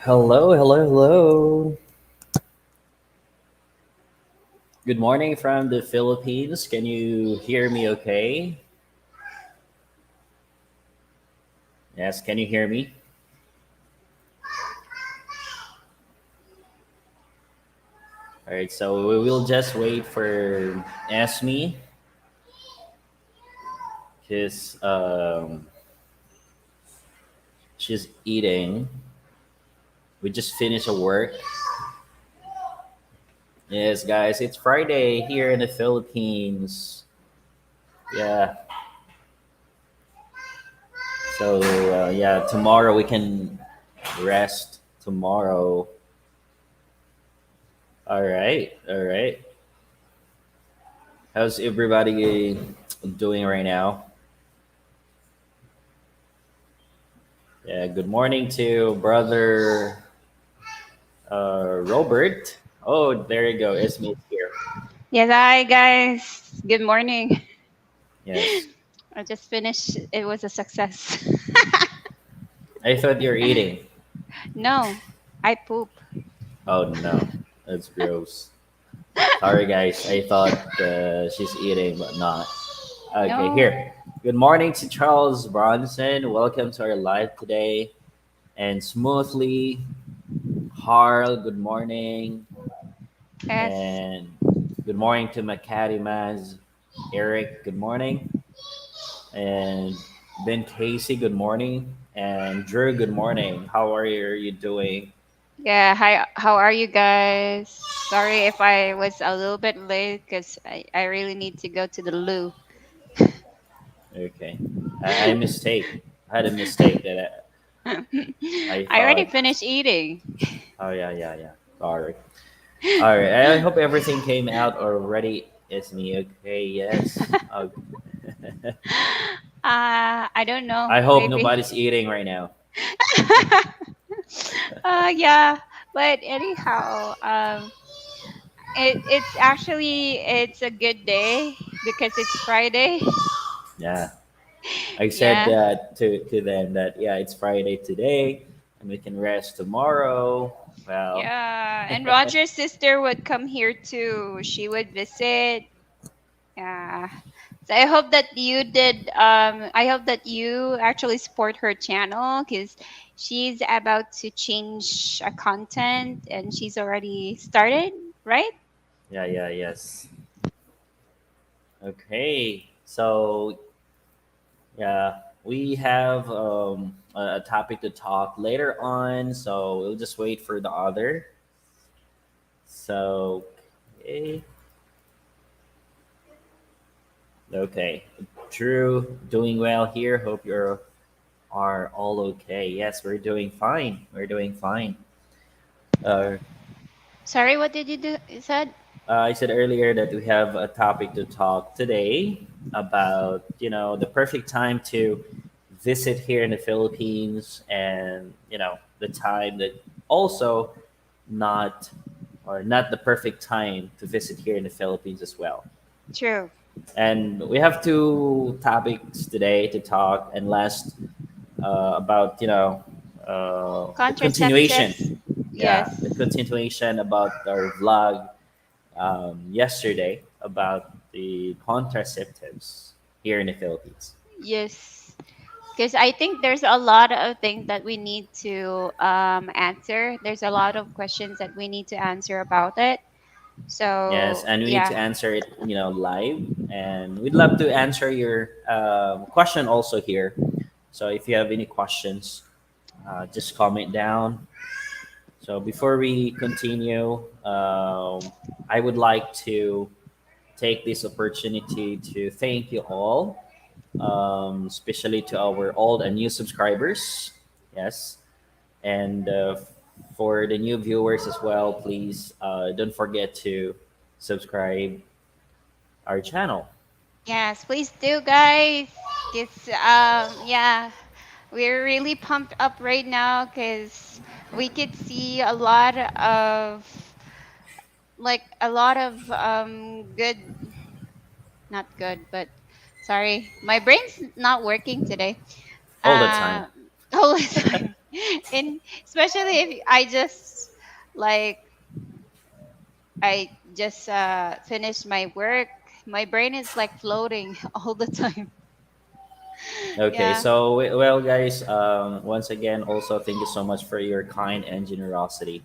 Hello, hello, hello. Good morning from the Philippines. Can you hear me okay? Yes, can you hear me? All right, so we will just wait for Esme because she's eating. We just finished a work. Yes, guys, it's Friday here in the Philippines. Yeah, so yeah, tomorrow we can rest. Tomorrow. All right, all right. How's everybody doing right now? Yeah, good morning to brother Robert. Oh, there you go. Esme is here. Yes, hi guys. Good morning. Yes. I just finished. It was a success. I thought you're eating. No, I poop. Oh, no. That's gross. Sorry, guys. I thought she's eating, but not. Okay, No. here. Good morning to Charles Bronson. Welcome to our live today. And Smoothly, Harl, good morning. Yes. And good morning to Makati Maz. Eric, good morning. And Ben Casey, good morning. And Drew, good morning. How are you doing? Yeah. Hi. How are you guys? Sorry if I was a little bit late because I really need to go to the loo. Okay. I mistake. I had a mistake that I I already thought. finished eating. Oh yeah, yeah, yeah. Sorry. All right. I hope everything came out already. It's me. Okay. Yes. Okay. I don't know. I hope Maybe. nobody's eating right now. Yeah. But anyhow, it's actually it's a good day because it's Friday. Yeah. I said Yeah. that to them that yeah, it's Friday today, and we can rest tomorrow. Well. Yeah. And Roger's sister would come here too. She would visit. Yeah. So I hope that you did I hope that you actually support her channel because she's about to change a content and she's already started, right? Yeah, yeah, yes. Okay. So, yeah, we have a topic to talk later on, so we'll just wait for the other. So, okay. Okay. Drew, doing well here. Hope you are all okay. Yes, we're doing fine. We're doing fine. Uh, Sorry, what did you do? You said? I said earlier that we have a topic to talk today about, the perfect time to visit here in the Philippines, and, the time that also not not the perfect time to visit here in the Philippines as well. True. And we have two topics today to talk, and last about, the Contraceptives. continuation. Yeah, Yes. the continuation about our vlog yesterday about the contraceptives here in the Philippines. Yes. Because I think there's a lot of things that we need to answer. There's a lot of questions that we need to answer about it. Yes, So, and we need to yeah. answer it, live, and we'd love to answer your question also here. So if you have any questions, just comment down. So before we continue, I would like to take this opportunity to thank you all, especially to our old and new subscribers. Yes, and for the new viewers as well, please don't forget to subscribe our channel. Yes, please do, guys. Cause yeah, we're really pumped up right now because we could see a lot of a lot of good, not good, but sorry, my brain's not working today. All the time. Uh, all the time. And especially if I just like I just finished my work, my brain is like floating all the time. Okay, Yeah. so well, guys, once again, also thank you so much for your kind and generosity.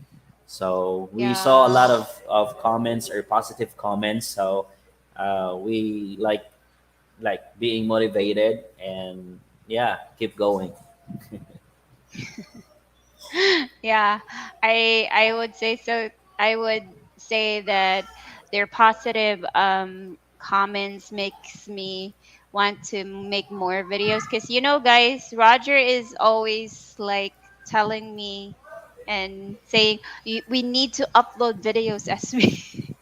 So we saw a Yeah. lot of comments or positive comments. So we like being motivated and yeah, keep going. Yeah, I would say so. I would say that their positive comments makes me want to make more videos because guys, Roger is always like telling me and saying we need to upload videos as we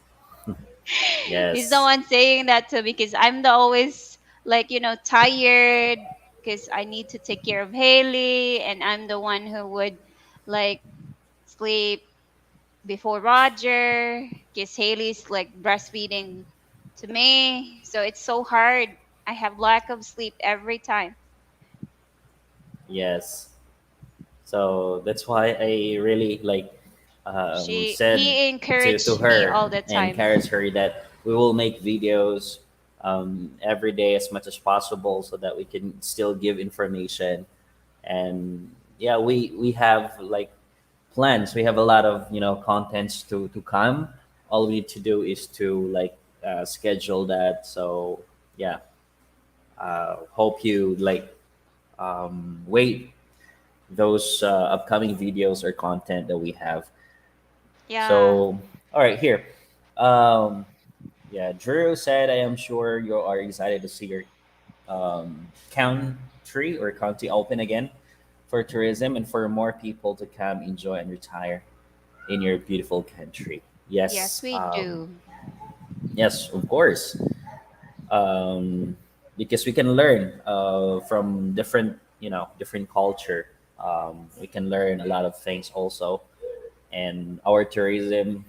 he's the Yes, one saying that to me because I'm the always like tired because I need to take care of Haley and I'm the one who would like sleep before Roger because Haley's like breastfeeding to me. So it's so hard. I have lack of sleep every time. yes. So that's why I really like said He to encouraged me her all the and time. encourage her that we will make videos every day as much as possible so that we can still give information. And yeah, we have like plans. We have a lot of contents to come. All we need to do is to like schedule that. So yeah, hope you like wait those upcoming videos or content that we have. Yeah. So, all right, here. Um, yeah, Drew said, I am sure you are excited to see your country or county open again for tourism and for more people to come enjoy and retire in your beautiful country. Yes, Yes, we do. yes, of course. Because we can learn from different culture. We can learn a lot of things also, and our tourism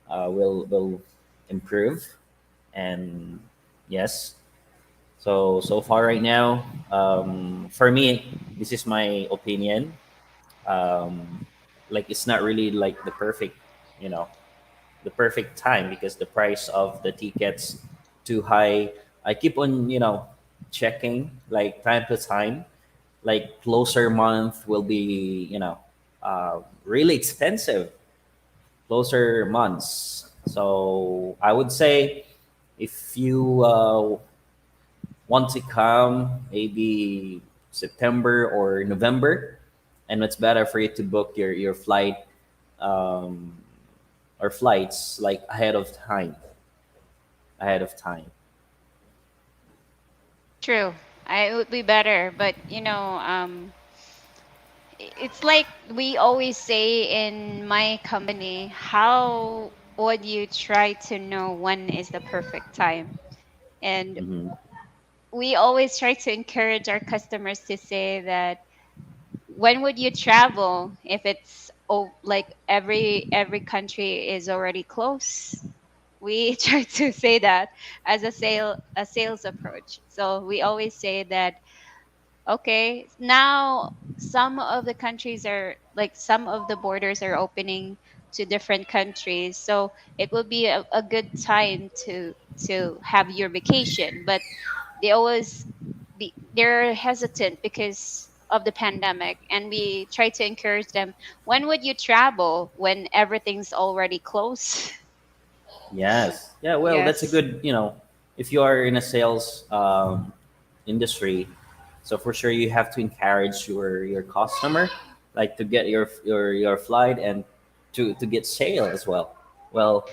will improve. And yes, so far right now, for me, this is my opinion. Um, like it's not really like you know, the perfect time because the price of the tickets too high. I keep on checking like time to time. Like closer month will be really expensive. Closer months. So I would say if you want to come, maybe September or November, and it's better for you to book your flight um, or flights like ahead of time. True. It would be better, but it's like we always say in my company, how would you try to know when is the perfect time? And Hmm. we always try to encourage our customers to say that when would you travel if it's like every country is already close. We try to say that as a sales approach. So we always say that okay, now some of the countries are like some of the borders are opening to different countries. So it will be a good time to have your vacation. But they always they're hesitant because of the pandemic and we try to encourage them when would you travel when everything's already close. Yes. Yeah. Well, that's a Yes. good. If you are in a sales industry, so for sure you have to encourage your customer, like to get your flight and to get sale as well. Well,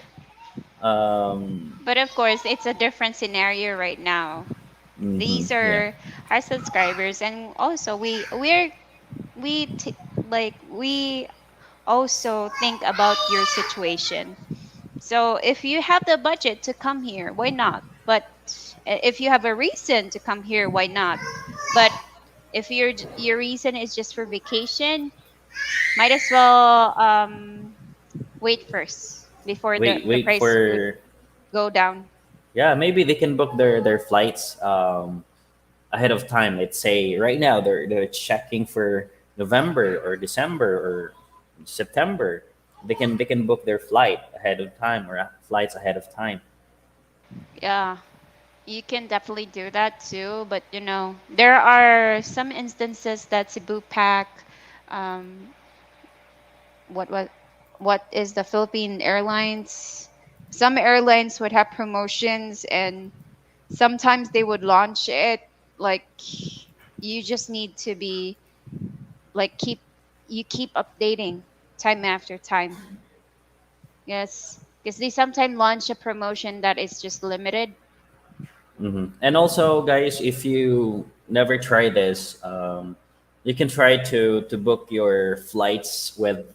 But of course it's a different scenario right now. These yeah. are our subscribers and also we also think about your situation. So if you have the budget to come here, why not? But if you have a reason to come here, why not? But if your reason is just for vacation, might as well wait first before the Wait price would for go down. yeah. Maybe they can book their flights ahead of time. Let's say right now they're checking for November or December or September. They can book their flight ahead of time or flights ahead of time. Yeah, you can definitely do that too. But there are some instances that Cebu Pack, um, what what what is the Philippine Airlines? Some airlines would have promotions, and sometimes they would launch it like you just need to be like keep updating time after time. Yes, because they sometimes launch a promotion that is just limited. And also, guys, if you never try this, you can try to book your flights with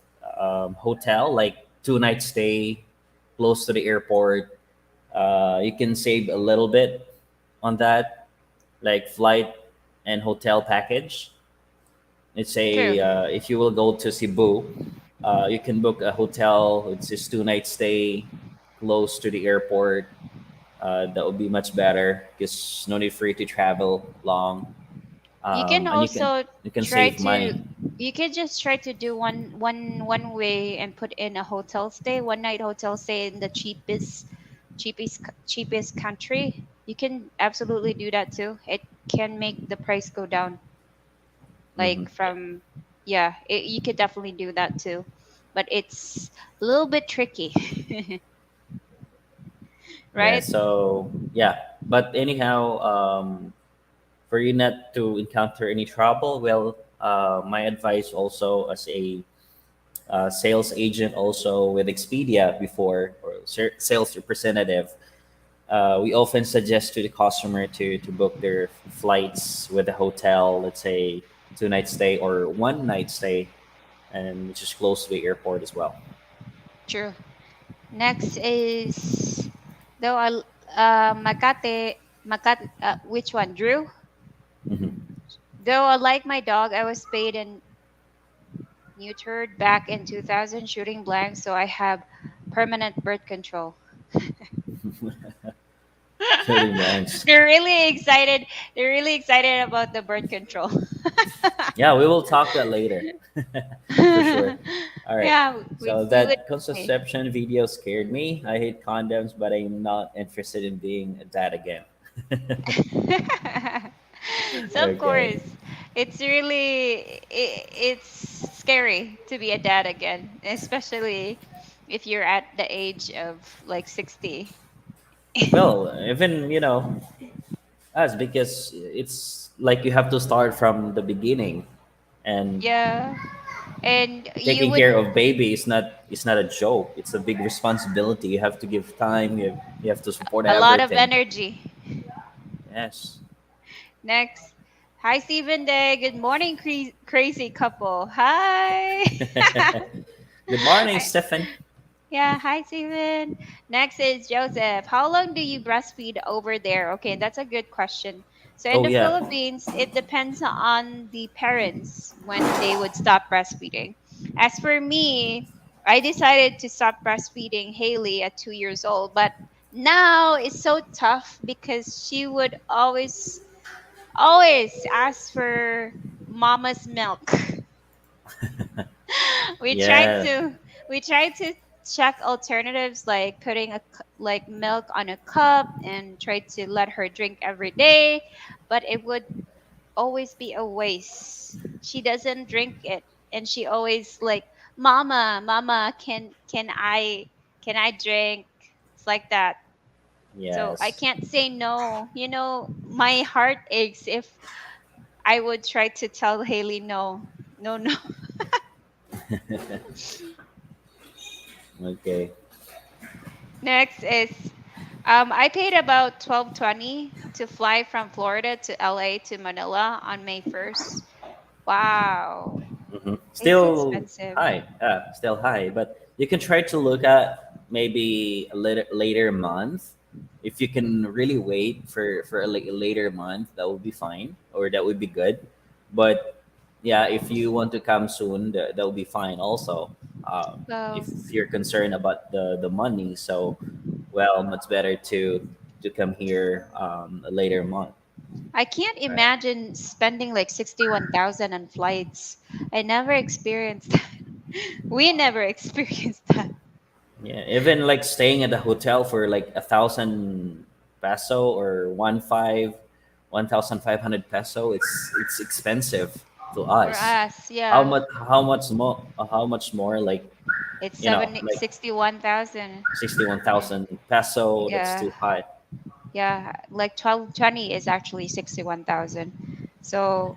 hotel, like 2 night stay close to the airport. You can save a little bit on that, like flight and hotel package. Let's True. say if you will go to Cebu, you can book a hotel. It's just 2 night stay close to the airport. That would be much better because no need for you to travel long, You can and also you can try save to money. you can just try to do one way and put in a hotel stay, one night hotel stay in the cheapest country. You can absolutely do that too. It can make the price go down. Hmm. Like from yeah, you could definitely do that too. But it's a little bit tricky, Yeah. right? So yeah, but anyhow, for you not to encounter any trouble, well, my advice also as a sales agent also with Expedia before or sales representative, we often suggest to the customer to book their flights with a hotel, let's say 2 night stay or 1 night stay, and which is close to the airport as well. True. Next is though I Makate, which one? Drew? Hmm. Though I like my dog, I was spayed and neutered back in 2000 shooting blank, so I have permanent birth control. Shooting blanks. They're really excited. They're really excited about the birth control. Yeah, we will talk that later, for sure. All right. Yeah, So we would that say. contraception video scared me. I hate condoms, but I'm not interested in being a dad again. So of Okay. course, it's scary to be a dad again, especially if you're at the age of like 60. Well, even us because it's like you have to start from the beginning, and Yeah, and you taking would care of baby is not a joke. It's a big responsibility. You have to give time. You have to support a lot of everything. energy. Yes. Next. Hi, Stephen Day. Good morning, crazy couple. Hi. Good morning, Stefan. Yeah, hi, Steven. Next is Joseph. How long do you breastfeed over there? Okay, that's a good question. So in Oh the yeah. Philippines, it depends on the parents when they would stop breastfeeding. As for me, I decided to stop breastfeeding Haley at 2 years old, but now it's so tough because she would always ask for mama's milk. we tried Yeah. to we tried to check alternatives like putting like milk on a cup and try to let her drink every day, but it would always be a waste. She doesn't drink it, and she always like, mama, can I drink? It's like that. So I Yes. can't say no. My heart aches if I would try to tell Haley no, no, no. Okay. Next is I paid about 12.20 to fly from Florida to LA to Manila on May 1st. Wow, it's Still expensive. high. Still high, but you can try to look at maybe a later month. If you can really wait for a later month, that would be fine, or that would be good. But yeah, if you want to come soon, that will be fine also. Well, If you're concerned about the money, so well, much better to come here a later month. I can't Right. imagine spending like 61,000 on flights. I never experienced that. We never experienced that. Yeah, even like staying at the hotel for like 1,000 peso or 1,500 peso, it's expensive to For us. us, yeah. How much more like It's you know 70, like 61,000. 61,000 peso? That's Yeah. too high. Yeah, like 1220 is actually 61,000. So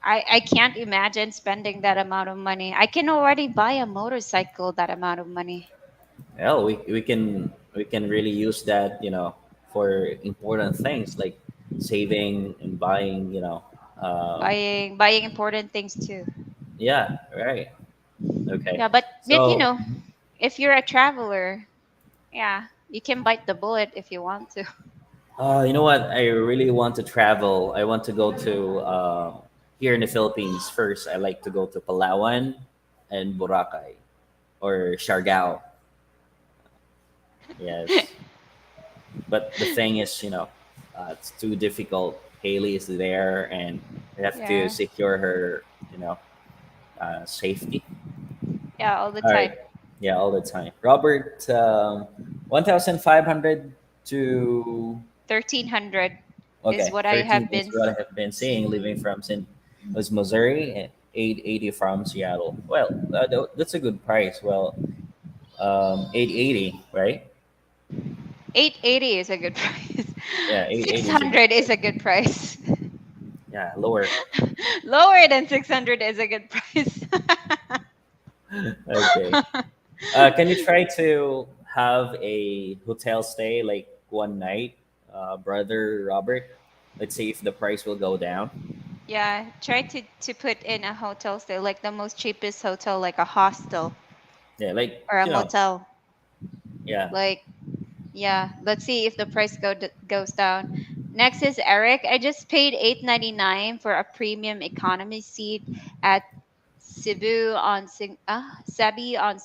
I can't imagine spending that amount of money. I can already buy a motorcycle that amount of money. Well, we can really use that, for important things like saving and buying. Buying important things too. Yeah, right. Okay. Yeah, but So, if you're a traveler, yeah, you can bite the bullet if you want to. you know what? I really want to travel. I want to go to here in the Philippines first. I like to go to Palawan and Boracay or Siargao. Yes, but the thing is, it's too difficult. Haley is there, and I have to Yeah. secure her, safety. Yeah, all the All right. time. Yeah, all the time. Robert, 1,500 to 1300 is okay, what I 13 have is been what I have been seeing. Living from St. Louis, Missouri, and 880 from Seattle. Well, that's a good price. Well, 880, right? 880 is a good price. Yeah, 880 is a good 600 is price. a good price. Yeah, lower. Lower than 600 is a good price. Okay. Can you try to have a hotel stay like one night, brother Robert? Let's see if the price will go down. Yeah, try to put in a hotel stay, like the most cheapest hotel, like a hostel Yeah, like or a motel. yeah. Like, yeah, let's see if the price goes down. Next is Eric. I just paid 899 for a premium economy seat at Sabi on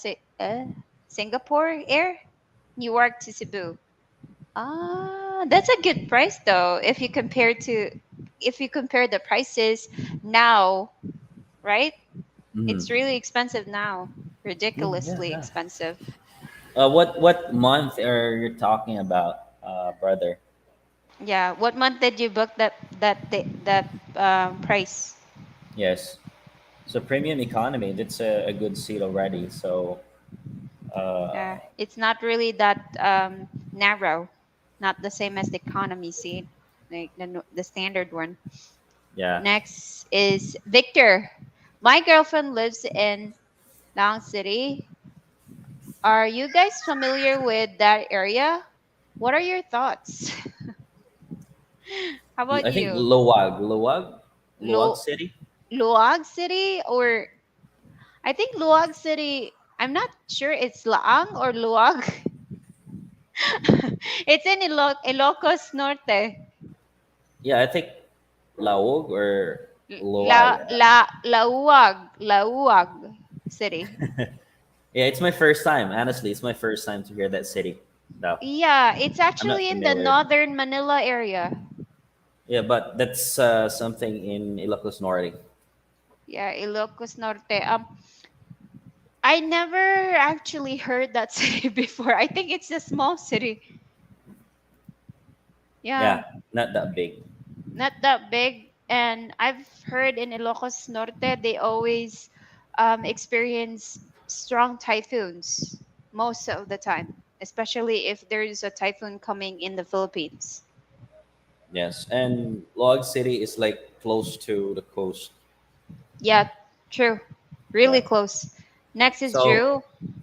Singapore Air, Newark to Cebu. Ah, that's a good price though. If you compare the prices now, right? It's Mm-hmm. really expensive now. Yeah, Ridiculously yeah. expensive. What month are you talking about, brother? Yeah. What month did you book that price? Yes. So premium economy, that's a good seat already. So Yeah. It's not really that narrow. Not the same as the economy seat, like the standard one. yeah. Next is Victor. My girlfriend lives in Long City. Are you guys familiar with that area? What are your thoughts? How about I think you? Luwag Lu- City. Luag City, or I think Luag City. I'm not sure it's Laang or Luag. It's in Ilocos Norte. Yeah, I think Laog or La Luwag. La Lauag City. Yeah, it's my first time. Honestly, it's my first time to hear that city. No, Yeah, it's I'm not actually in the familiar. northern Manila area. Yeah, but that's something in Ilocos Norte. Yeah, Ilocos Norte. I never actually heard that city before. I think it's a small city. Yeah, Yeah, not that big. not that big. And I've heard in Ilocos Norte, they always experience strong typhoons most of the time, especially if there's a typhoon coming in the Philippines. Yes, and Log City is like close to the coast. Yeah, true. Yeah. Really close. Next is So Drew.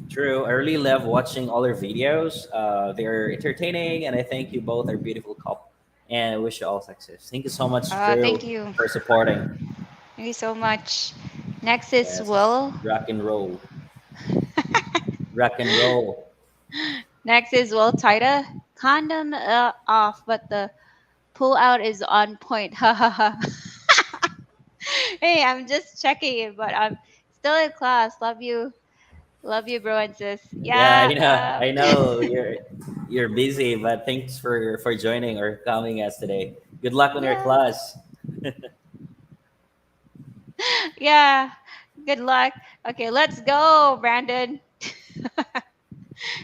true. I really love watching all your videos. They're entertaining, and I think you both are beautiful couple. And I wish you all success. Thank you so much, Thank Drew, you. for supporting. Thank you so much. Next is Yes, Will. rock and roll, rock and roll. Next is Will Tida. Condom off, but the pull out is on point. Ha ha ha. Hey, I'm just checking it, but I'm still in class. Love you, bro and sis. Yeah, Yeah. I know you're busy, but thanks for joining or coming us today. Good luck on your Yeah. class. Yeah. Good luck. Okay, let's go, Brandon.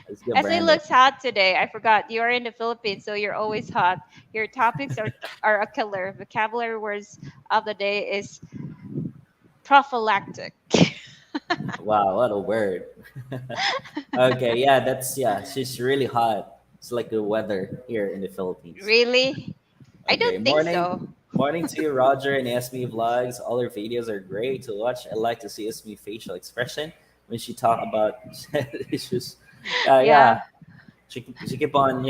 Let's go, As it Brandon. looks hot today, I forgot you are in the Philippines, so you're always hot. Your topics are a killer. Vocabulary words of the day is prophylactic. Wow, what a word. Okay, yeah, that's yeah. She's really hot. It's like the weather here in the Philippines. Really? I Okay, don't think so. morning to you, Roger and Esme vlogs. All her videos are great to watch. I like to see Esme facial expression when she talk about issues. Yeah, Yeah. she keep on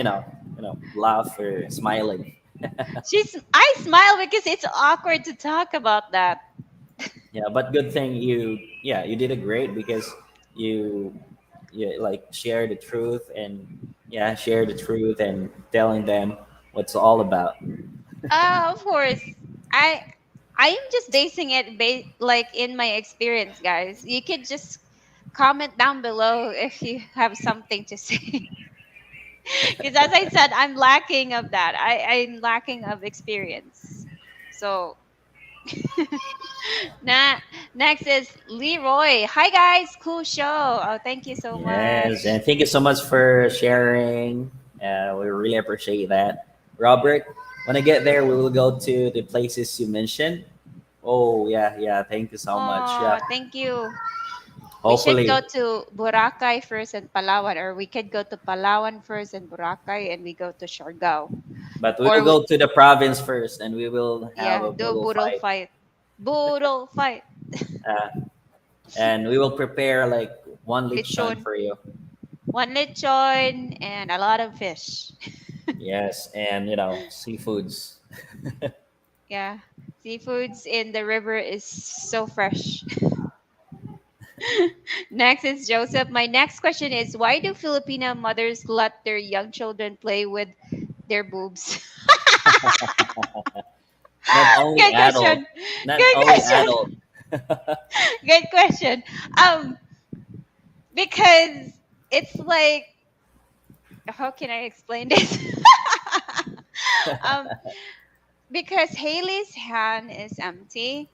laugh or smiling. I smile because it's awkward to talk about that. Yeah, but good thing you did it great because you like share the truth and share the truth and telling them what's all about. Of course. I I'm just basing it like in my experience, guys. You could just comment down below if you have something to say. Because as I said, I'm lacking of that. I'm lacking of experience. So na next is Leroy. Hi guys, cool show. Oh, thank you so Yes, much. and thank you so much for sharing. We really appreciate that, Robert. When I get there, we will go to the places you mentioned. Oh yeah, yeah. Thank you so much. Yeah, Oh, thank you. We should go hopefully, to Boracay first and Palawan, or we could go to Palawan first and Boracay, and we go to Siargao. but we will Or go to the province first, and we will have yeah, a do a brutal boodle fight. fight. Boodle fight. Uh, and we will prepare like one lechon Lechon. for you. One lechon and a lot of fish. Yes, and seafoods. Yeah. Seafoods in the river is so fresh. Next is Joseph. My next question is, why do Filipino mothers let their young children play with their boobs? Not only Good adult, question. not Good only adult. question. Good question. Because it's like, how can I explain this? um, because Haley's hand is empty,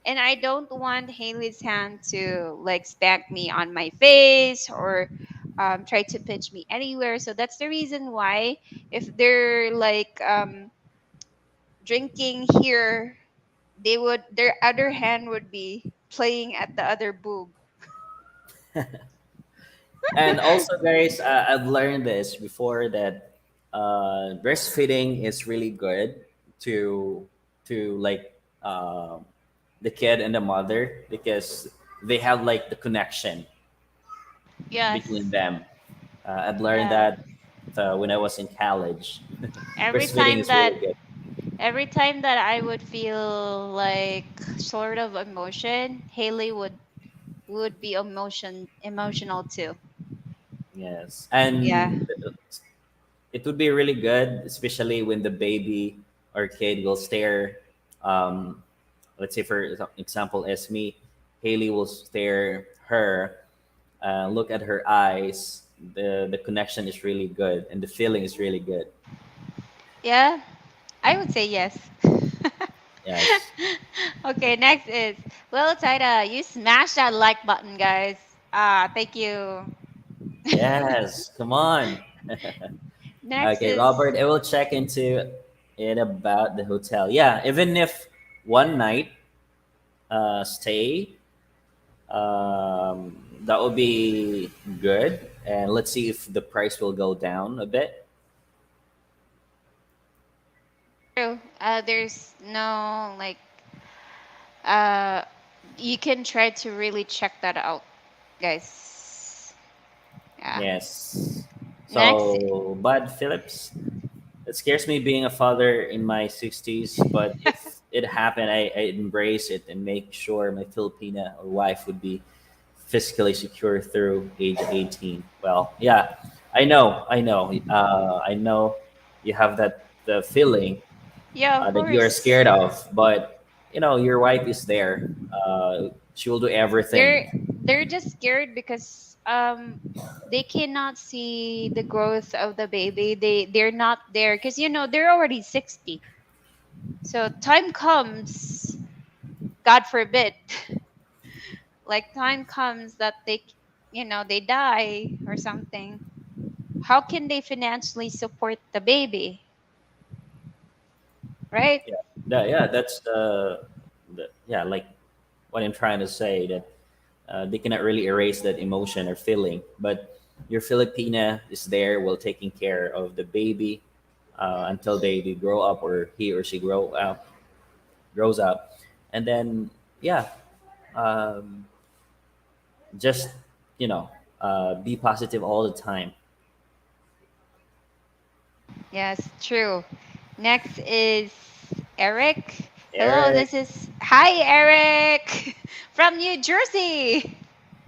and I don't want Haley's hand to like spank me on my face or try to pinch me anywhere. So that's the reason why if they're like drinking here, they would their other hand would be playing at the other boob. And also, guys, I've learned this before that breastfeeding is really good to like the kid and the mother because they have like the connection between Yes. them. I've learned Yeah. that when I was in college. Every Breastfeeding time is really that good. every time that I would feel like sort of emotion, Haley would be emotional too. Yes, Yeah. and it would be really good, especially when the baby or kid will stare. Um, let's say, for example, as me, Haley will stare her, look at her eyes. The connection is really good, and the feeling is really good. Yeah. I would say yes. Yes, Okay, next is well, Taida, you smashed that like button, guys. Ah, thank you. yes. Come on. Next Okay, is Robert. I will check into it about the hotel. Yeah, even if one night stay, that would be good. And let's see if the price will go down a bit. true. There's no like uh you can try to really check that out, guys. Yeah. Yes. Next, So, Bud Phillips, it scares me being a father in my 60s, but if it happened, I embrace it and make sure my Filipina or wife would be fiscally secure through age 18. Well, yeah, I know. I know you have that the feeling yeah, of that you are course. scared of, but your wife is there. She will do They're everything. they're just scared because they cannot see the growth of the baby. They're not there because they're already 60. So time comes, God forbid, like time comes that they die or something. How can they financially support the baby, right? Yeah, yeah, that's the yeah, like what I'm trying to say, that they cannot really erase that emotion or feeling. But your Filipina is there while taking care of the baby until they grow up, or he or she grows up, and then yeah, um, just you know, be positive all the time. Yes, true. Next is Eric. Hello, Eric, this is Hi Eric from New Jersey.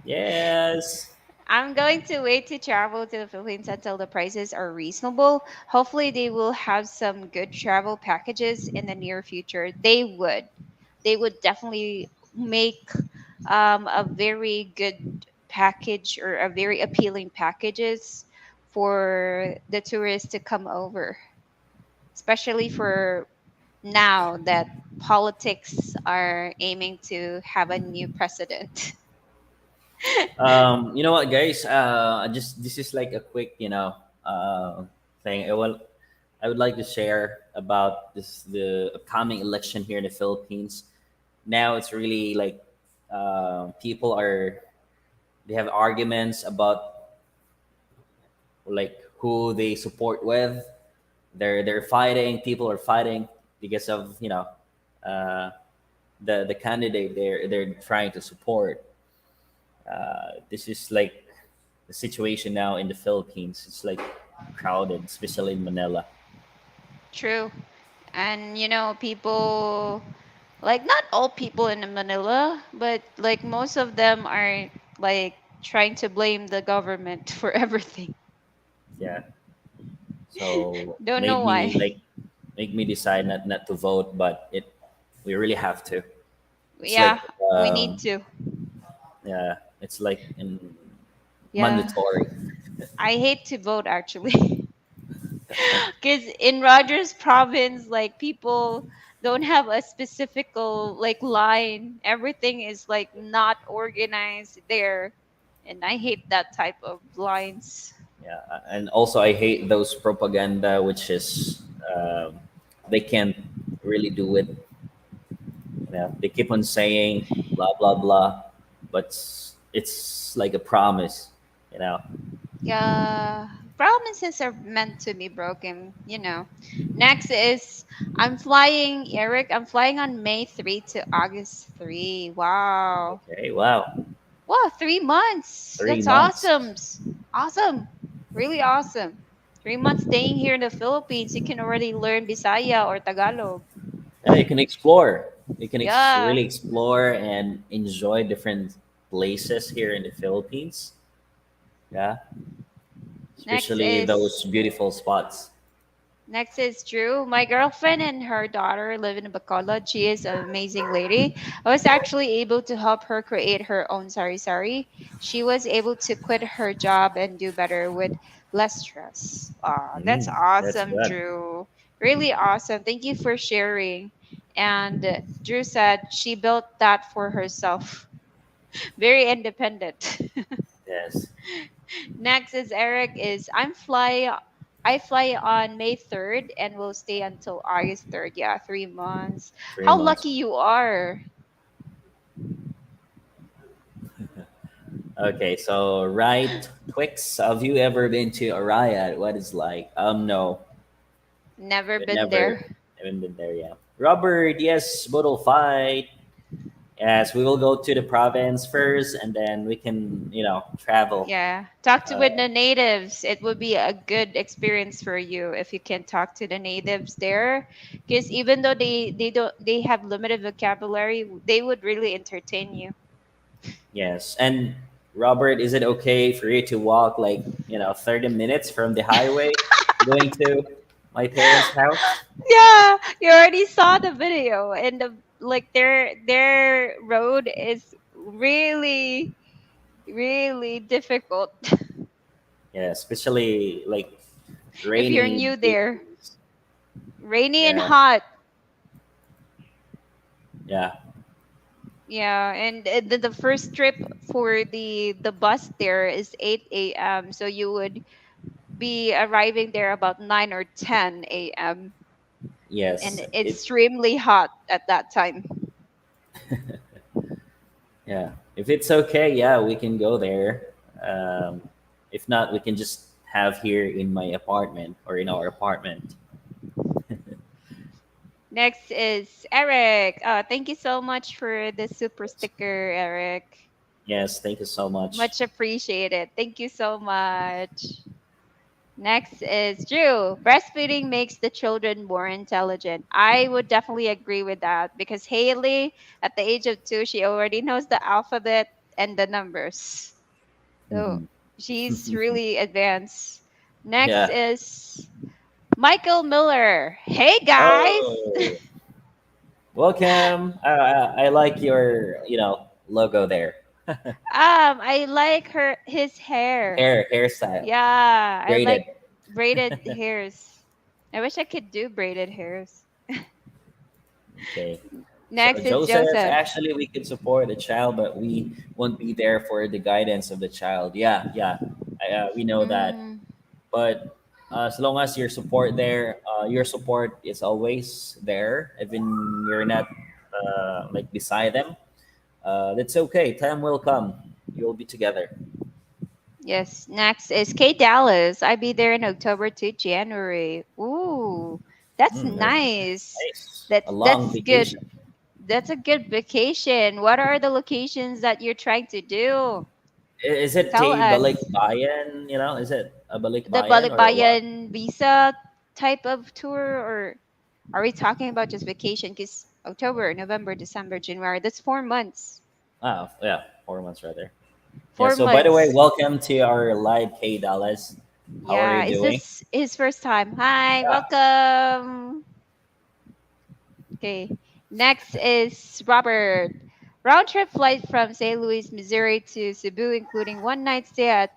yes. I'm going to wait to travel to the Philippines until the prices are reasonable. Hopefully, they will have some good travel packages in the near future. They would definitely make a very good package, or a very appealing packages for the tourists to come over, especially for now that politics are aiming to have a new president. You know what, guys? Just this is like a quick, thing. I would like to share about the upcoming election here in the Philippines. Now it's really like people are they have arguments about like who they support with. They're fighting. People are fighting because of uh, the candidate they're trying to support. This is like the situation now in the Philippines. It's like crowded, especially in Manila. True. And people, like, not all people in Manila, but like most of them are like trying to blame the government for everything. Yeah. So Don't know made me why. like make me decide not to vote, but it we really have to. It's Yeah, like we need to. yeah, it's like Yeah. mandatory. I hate to vote actually. Because in Rogers province, like, people don't have a specific like line. Everything is like not organized there. And I hate that type of lines. Yeah, and also I hate those propaganda, which is they can't really do it. Yeah, they keep on saying blah blah blah, but it's like a promise, you know. Yeah, promises are meant to be broken. Next is I'm flying, Eric. I'm flying on May 3 to August 3. Wow. Okay, wow, Wow, 3 months. 3 That's months. awesome. Awesome. Really awesome. 3 months staying here in the Philippines, you can already learn Bisaya or Tagalog. Yeah, you can explore. You can Yeah. really explore and enjoy different places here in the Philippines. Yeah, Next especially is those beautiful spots. Next is Drew. My girlfriend and her daughter live in Bacolod. She is an amazing lady. I was actually able to help her create her own sari-sari. She was able to quit her job and do better with less stress. Ah, that's That's awesome, good. Drew. Really awesome. Thank you for sharing. And Drew said she built that for herself. Very independent. Yes, Next is Eric is I fly on May 3rd and will stay until August 3rd. Yeah, 3 months. 3 How months. lucky you are. Okay, so right, Twix. Have you ever been to a riot? What is like? No, Never we been never there. haven't been there yet. Robert, yes, Boodle fight. Yes, we will go to the province first, and then we can, travel. Yeah. Talk to Uh, with the natives. It would be a good experience for you if you can talk to the natives there. Because even though they have limited vocabulary, they would really entertain you. yes, and Robert, is it okay for you to walk like 30 minutes from the highway going to my parents' house? Yeah, you already saw the video, and their road is really, really difficult Yeah, especially like if you're rainy new there. days. Rainy and Yeah, hot. Yeah. Yeah, and the first trip for the bus there is 8 a.m. So you would be arriving there about 9 or 10 a.m. Yes. and It. extremely hot at that time. Yeah. If it's okay, yeah, we can go there. Um, if not, we can just have here in my apartment or in our apartment. Next is Eric. Thank you so much for the super sticker, Eric. Yes. Thank you so much. Much appreciated. Thank you so much. Next is Drew. Breastfeeding makes the children more intelligent. I would definitely agree with that because Haley, at the age of 2, she already knows the alphabet and the numbers. So Hmm. she's really advanced. Next Yeah. is Michael Miller. Hey guys. Oh, welcome. I like your logo there. I like his hair. Hairstyle Yeah, I braided. like braided hairs. I wish I could do braided hairs. Okay. So Next is Joseph, Joseph. actually, we could support the child, but we won't be there for the guidance of the child. Yeah, yeah, we know that. Mm, But as long as your support there, your support is always there, even you're not like beside them. That's okay. Time will come. You'll be together. yes. Next is Kate Dallas. I be there in October to January. Ooh, that's That's nice. nice. A long That's good. vacation. That's a good vacation. What are the locations that you're trying to do? Is it Tell a us. balikbayan? Is it a The balikbayan or what? Balikbayan visa type of tour, or are we talking about just vacation? Because October, November, December, January, that's 4 months. Oh, yeah, 4 months right there. Yeah. Four So, by the way, months. welcome to our live K Dallas. How are you Yeah. Is doing? this his first time? Hi, Yeah. welcome. Okay. Next is Robert. Round trip flight from St. Louis, Missouri to Cebu, including one night stay at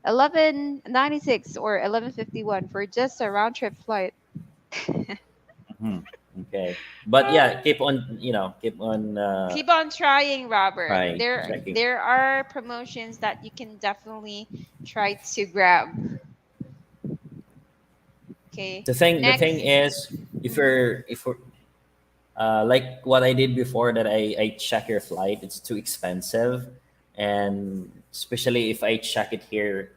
1196 or 1151 for just a round trip flight. Hmm. Okay. But yeah, keep on. Keep on Keep on trying, Robert. trying, There checking. there are promotions that you can definitely try to grab. Okay. The thing Next. is, if Mhm. you're if we're, like what I did before, that I check your flight, it's too expensive, and especially if I check it here,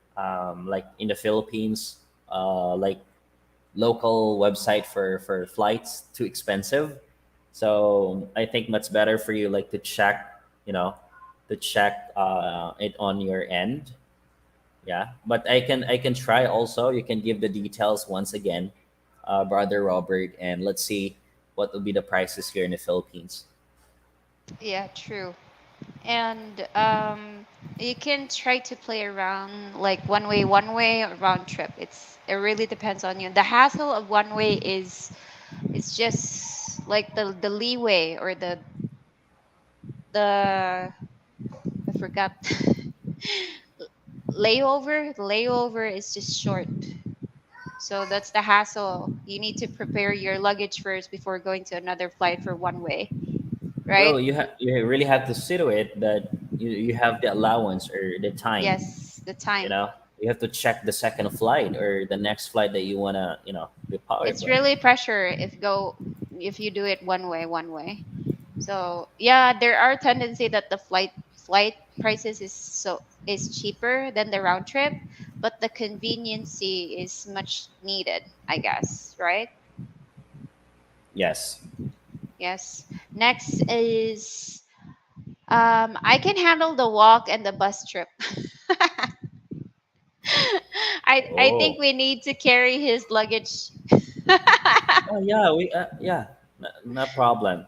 like in the Philippines, like local website for flights, too expensive. So I think much better for you like to check, it on your end. Yeah, but I can try also. You can give the details once again, brother Robert, and let's see what will be the prices here in the Philippines. Yeah, true. And you can try to play around like one way or round trip. It really depends on you. The hassle of one way is it's just like the leeway or the I forgot layover. The layover is just short. So that's the hassle. You need to prepare your luggage first before going to another flight for one way, right? Well, you really have to see to it that you have the allowance or the time. Yes, the You time. know, you have to check the second flight or the next flight that you wanna be powered It's by. really pressure if you do it one way. So yeah, there are tendency that the flight prices is cheaper than the round trip, but the conveniency is much needed, I guess, right? Yes. Yes. Next is I can handle the walk and the bus trip. I think Oh. we need to carry his luggage. Oh yeah. No problem.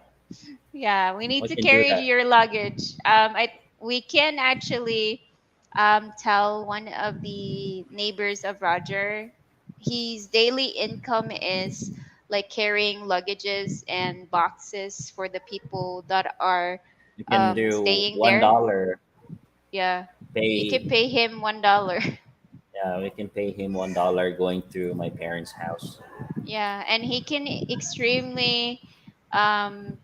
Yeah, we need We to can do carry that. your luggage. We can actually tell one of the neighbors of Roger, his daily income is like carrying luggages and boxes for the people that are You can do staying one there. dollar. Yeah, you can Pay. pay him $1. Yeah, we can pay him $1 going to my parents' house. Yeah, and he can extremely um,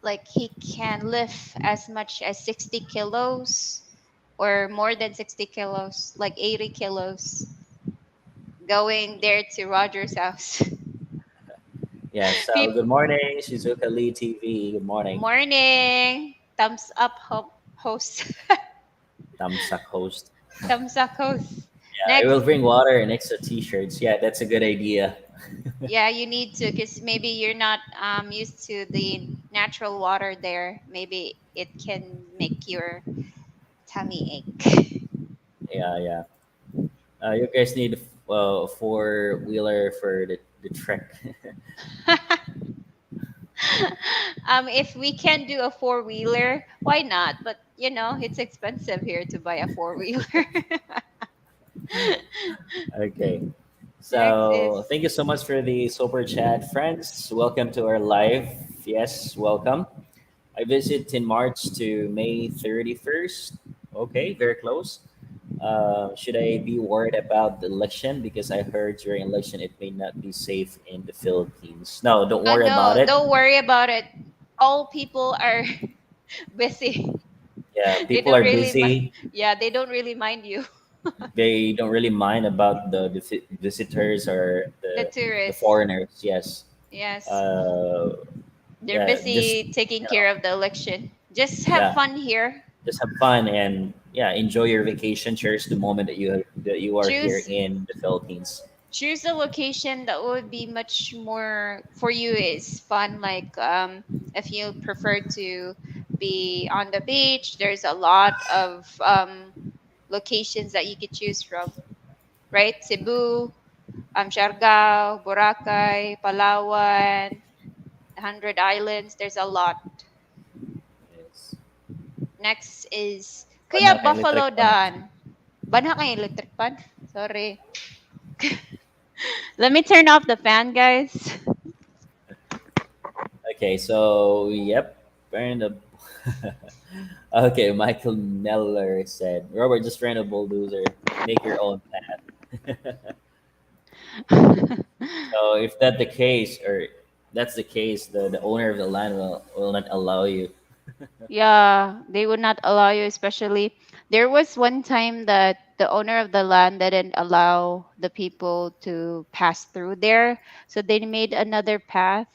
like he can lift as much as 60 kilos or more than 60 kilos, like 80 kilos, going there to Roger's house. Yeah. So Peop good morning, Shizuka Lee TV. Good morning, Morning. Thumbs up, host. Tamsak host. Thumbs up, host. Yeah, I will Next, bring water and extra T-shirts. Yeah, that's a good idea. yeah, you need to, because maybe you're not used to the natural water there. Maybe it can make your tummy ache. Yeah, yeah. You guys need a four wheeler for the trek. If we can do a four wheeler, why not? But it's expensive here to buy a four wheeler. Okay. Next So is thank you so much for the super chat, friends. Welcome to our live. Yes, welcome. I visit in March to May 31st. Okay, very close. Should I be worried about the election? Because I heard during election it may not be safe in the Philippines. No, don't worry about no, it. don't worry about it. All people are busy. Yeah, They people don't are really, busy. yeah, they don't really mind you. They don't really mind about the visitors or The the tourists, foreigners. Yes. yes, Uh, they're yeah, just busy taking you know, care of the election. Just have yeah, fun here. just have fun and yeah, enjoy your vacation. Cherish the moment that you are here Choose in the Philippines. choose a location that would be much more for you is fun. Like if you prefer to be on the beach, there's a lot of locations that you could choose from, right? Cebu, Siargao, Boracay, Palawan, 100 Islands. There's a lot. Yes. Next is Banha Kuya ka electric Buffalo pan. Dan. Banha kay electric pan? Sorry. Let me turn off the fan, guys. Okay, so yep, burn the. Okay, Michael Neller said, Robert, just ran a bulldozer. Make your own path. So if that the case, or that's the case, the owner of the land will not allow you. Yeah, they would not allow you, especially there was one time that the owner of the land didn't allow the people to pass through there. So they made another path.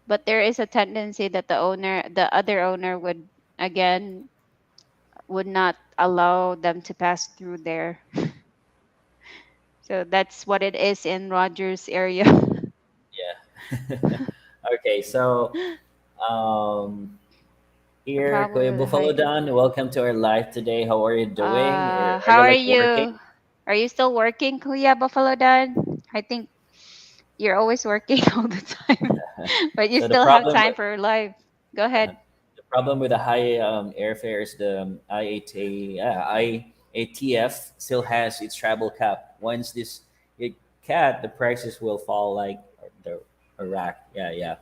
But there is a tendency that the other owner again, would not allow them to pass through there. So that's what it is in Rogers area. Yeah. Okay, so um, A here, problem Kuya with the Buffalo high. Don, welcome to our live today. How are you doing? Are How you are like working? you? Are you still working, Kuya Buffalo Dan? I think you're always working all the time, but you So the still have problem time with for life. Go ahead. the problem with the high airfare is the IATF still has its travel cap. Once this it cap, the prices will fall like the Iraq. Yeah, yeah.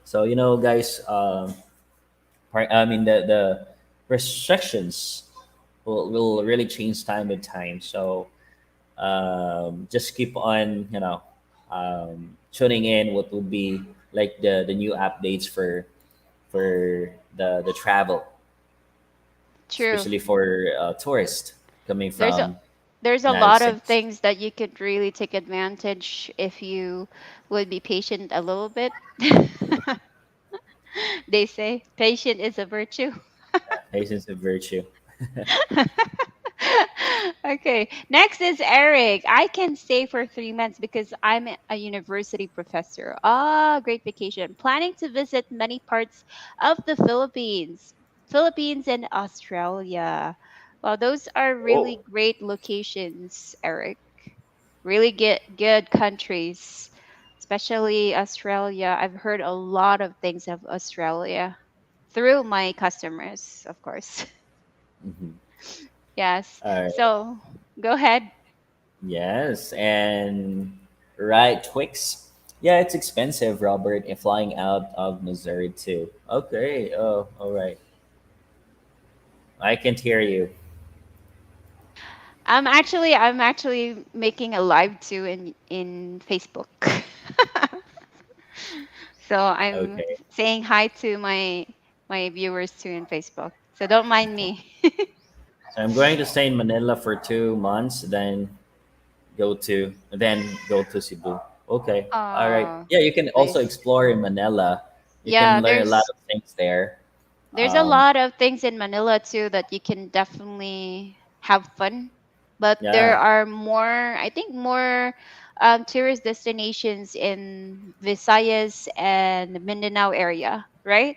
So guys, I mean the restrictions will really change time with time. So just keep on tuning in what will be like the new updates for the travel, True. especially for tourists coming There's a from there's a United lot of States. things that you could really take advantage if you would be patient a little bit. They say patient is a virtue. Patience and virtue. Okay, next is Eric. I can stay for 3 months because I'm a university professor. Ah, great vacation. Planning to visit many parts of the Philippines and Australia. Well, those are really Oh. great locations, Eric. Really good countries, especially Australia. I've heard a lot of things of Australia through my customers, of course. Mhm. Yes. All right. So go ahead. Yes, and right, Twix. Yeah, it's expensive, Robert, and flying out of Missouri too. Okay. Oh, all right. I can't hear you. I'm actually making a live too in Facebook. So I'm Okay. saying hi to my viewers too in Facebook. So don't mind me. So I'm going to stay in Manila for 2 months, then go to Cebu. Okay. All right. Oh, Yeah, you can also nice. explore in Manila. You Yeah, can learn a lot of things there. there's a Um, lot of things in Manila too that you can definitely have fun. But there yeah, are more, I think, more tourist destinations in Visayas and Mindanao area, right?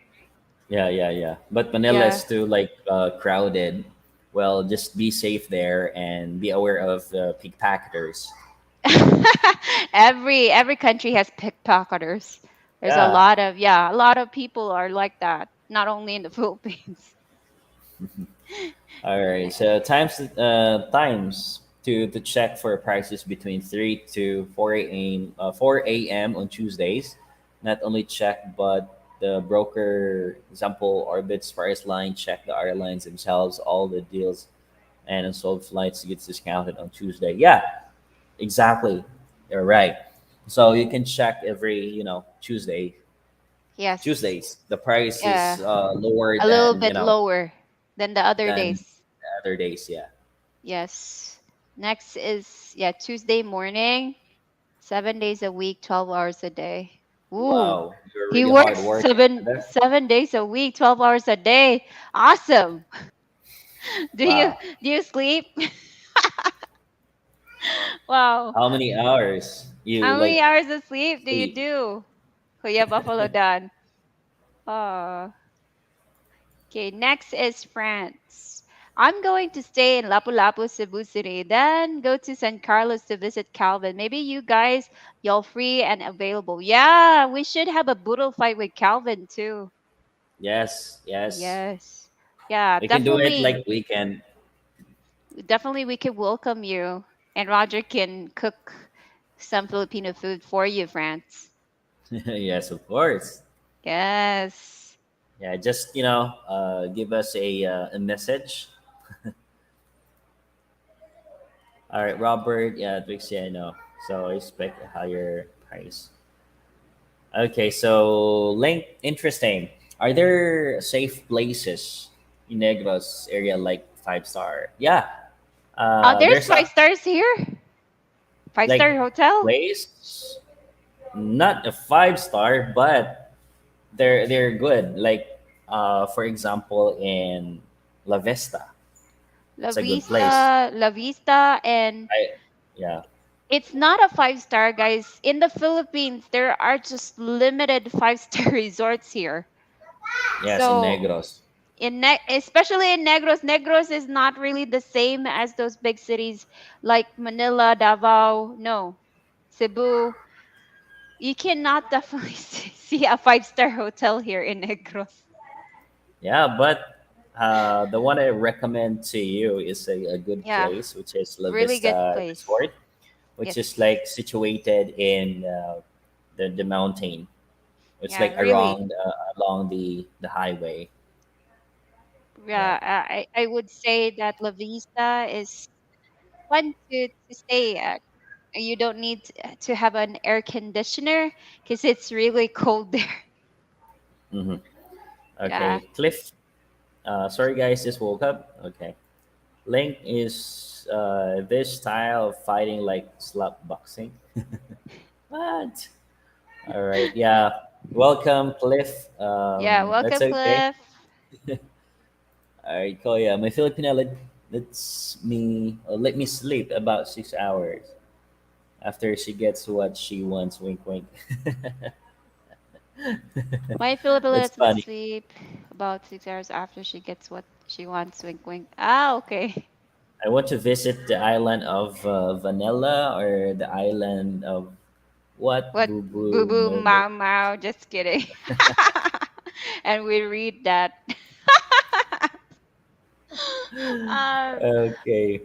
yeah. But Manila Yeah. is too like crowded. Well, just be safe there and be aware of pickpacketers. Every country has pickpocketers. There's a Yeah. lot of, yeah, a lot of people are like that, not only in the Philippines. All right. So times to check for prices between 3 to 4 a.m. On Tuesdays. Not only check, but the broker example Orbit's price line check the airlines themselves. All the deals and unsold flights gets discounted on Tuesday. Yeah, exactly. You're right. So you can check every Yes. Tuesdays. The price Yeah. is lower A little than bit lower than the other than days. other days. Yeah. Yes. Next is, yeah, Tuesday morning, 7 days a week, 12 hours a day. Ooh. Wow, you're He really hard works working. seven days a week, 12 hours a day. Awesome. Do you Wow. do you sleep? Wow. How many hours you How many like hours of sleep do you sleep? do? Kuya Buffalo Dan. Oh. Okay, next is France. I'm going to stay in Lapu-Lapu, Cebu City, then go to San Carlos to visit Calvin. Maybe you guys, y'all free and available. Yeah, we should have a boodle fight with Calvin too. Yes, yes. Yes. Yeah, We can do it like definitely. weekend. Definitely we can welcome you. And Roger can cook some Filipino food for you, France. Yes, of course. Yes. Yeah, just give us a message. All right, Robert. Yeah, Trixie, I know. So I expect a higher price. Okay, so link interesting. Are there safe places in Negros area like 5 star? Yeah, There's there's five a stars here. Five-star like hotel. place, not a 5 star, but they're good. Like for example, in La Vista, it's a good place. La Vista, and I Yeah, it's not a five-star, guys. In the Philippines, there are just limited five-star resorts here. yes, in So Negros. especially in Negros, Negros is not really the same as those big cities like Manila, Davao. No, Cebu. You cannot definitely see a five-star hotel here in Negros. Yeah, but the one I recommend to you is a good Yeah, place, which is La really good Vista place. Resort, which is Yes. like situated in the mountain. It's Yeah, like really. along the highway. Yeah. Yeah, I would say that La Vista is fun to stay at. You don't need to have an air conditioner because it's really cold there. hmm Yeah. Okay, Cliff. Sorry guys, just woke up. Okay. Link is this style of fighting like slap boxing. What? All right. Yeah. Welcome, Cliff. Yeah, That's welcome, okay. Cliff. All right, Koya. My Filipina let me sleep about 6 hours after she gets what she wants. Wink, wink. My Filipino That's lets me funny. sleep about 6 hours after she gets what she wants. Wink, wink. Ah, okay. I want to visit the island of Vanilla or the island of what? What? Boo Boo boo boo, moo moo. mau mau. Just kidding. And we read that. um, Okay.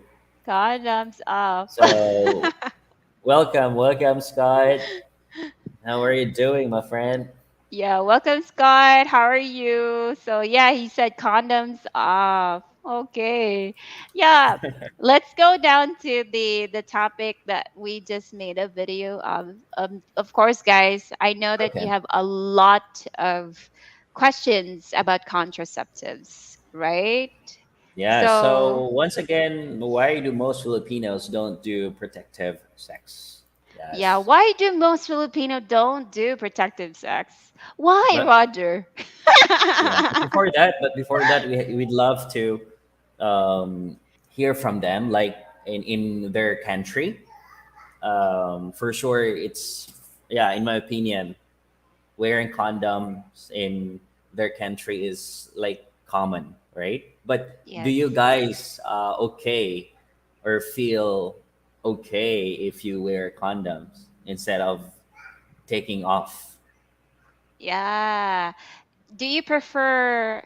condoms up. So welcome, Scott. How are you doing, my friend? Yeah, welcome, Scott. How are you? So, yeah, he said condoms off. Okay. Yeah. Let's go down to the topic that we just made a video of. Of course, guys, I know that you Okay. have a lot of questions about contraceptives, right? Yeah. So, So once again, why do most Filipinos don't do protective sex? yeah, Yes. why do most Filipino don't do protective sex? Why, But Roger? yeah. But before that, we'd love to hear from them, like in their country. For sure, it's yeah. In my opinion, wearing condoms in their country is like common, right? But do Yes. you guys okay or feel okay if you wear condoms instead of taking off? Yeah. Do you prefer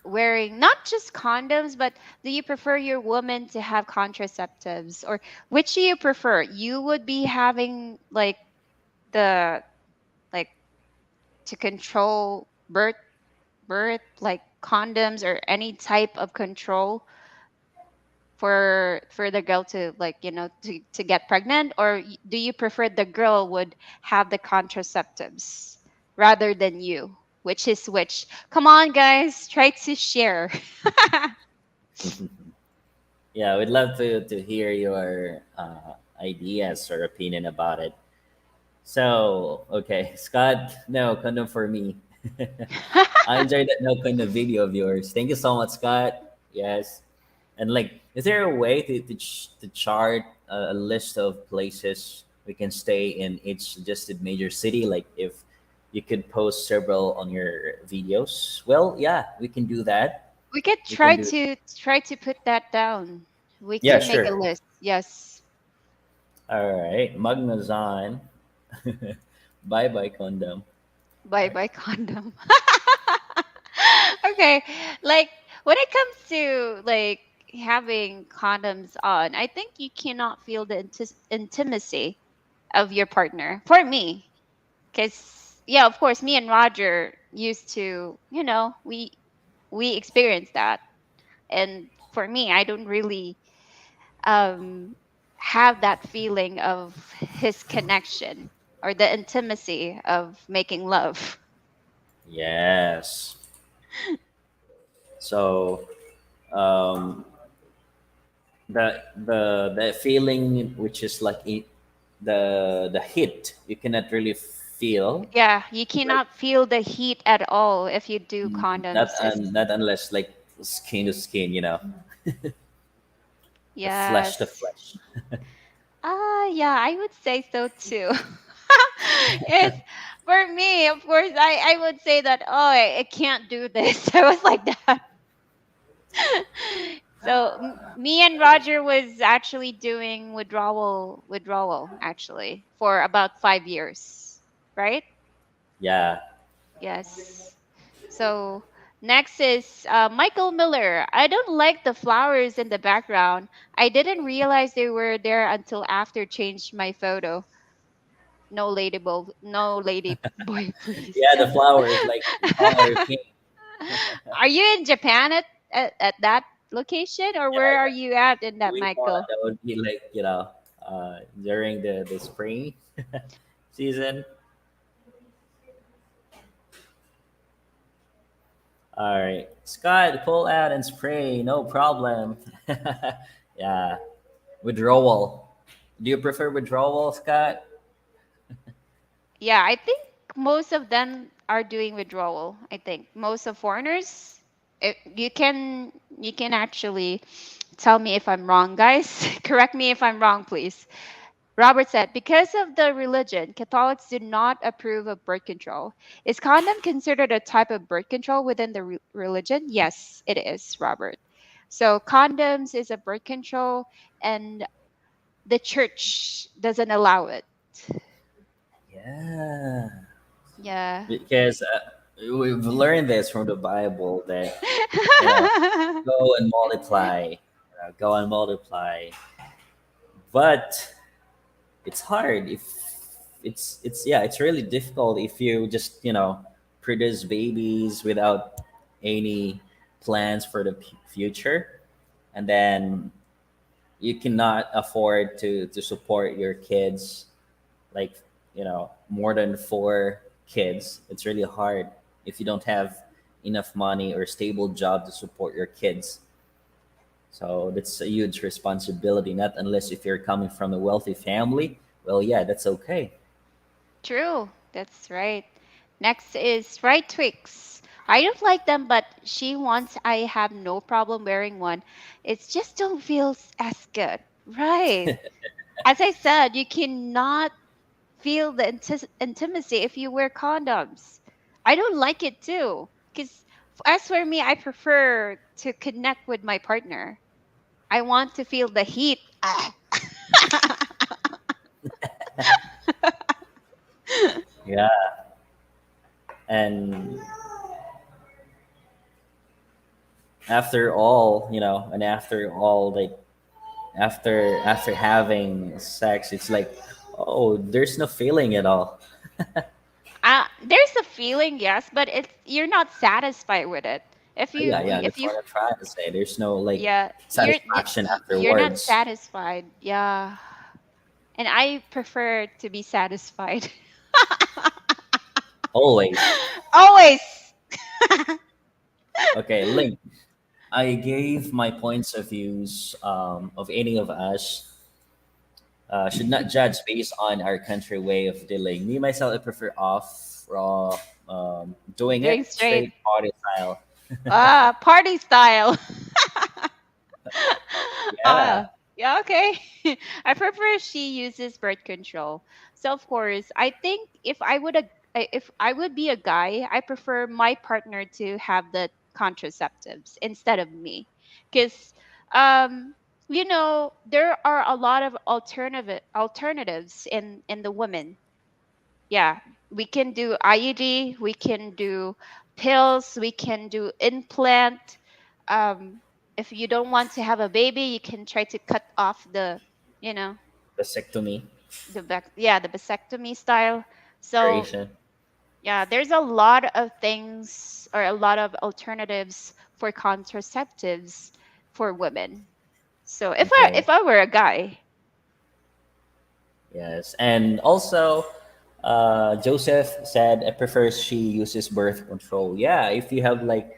wearing not just condoms, but do you prefer your woman to have contraceptives? Or which do you prefer? You would be having like the like to control birth like condoms or any type of control for the girl to like to get pregnant, or do you prefer the girl would have the contraceptives rather than you? Which is which? Come on, guys, try to share. Yeah, we'd love to hear your ideas or opinion about it. So, okay, Scott, no condom for me. I enjoyed that no condom video of yours. Thank you so much, Scott. Yes. And like, is there a way to chart a list of places we can stay in each suggested major city? Like, if you could post several on your videos, well, yeah, we can do that. We could We can try do. to put that down. We Yeah, could make a sure. list. Yes. All right, Magnazon. Bye bye condom. Bye bye condom. Okay. Like when it comes to like having condoms on, I think you cannot feel the intimacy of your partner. For me, because yeah, of course, me and Roger used to, we experienced that, and for me, I don't really um, have that feeling of his connection or the intimacy of making love. Yes. So um, the feeling which is like the heat you cannot really feel, Yeah, you like cannot feel the heat at all if you do not condoms. It's, not unless like skin to skin, the flesh to yes. flesh. Yeah, I would say so too. It's for me, of course, I would say that, oh, I can't do this. I was like that. So me and Roger was actually doing withdrawal actually for about 5 years, right? Yeah. Yes. So next is Michael Miller. I don't like the flowers in the background. I didn't realize they were there until after changed my photo. No lady boy, please. Yeah, the flowers, like we call her king. Are you in Japan at that location, or Yeah, where are yeah, you at in that, we call it, Michael? that would be like, during the spring season. All right, Scott, pull out and spray, no problem. Yeah, withdrawal. Do you prefer withdrawal, Scott? Yeah, I think most of them are doing withdrawal. I think most of foreigners. You can actually tell me if I'm wrong, guys. Correct me if I'm wrong, please. Robert said, because of the religion, Catholics do not approve of birth control. Is condom considered a type of birth control within the religion? Yes, it is, Robert. So condoms is a birth control, and the church doesn't allow it. Yeah, Yeah. because we've learned this from the Bible that you know, go and multiply, go and multiply. But it's hard if it's yeah, it's really difficult if you just produce babies without any plans for the future, and then you cannot afford to support your kids, like, more than four kids. It's really hard if you don't have enough money or stable job to support your kids. So that's a huge responsibility, not unless if you're coming from a wealthy family. Well, yeah, that's okay. True. That's right. Next is right twigs. I don't like them, but she wants I have no problem wearing one. It's just don't feel as good. Right. As I said, you cannot feel the intimacy if you wear condoms. I don't like it too. Because as for me, I prefer to connect with my partner. I want to feel the heat. Ah. Yeah, and after all, like, after having sex, it's like, oh, there's no feeling at all. There's a feeling, yes, but it's you're not satisfied with it. Yeah, yeah, If that's you what I'm trying to say. There's no, like, yeah, satisfaction you're not afterwards. satisfied. Yeah, and I prefer to be satisfied. Always. Always. Okay, Link. I gave my points of views, of any of us. Should not judge based on our country way of dealing. Me myself, I prefer off raw, doing Doing it straight. straight party style. Party style. Yeah, Yeah, okay. I prefer she uses birth control. So of course, I think if I would be a guy, I prefer my partner to have the contraceptives instead of me. Cuz um there are a lot of alternatives in the women. Yeah, we can do IUD, we can do pills, we can do implant. Um, if you don't want to have a baby, you can try to cut off you know, vasectomy the vasectomy style. So operation. yeah, there's a lot of things or a lot of alternatives for contraceptives for women. So Okay. if I were a guy, Yes, and also, Joseph said I prefer she uses birth control. Yeah, if you have, like,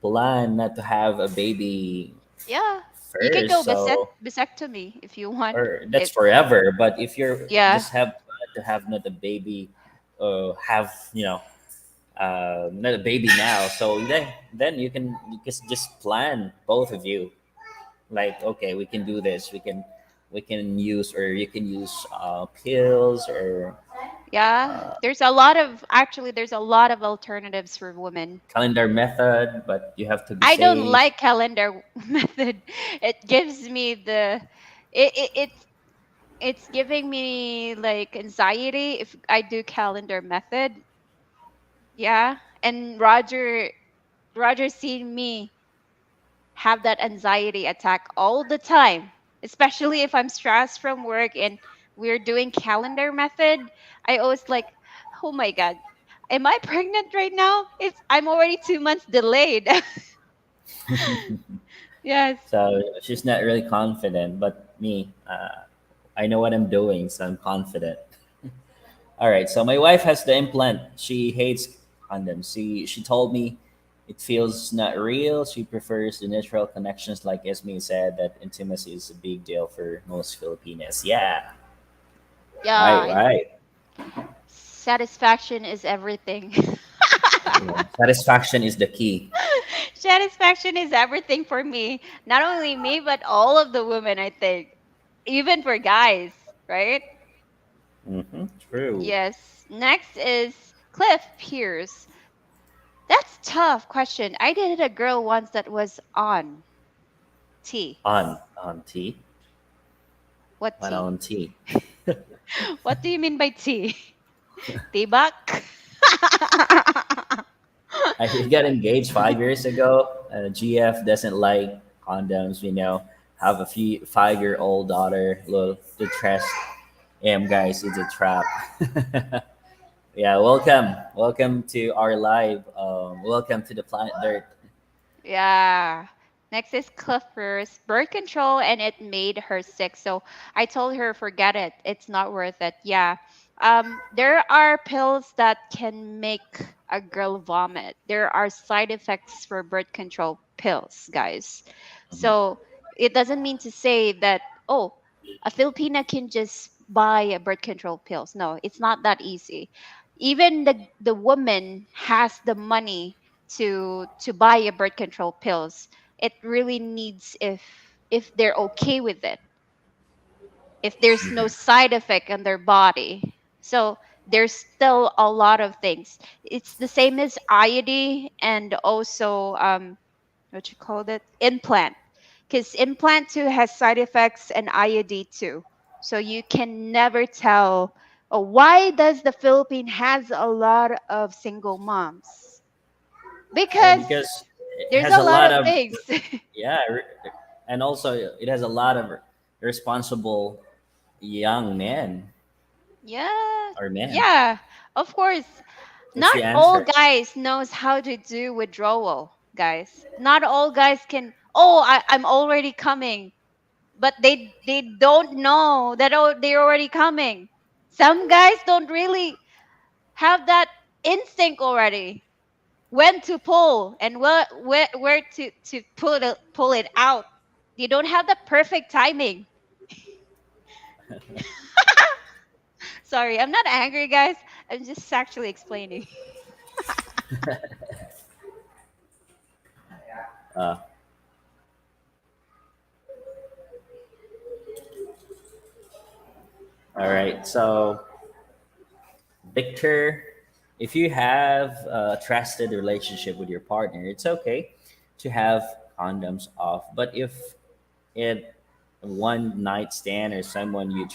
plan not to have a baby yeah, you can go first, so, vasectomy if you want. or that's It forever. But if you're yeah. just have to have not a baby, have, not a baby now, so then you can just plan, both of you, like, okay, we can do this, we can use, or you can use, pills, or Yeah, there's a lot of alternatives for women. calendar method, but you have to be I don't safe. like calendar method. It gives me it's it's giving me like anxiety if I do calendar method. Yeah, and Roger seen me have that anxiety attack all the time, especially if I'm stressed from work and we're doing calendar method. I always like, oh my god, am I pregnant right now? I'm already 2 months delayed. Yes. So she's not really confident, but me, I know what I'm doing, so I'm confident. All right, so my wife has the implant. She hates condoms. She told me it feels not real. She prefers the natural connections, like Esme said, that intimacy is a big deal for most Filipinos. Yeah, right, Yeah, right. satisfaction is everything. Yeah. Satisfaction is the key. Satisfaction is everything for me. Not only me, but all of the women, I think. Even for guys, right? True. Yes. Next is Cliff Pierce. That's tough question. I dated a girl once that was on T. On tea. What On T? on tea. What do you mean by T? Tibak? I got engaged 5 years ago. GF doesn't like condoms. Have a 5-year-old daughter. Little distressed. Guys, it's a trap. Yeah, welcome to our live. Welcome to the planet Dirt. Yeah. Next is Clifford's birth control, and it made her sick. So I told her, forget it. It's not worth it. Yeah. There are pills that can make a girl vomit. There are side effects for birth control pills, guys. Mhm. So it doesn't mean to say that, oh, a Filipina can just buy a birth control pills. No, it's not that easy. Even the woman has the money to buy a birth control pills. It really needs, if they're okay with it, if there's no Mhm. side effect on their body. So there's still a lot of things. It's the same as IUD, and also what you call it, implant, because implant too has side effects, and IUD too. So you can never tell. Oh, why does the Philippines has a lot of single moms? Oh, Because because it there's has a a lot lot of of, things. yeah, and also it has a lot of responsible young men Yeah, or men. yeah, of course. That's Not the all answer. guys knows how to do withdrawal, guys. Not all guys can. Oh, I'm already coming, but they don't know that, oh, they're already coming. Some guys don't really have that instinct already. When to pull and where to pull it out. You don't have the perfect timing. Sorry, I'm not angry, guys. I'm just actually explaining. Uh, all right. So, Victor, if you have a trusted relationship with your partner, it's okay to have condoms off. But if it one night stand or someone you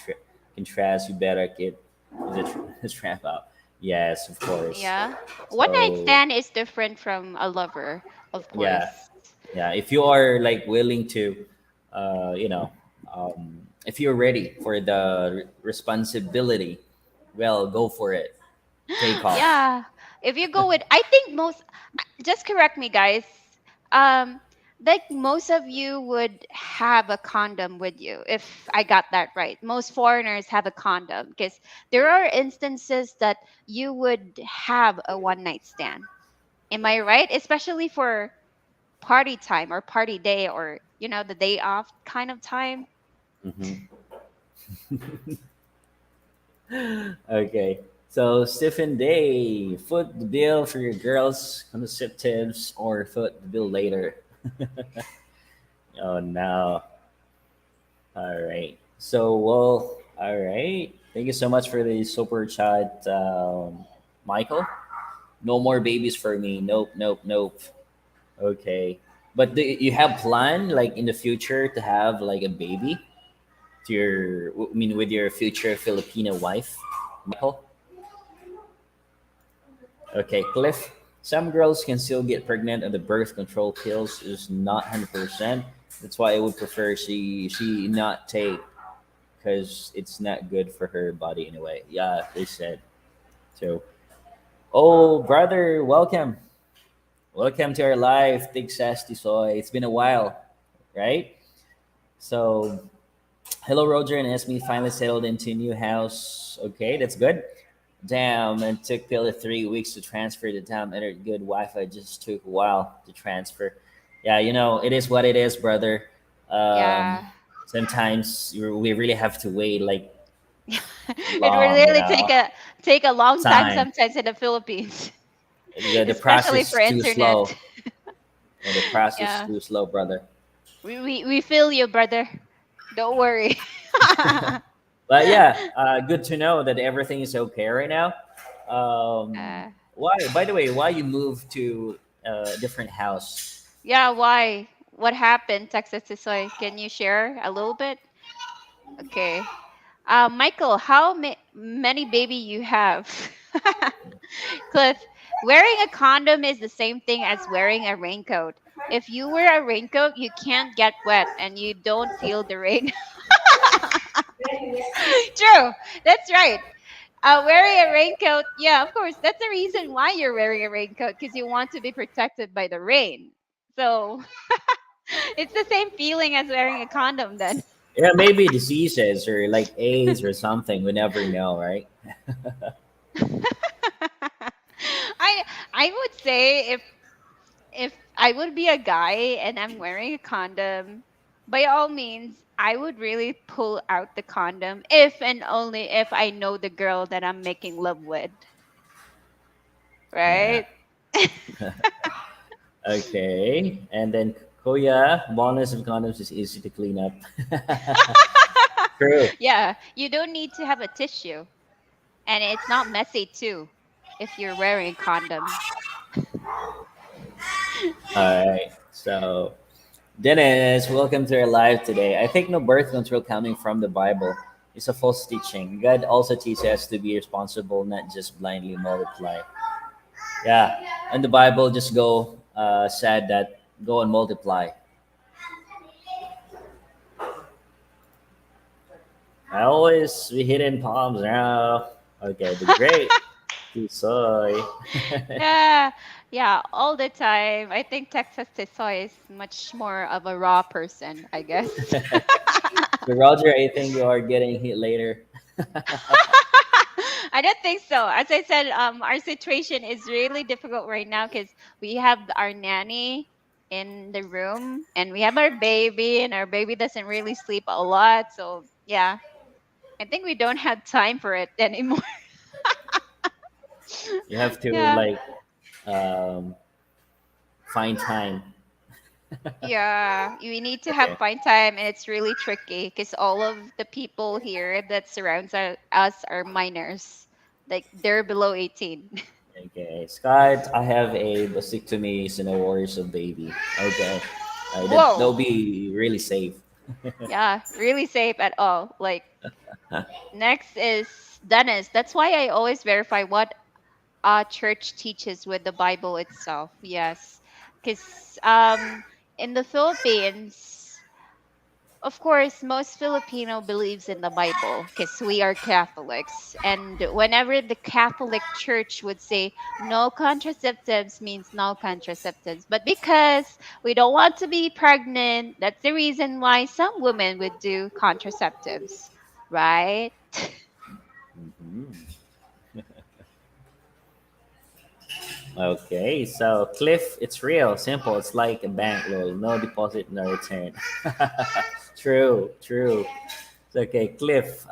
can trust, you better get the strap out. Yes, of course. Yeah. One night So stand is different from a lover, of yeah, course. yeah. If you are like willing to, you know, if you're ready for the responsibility, well, go for it. Take off. Yeah. If you go with, I think most, just correct me, guys. Um, like most of you would have a condom with you, if I got that right. Most foreigners have a condom, because there are instances that you would have a one night stand. Am I right? Especially for party time or party day, or the day off kind of time. Hmm. Okay. So Stephen Day, foot the bill for your girls contraceptives or foot the bill later. Oh no. All right. So well, all right. Thank you so much for the super chat, Michael. No more babies for me. Nope, nope, nope. Okay. But do you have plan like in the future to have like a baby to your I mean with your future Filipino wife, Michael? Okay, Cliff. Some girls can still get pregnant, and the birth control pills is not 100%. That's why I would prefer she not take because it's not good for her body anyway. Yeah, they said so. Oh, brother, welcome to our live. Big Sasti Soy. It's been a while, right? So, hello, Roger and Esme. Finally settled into a new house. Okay, that's good. Damn, and took Pillar 3 weeks to transfer the town. Entered good Wi-Fi. Just took a while to transfer. Yeah, it is what it is, brother. Um, Yeah. sometimes we really have to wait like It will long, really take a long time time. sometimes in the Philippines, The especially process for is too internet. slow. Yeah, the process is Yeah. too slow, brother. We feel you, brother. Don't worry. But yeah, good to know that everything is okay right now. uh, Why? By the way, why you moved to a different house? yeah, why? What happened, Texas Soy? Can you share a little bit? Okay. Michael, how many baby you have? Cliff, wearing a condom is the same thing as wearing a raincoat. If you wear a raincoat, you can't get wet and you don't feel the rain. True, that's right. Wearing a raincoat, yeah, of course, that's the reason why you're wearing a raincoat, because you want to be protected by the rain. So it's the same feeling as wearing a condom then. Yeah, maybe diseases or like AIDS or something. We never know, right? I I would say if I would be a guy and I'm wearing a condom, by all means, I would really pull out the condom if and only if I know the girl that I'm making love with, Yeah. right? Okay. And then Kuya, bonus of condoms is easy to clean up. True. Yeah, you don't need to have a tissue, and it's not messy too if you're wearing a condom. All right. So, Dennis, welcome to our live today. I think no birth control coming from the Bible is a false teaching. God also teaches us to be responsible, not just blindly multiply. Yeah. And the Bible just go said that go and multiply. I always be hitting palms now. Okay, the great soy. Yeah, yeah, all the time. I think Texas Tisoy is much more of a raw person, I guess. So Roger, I think you are getting hit later. I don't think so. As I said, our situation is really difficult right now because we have our nanny in the room and we have our baby, and our baby doesn't really sleep a lot. So, yeah, I think we don't have time for it anymore. You have to Yeah. like um, find time. Yeah, you need to have Okay. fine time, and it's really tricky because all of the people here that surrounds us are minors, like they're below 18. Okay, Scott, I have a vasectomy, no worries of baby. Okay, that'll Whoa, be really safe. yeah, really safe at all. Like next is Dennis. That's why I always verify what church teaches with the Bible itself. Yes, because in the Philippines, of course, most Filipino believes in the Bible because we are Catholics. And whenever the Catholic Church would say no contraceptives means no contraceptives. But because we don't want to be pregnant, that's the reason why some women would do contraceptives, right? Mhm. Okay, so Cliff, it's real, simple. It's like a bank loan, no deposit, no return. True, true. Okay, Cliff.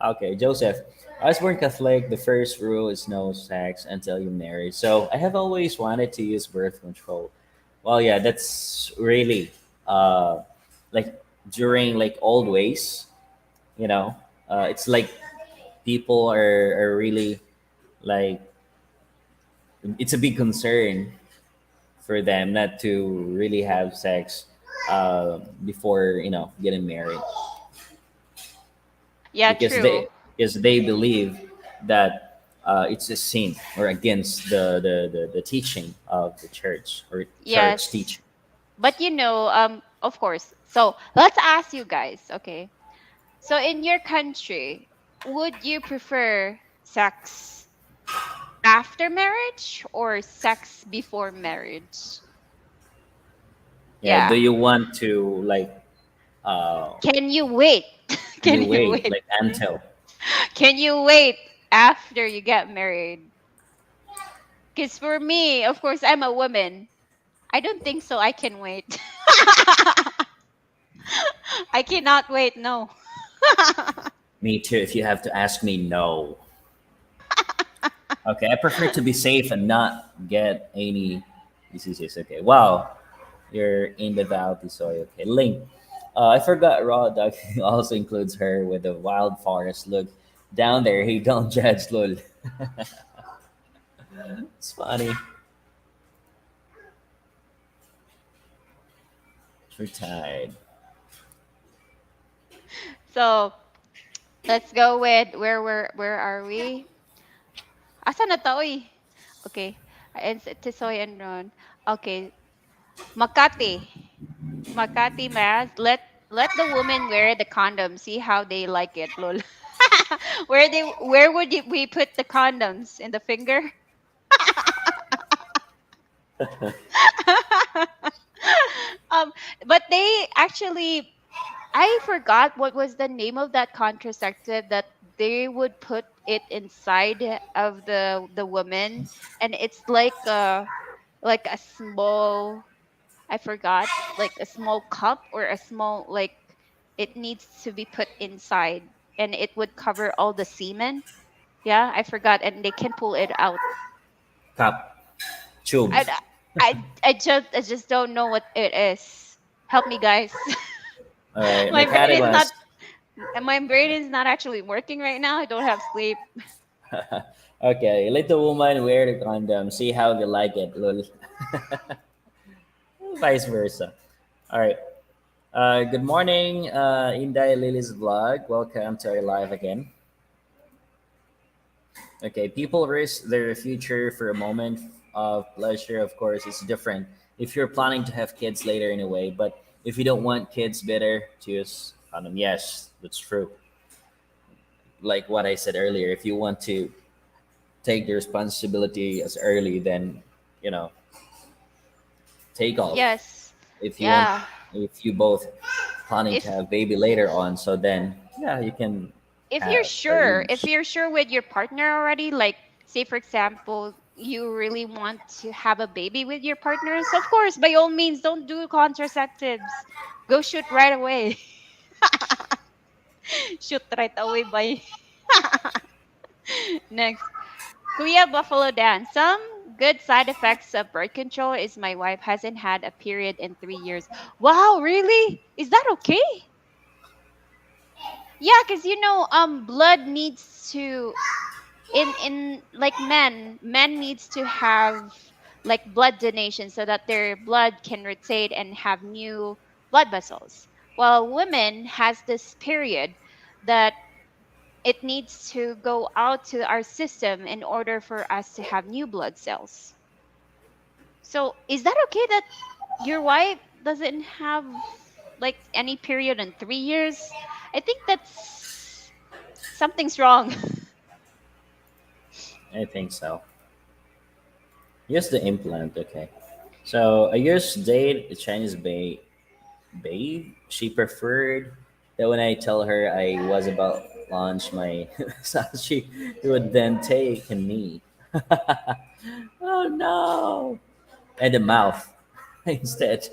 Okay, Joseph. I was born Catholic. The first rule is no sex until you marry. So I have always wanted to use birth control. Well, yeah, that's really uh, like during like old ways. You know, it's like people are really like it's a big concern for them not to really have sex before getting married Yeah, because true. they believe that it's a sin or against the teaching of the church or church Yes. teaching. But of course. So let's ask you guys, okay? So in your country, would you prefer sex after marriage or sex before marriage? Yeah, do Yeah. you want to like uh, Can you wait? you Can you wait wait? like until Can you wait after you get married? Because for me, of course, I'm a woman. I don't think so. I can wait. I cannot wait. No. me too if you have to ask me no. Okay, I prefer to be safe and not get any diseases. Okay, wow, you're in the valley, soy. Okay, Link. I forgot raw dog also includes her with the wild forest look down there. He don't judge, lol. It's funny. Retired. So let's go with where are we? Asa na to, uy? Okay. And Tisoy and Ron. Okay. Makati. Makati Mass. Let the women wear the condom. See how they like it, lol. Where would we put the condoms? In the finger? um, but they actually, I forgot what was the name of that contraceptive that they would put it inside of the woman, and it's like a small, I forgot, like a small cup or a small, like, it needs to be put inside and it would cover all the semen. Yeah, I forgot, and they can pull it out. Cup. Tube. I I just don't know what it is. Help me, guys. All right. My brain is not Metabolized. my brain is not actually working right now. I don't have sleep. Okay. Let the woman wear the condom. See how you like it. Lol. Vice versa. All right. Good morning, Inday Lily's vlog. Welcome to our live again. Okay, people risk their future for a moment of pleasure. Of course, it's different if you're planning to have kids later in a way. But if you don't want kids, better choose condom. Yes, that's true. Like what I said earlier, if you want to take the responsibility as early, then you know take off. Yes. If you want, Yeah. if you both planning to If have baby later on, so then yeah, you can if you're have or sure, if use. you're sure with your partner already, like, say for example, you really want to have a baby with your partners, of course, by all means, don't do contraceptives. Go shoot right away. Shoot right away by next. Kuya Buffalo Dan. Some good side effects of birth control is my wife hasn't had a period in 3 years. Wow, really? Is that okay? Yeah, because blood needs to, in like men needs to have like blood donation so that their blood can rotate and have new blood vessels. While women has this period that it needs to go out to our system in order for us to have new blood cells. So is that okay that your wife doesn't have like any period in 3 years? I think that's something's wrong. I think so. Use the implant, okay. So I used to date a Chinese babe. She preferred that when I tell her I was about to launch my massage, she would then take a knee. Oh no! And the mouth instead.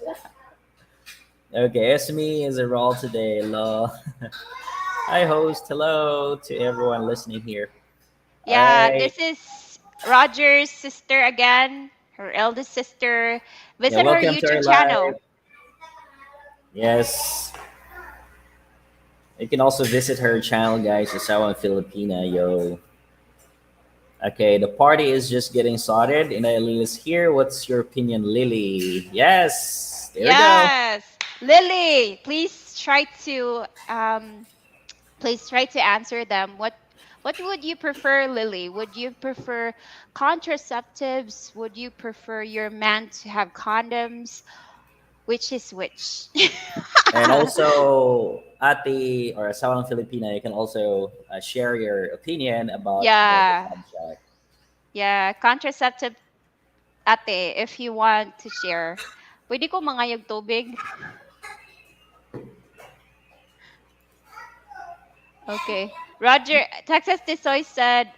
Okay, Esme is a role today. Lol. Hi, host. Hello to everyone listening here. All Yeah, right. this is Roger's sister again, her eldest sister. Yeah, Visit her welcome to our YouTube live. channel. Yes, you can also visit her channel, guys. Asawa Filipina, yo. Okay, the party is just getting started, and Eileen is here. What's your opinion, Lily? Yes, there we go. Yes. Lily, please try to answer them. What would you prefer, Lily? Would you prefer contraceptives? Would you prefer your man to have condoms? Which is which? And also, Ati or Asawang Filipina, you can also share your opinion about the Yeah. subject. Yeah, contraceptive ate if you want to share. Pwede ko mangayog tubig? Okay. Texas Tisoy said,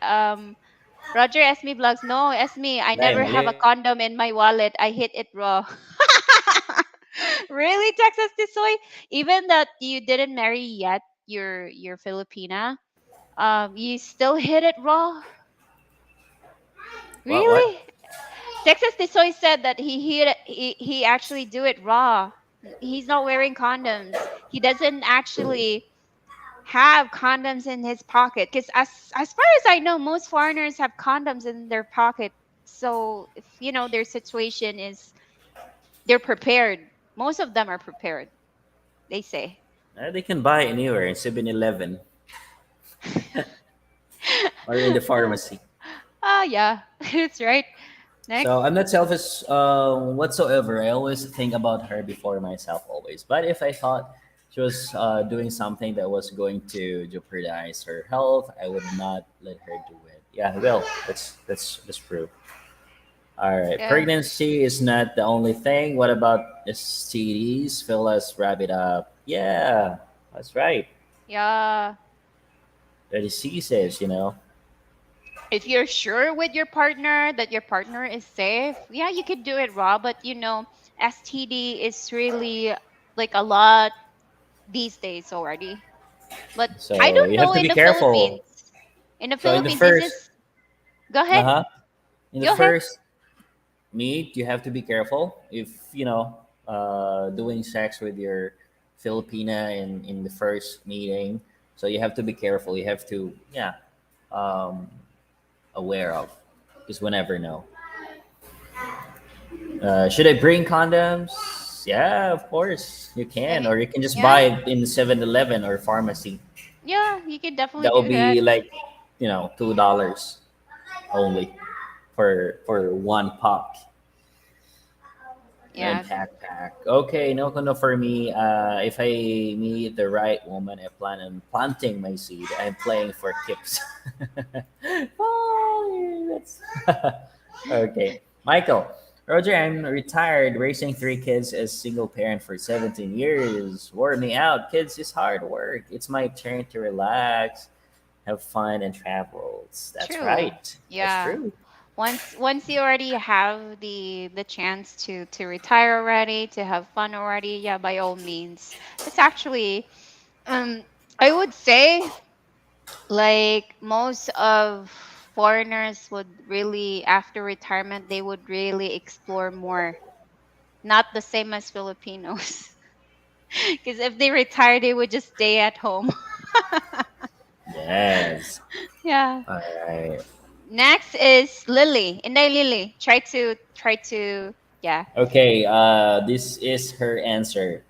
Roger Esme vlogs. No, Esme, I Nay, never mali. have a condom in my wallet. I hit it raw. Really, Texas Tisoy? Even that you didn't marry yet, you're Filipina. You still hit it raw? What? Really? Texas Tisoy said that he actually do it raw. He's not wearing condoms. He doesn't actually have condoms in his pocket because as far as I know, most foreigners have condoms in their pocket. So if their situation is, they're prepared. Most of them are prepared, they say. They can buy anywhere in 7-Eleven or in the pharmacy. Ah, yeah, that's right. So Next. I'm not selfish whatsoever. I always think about her before myself, always. But if I thought she was doing something that was going to jeopardize her health, I would not let her do it. Yeah, well, that's true. All right. Yeah. Pregnancy is not the only thing. What about STDs? Phil, let's wrap it up. Yeah, that's right. Yeah. The diseases, you know. If you're sure with your partner that your partner is safe, yeah, you could do it raw. But STD is really like a lot these days already. But I So don't you have know to in be the careful. Philippines. In the So in the Philippines, this first, is. Go uh ahead. huh, in the Go ahead. first meet, you have to be careful if doing sex with your Filipina in the first meeting. So you have to be careful. You have to, yeah, um, aware of, because we never know. Should I bring condoms? Yeah, of course you I can, mean, or you can just buy yeah, it in 7-Eleven or pharmacy. yeah, you could definitely That will do that. be like, $2 only for one pop and Yeah. pack. Okay, no condom for me. If I meet the right woman, I plan on planting my seed. I'm playing for keeps. Oh, that's okay. Michael, Roger, I'm retired, raising three kids as single parent for 17 years. Wore me out. Kids is hard work. It's my turn to relax, have fun, and travel. That's True. right. That's Yeah. true. Once you already have the chance to retire already, to have fun already, yeah, by all means. It's actually um I would say like most of foreigners would really after retirement they would really explore more. Not the same as Filipinos. Because if they retire, they would just stay at home. Yes. Yeah. All right. Next is Lily. Inday Lily. Try to yeah. Okay, this is her answer.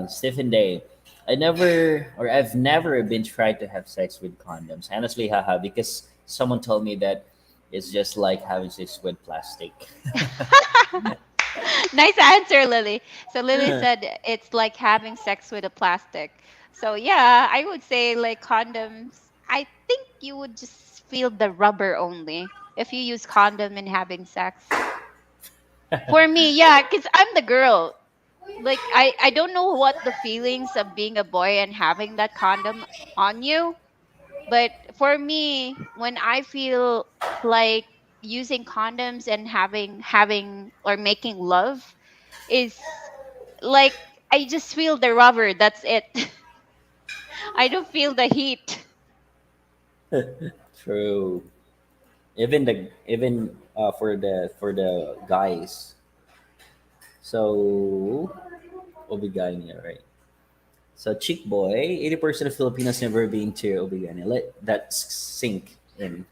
Stephen Day. I've never been tried to have sex with condoms. Honestly, haha, because someone told me that it's just like having sex with plastic. Nice answer, Lily. So Lily said it's like having sex with a plastic. So yeah, I would say like condoms. I think you would just feel the rubber only if you use condom in having sex. For me, yeah, because I'm the girl. Like I don't know what the feelings of being a boy and having that condom on you. But for me, when I feel like using condoms and having or making love is like I just feel the rubber. That's it. I don't feel the heat. True. Even for the guys. So, Obigania, right? So chick boy, 80% of Filipinos never been to Obigania. Let that sink in.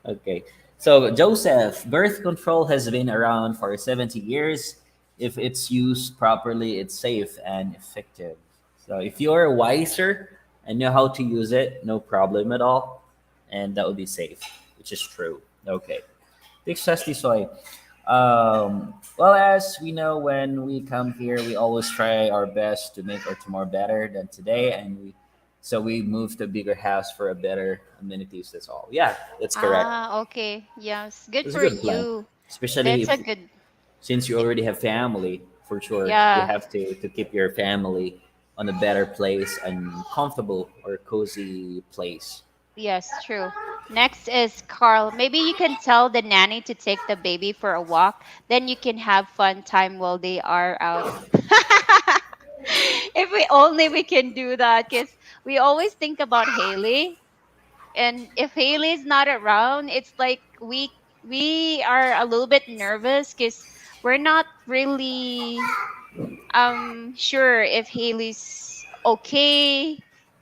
Okay. So Joseph, birth control has been around for 70 years. If it's used properly, it's safe and effective. So if you're wiser and know how to use it, no problem at all. And that would be safe, which is true. Okay. Success Tisoy. Well, as we know, when we come here, we always try our best to make our tomorrow better than today, and we move to a bigger house for a better amenities. That's all. Yeah, that's correct. Ah, okay. Yes. Good That's a for good plan, you. especially That's a if good. since you already have family. For sure, you Yeah. have to keep your family on a better place and comfortable or cozy place. Yes, true. Next is Carl. Maybe you can tell the nanny to take the baby for a walk. Then you can have fun time while they are out. If we only we can do that, because we always think about Haley, and if Haley's not around, it's like we are a little bit nervous because we're not really sure if Haley's okay,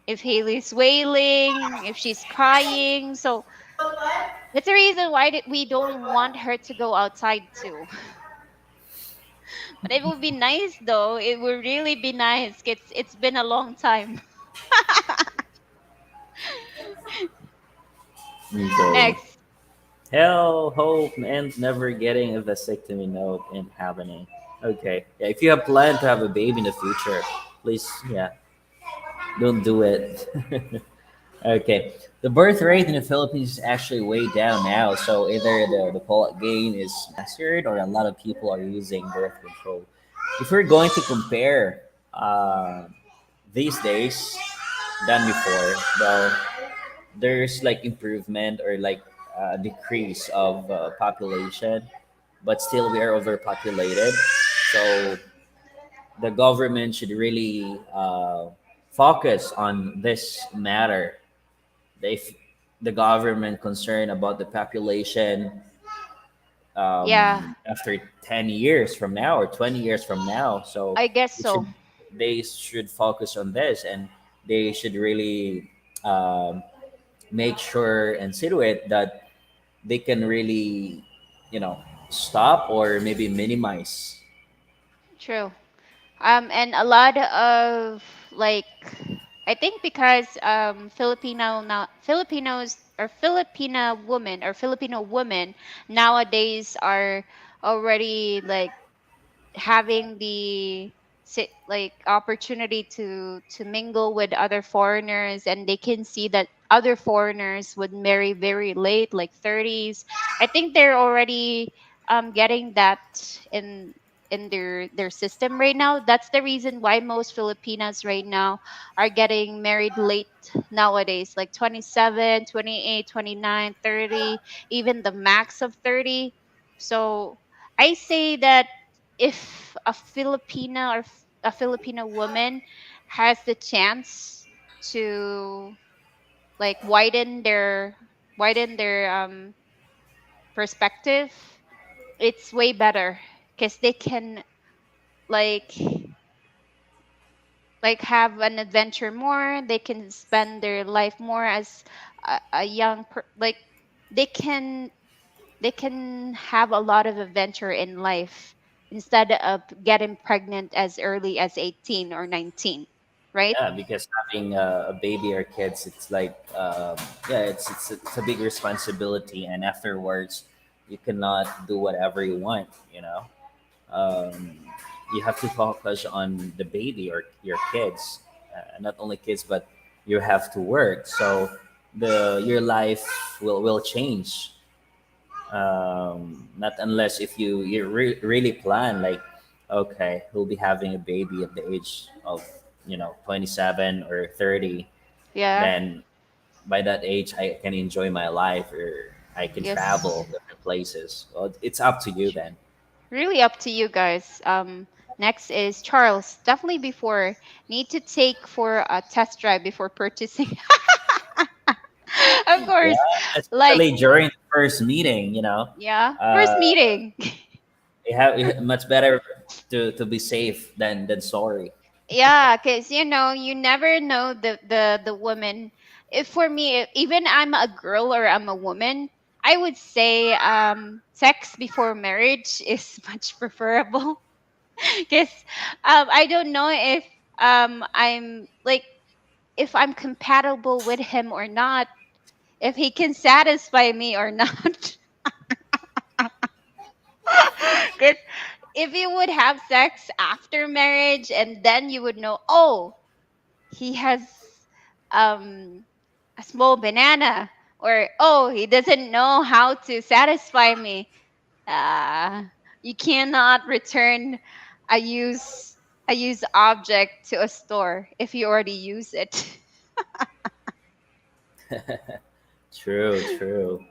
if Haley's wailing, if she's crying. So that's the reason why we don't want her to go outside too. But it would be nice though. It would really be nice. It's been a long time. Okay. Next. Hell, hope, and never getting a vasectomy note and happening. Okay. Yeah, if you have planned to have a baby in the future, please, yeah, don't do it. Okay. The birth rate in the Philippines is actually way down now. So either the Pollock game is mastered or a lot of people are using birth control. If we're going to compare these days than before, well, there's like improvement or like decrease of population, but still we are overpopulated. So the government should really focus on this matter. If the government concerned about the population Yeah, after 10 years from now or 20 years from now, so I guess it so. should they should focus on this, and they should really um, make sure and see to it that they can really, you know, stop or maybe minimize. True. And a lot of like, I think because Filipinos or Filipino women nowadays are already like having the like opportunity to mingle with other foreigners, and they can see that other foreigners would marry very late, like 30s. I think they're already getting that in their system right now. That's the reason why most Filipinas right now are getting married late nowadays, like 27, 28, 29, 30, even the max of 30. So I say that if a Filipina or a Filipino woman has the chance to like widen their perspective, it's way better because they can like have an adventure more. They can spend their life more as a like they can have a lot of adventure in life instead of getting pregnant as early as 18 or 19, right? Yeah, because having a baby or kids, it's like yeah, it's a big responsibility, and afterwards, you cannot do whatever you want. You know, um, you have to focus on the baby or your kids, not only kids, but you have to work. So the your life will change. Not unless if really plan like, okay, we'll be having a baby at the age of 27 or 30. Yeah. Then by that age I can enjoy my life or I can Yes. travel different places. Well, it's up to you then. Really up to you guys. Next is Charles. Definitely before need to take for a test drive before purchasing. Of Yeah, course, like especially during the first meeting, yeah, uh first meeting. it much better to be safe than sorry. Yeah, because you never know the woman. If for me, even I'm a girl or I'm a woman, I would say sex before marriage is much preferable. Because I don't know if I'm like if I'm compatible with him or not, if he can satisfy me or not. Because if you would have sex after marriage and then you would know, oh, he has um a small banana, or oh, he doesn't know how to satisfy me. uh you cannot return a use object to a store if you already use it. True, true.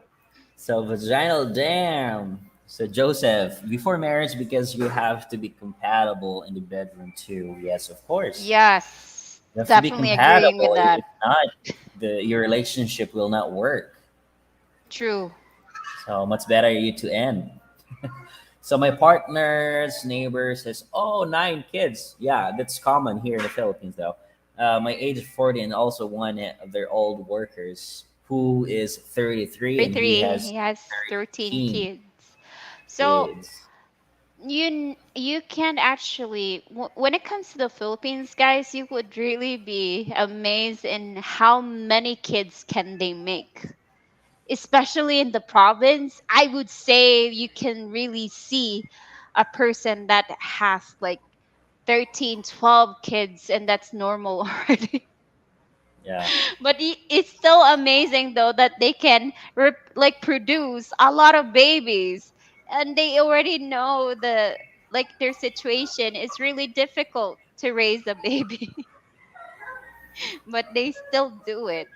So vaginal dam. So Joseph, before marriage, because you have to be compatible in the bedroom too. Yes, of course. Yes, You have to be definitely agreeing with compatible. that. If not, your relationship will not work. True. So much better you to end. So my partner's neighbor says, "Oh, 9 kids. Yeah, that's common here in the Philippines, though. My age is 40, and also one of their old workers who is 33, and he 33, has he has 13 13 kids. So kids." you can actually when it comes to the Philippines, guys, you would really be amazed in how many kids can they make, especially in the province. I would say you can really see a person that has like 13, 12 kids, and that's normal already. Yeah. But it's still amazing though that they can like produce a lot of babies, and they already know the like their situation is really difficult to raise a baby, but they still do it.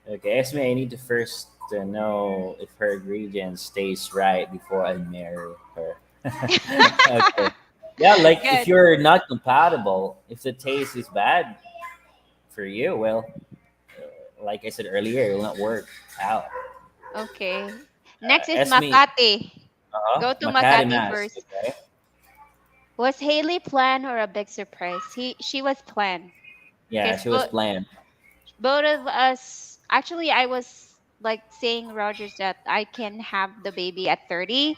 Okay, Esme, I need to first know if her ingredients taste right before I marry her. Okay. Yeah, like if Good. you're not compatible, if the taste is bad for you, well, like I said earlier, it will not work out. Okay. Next is Esme, Makati. Go to Makati Makati Mas, first. okay? Was Haley planned or a big surprise? She was planned. Yeah, Because she was planned. both of us, actually I was like saying Rogers that I can have the baby at 30,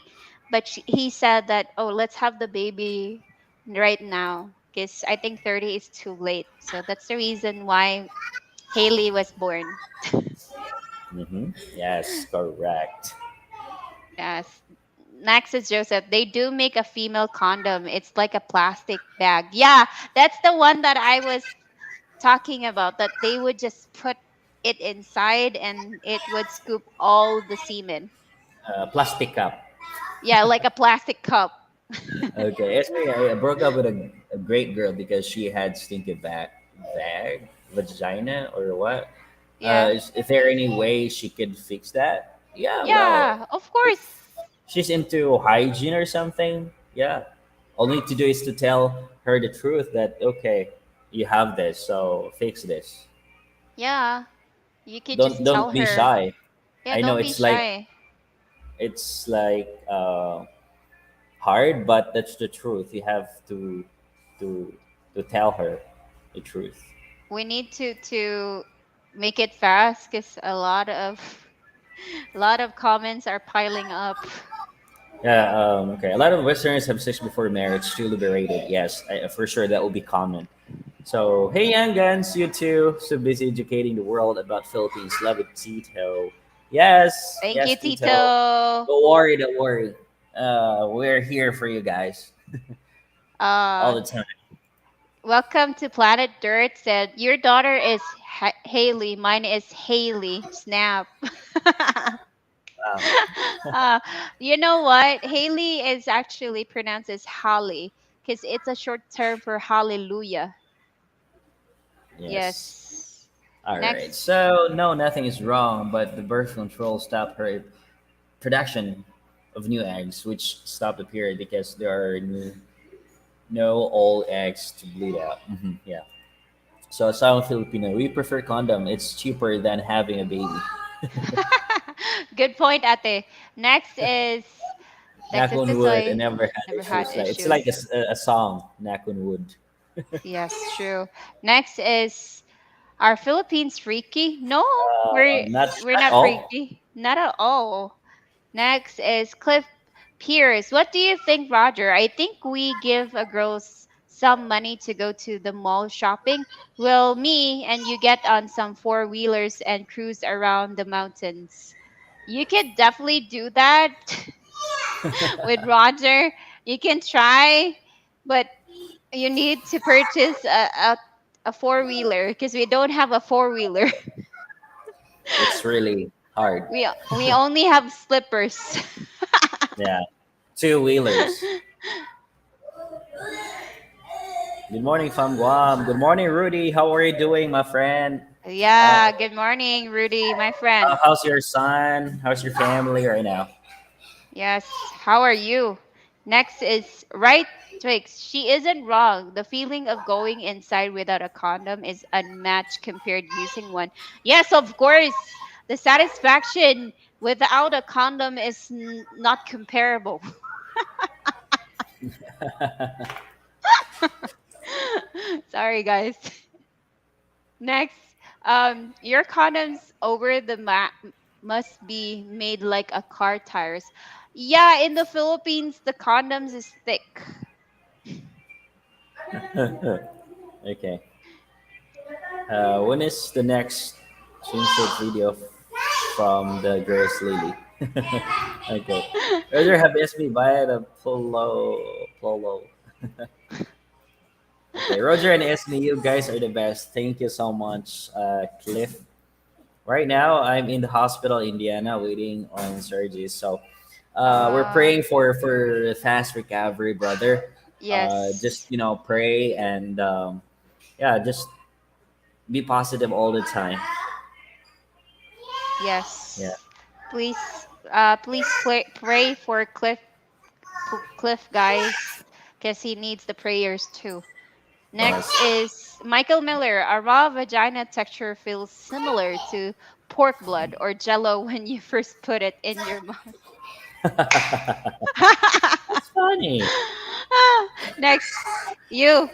but he said that, oh, let's have the baby right now because I think 30 is too late. So that's the reason why Haley was born. Yes, correct. Yes. Next is Joseph. They do make a female condom. It's like a plastic bag. Yeah, that's the one that I was talking about, that they would just put it inside and it would scoop all the semen. Plastic cup. Yeah, like a plastic cup. Okay, Esme, I broke up with a great girl because she had stinky vagina, or what? Yeah. Is there any way she could fix that? Yeah, well, Yeah, of if course. she's into hygiene or something, yeah. All you need to do is to tell her the truth that, okay, you have this, so fix this. Yeah. You could Don't just don't tell be her. shy. Yeah, I know don't be shy. it's like hard, but that's the truth. You have to to tell her the truth. We need to make it fast because a lot of a lot of comments are piling up. Yeah. Okay. A lot of Westerners have sex before marriage to liberate it. Yes, for sure that will be common. So hey, young guns, you too. So busy educating the world about Philippines. Love it, Tito. Yes, Thank you, yes, Tito. Tito. Don't worry, don't worry. We're here for you guys all Uh, the time. Welcome to Planet Dirt said, your daughter is Haley, mine is Haley. Snap. Wow. uh, you know what? Haley is actually pronounced as Holly because it's a short term for hallelujah. Yes. Yes. All right. Next. So no, nothing is wrong, but the birth control stopped her production of new eggs, which stopped the period because there are no old eggs to bleed out. Yeah. So some Filipino, we prefer condom. It's cheaper than having a baby. Good point, Ate. Next is Knock Texas on wood. I Tisoy. never had Never had issues. Like it's like issues. a song. Knock on wood. Yes, true. Next is, are Philippines freaky? No, Not we're at not all. freaky. Not at all. Next is Cliff Pierce. What do you think, Roger? I think we give a girls some money to go to the mall shopping. Well, me and you get on some four-wheelers and cruise around the mountains. You could definitely do that with Roger. You can try, but you need to purchase a four-wheeler because we don't have a four-wheeler. It's really hard. We only have slippers. Yeah. Two wheelers. Good morning, Fam Guam. Good morning, Rudy. How are you doing, my friend? Uh, Yeah, good morning, Rudy, my friend. how's your son? How's your family right now? Yes, how are you? Next is right Twix. She isn't wrong. The feeling of going inside without a condom is unmatched compared using one. Yes, of course. The satisfaction without a condom is not comparable. Sorry, guys. Next, your condoms over the must be made like a car tires. Yeah, in the Philippines, the condoms is thick. Okay. When is the next swimsuit video from the girls Lily? Okay. Rather have SB buy the polo. Okay, Roger and Esme, you guys are the best. Thank you so much, Cliff. Right now, I'm in the hospital, Indiana, waiting on surgery. So, we're Uh, praying for fast recovery, brother. Just yes. pray and yeah, just be positive all the time. Yeah, Yes. Please pray for Cliff, guys, because he needs the prayers too. Next yes. is Michael Miller. A raw vagina texture feels similar to pork blood or jello when you first put it in your mouth. That's funny. Next, you.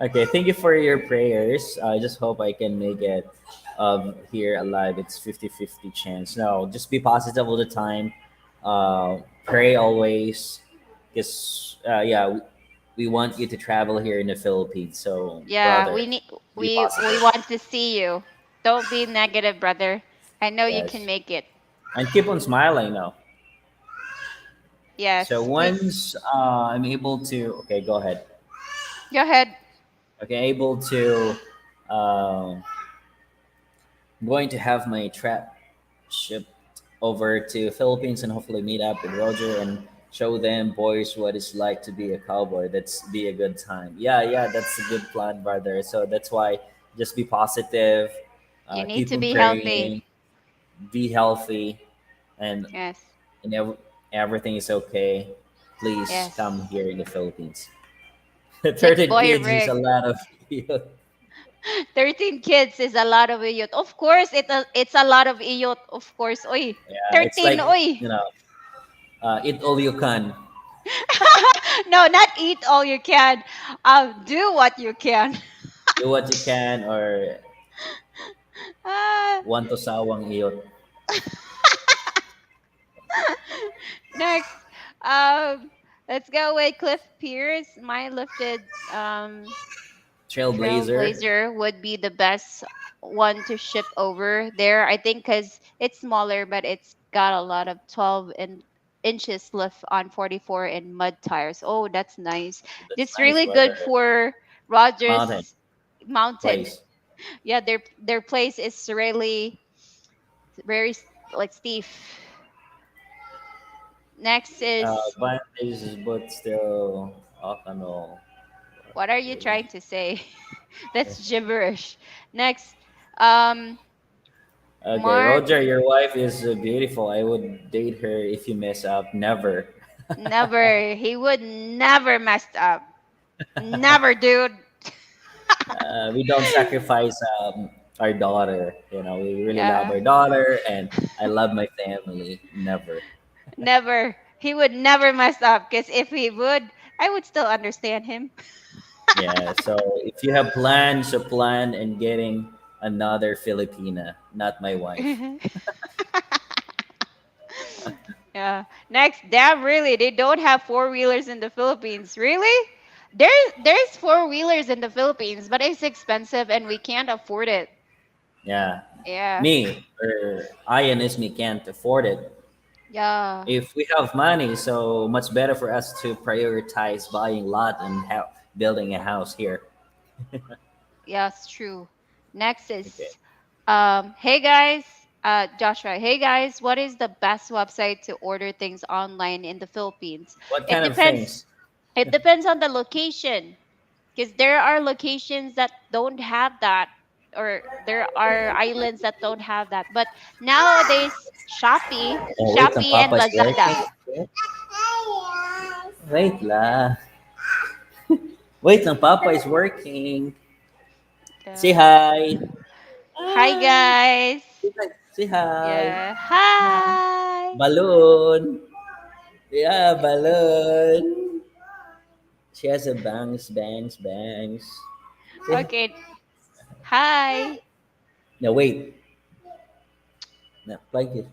Okay, thank you for your prayers. I just hope I can make it here alive. It's 50-50 chance. No, just be positive all the time. Pray always. Because, yeah, we want you to travel here in the Philippines. So, Yeah, brother, we need be we positive. want to see you. Don't be negative, brother. I know you can Yes. make it. And keep on smiling now. So, Yes, please. once I'm able to, okay, go ahead. Go ahead. Okay, able to, um, going to have my trap shipped over to Philippines and hopefully meet up with Roger and show them boys what it's like to be a cowboy. That's be a good time. Yeah, yeah, that's a good plan, brother. So that's why just be positive, You need keep to on be healthy. praying, be healthy, and Yes. and everything is okay. Please come Yes. here in the Philippines. It's 13 Boy kids is a Rick. lot of. Yeah, 13 kids is a lot of iyot. Of course, it's a lot of iyot. Of course. Oy. it's 13, like oy. eat all you can. No, not eat all you can. Do what you can. Do what you can or Ah, want to sawang iyot. next, um, let's go with Cliff Pierce. My lifted Trailblazer. Trailblazer would be the best one to ship over there. I think because it's smaller, but it's got a lot of 12 inches lift on 44 in mud tires. Oh, that's nice. That's It's nice, really good brother. for Mountain Rogers Mountain. place. Yeah, their place is really very like stiff. Next is, Advantages, but still, ano. what are you trying to say? That's gibberish. Next, um, Okay, Mark. Roger, your wife is beautiful. I would date her if you mess up. Never. Never. He would never mess up. Never, dude. We don't sacrifice our daughter. We really love Yeah. our daughter, and I love my family. Never. Never. He would never mess up because if he would, I would still understand him. Yeah, so if you have plans, so plan and getting another Filipina, not my wife. Yeah. Next, damn, really, they don't have four-wheelers in the Philippines. Really? There's four-wheelers in the Philippines, but it's expensive and we can't afford it. Yeah, Yeah. me or I and Ismi can't afford it. Yeah. If we have money, so much better for us to prioritize buying lot and building a house here. Yes, true. Next is, Okay, hey guys, Joshua, hey guys, what is the best website to order things online in the Philippines? what It kind of depends. things? It depends on the location because there are locations that don't have that, or there are islands that don't have that. But nowadays, Oh, wait, ang Shopee and Papa is Lazada. working. Wait la. Wait, ang Papa is working. Say Yeah. hi. Hi Hi. guys. Say hi. Yeah. Hi. Balloon. Yeah, balloon. She has a bangs, bangs, bangs. Say, Okay. Hi. no, wait. No, like it.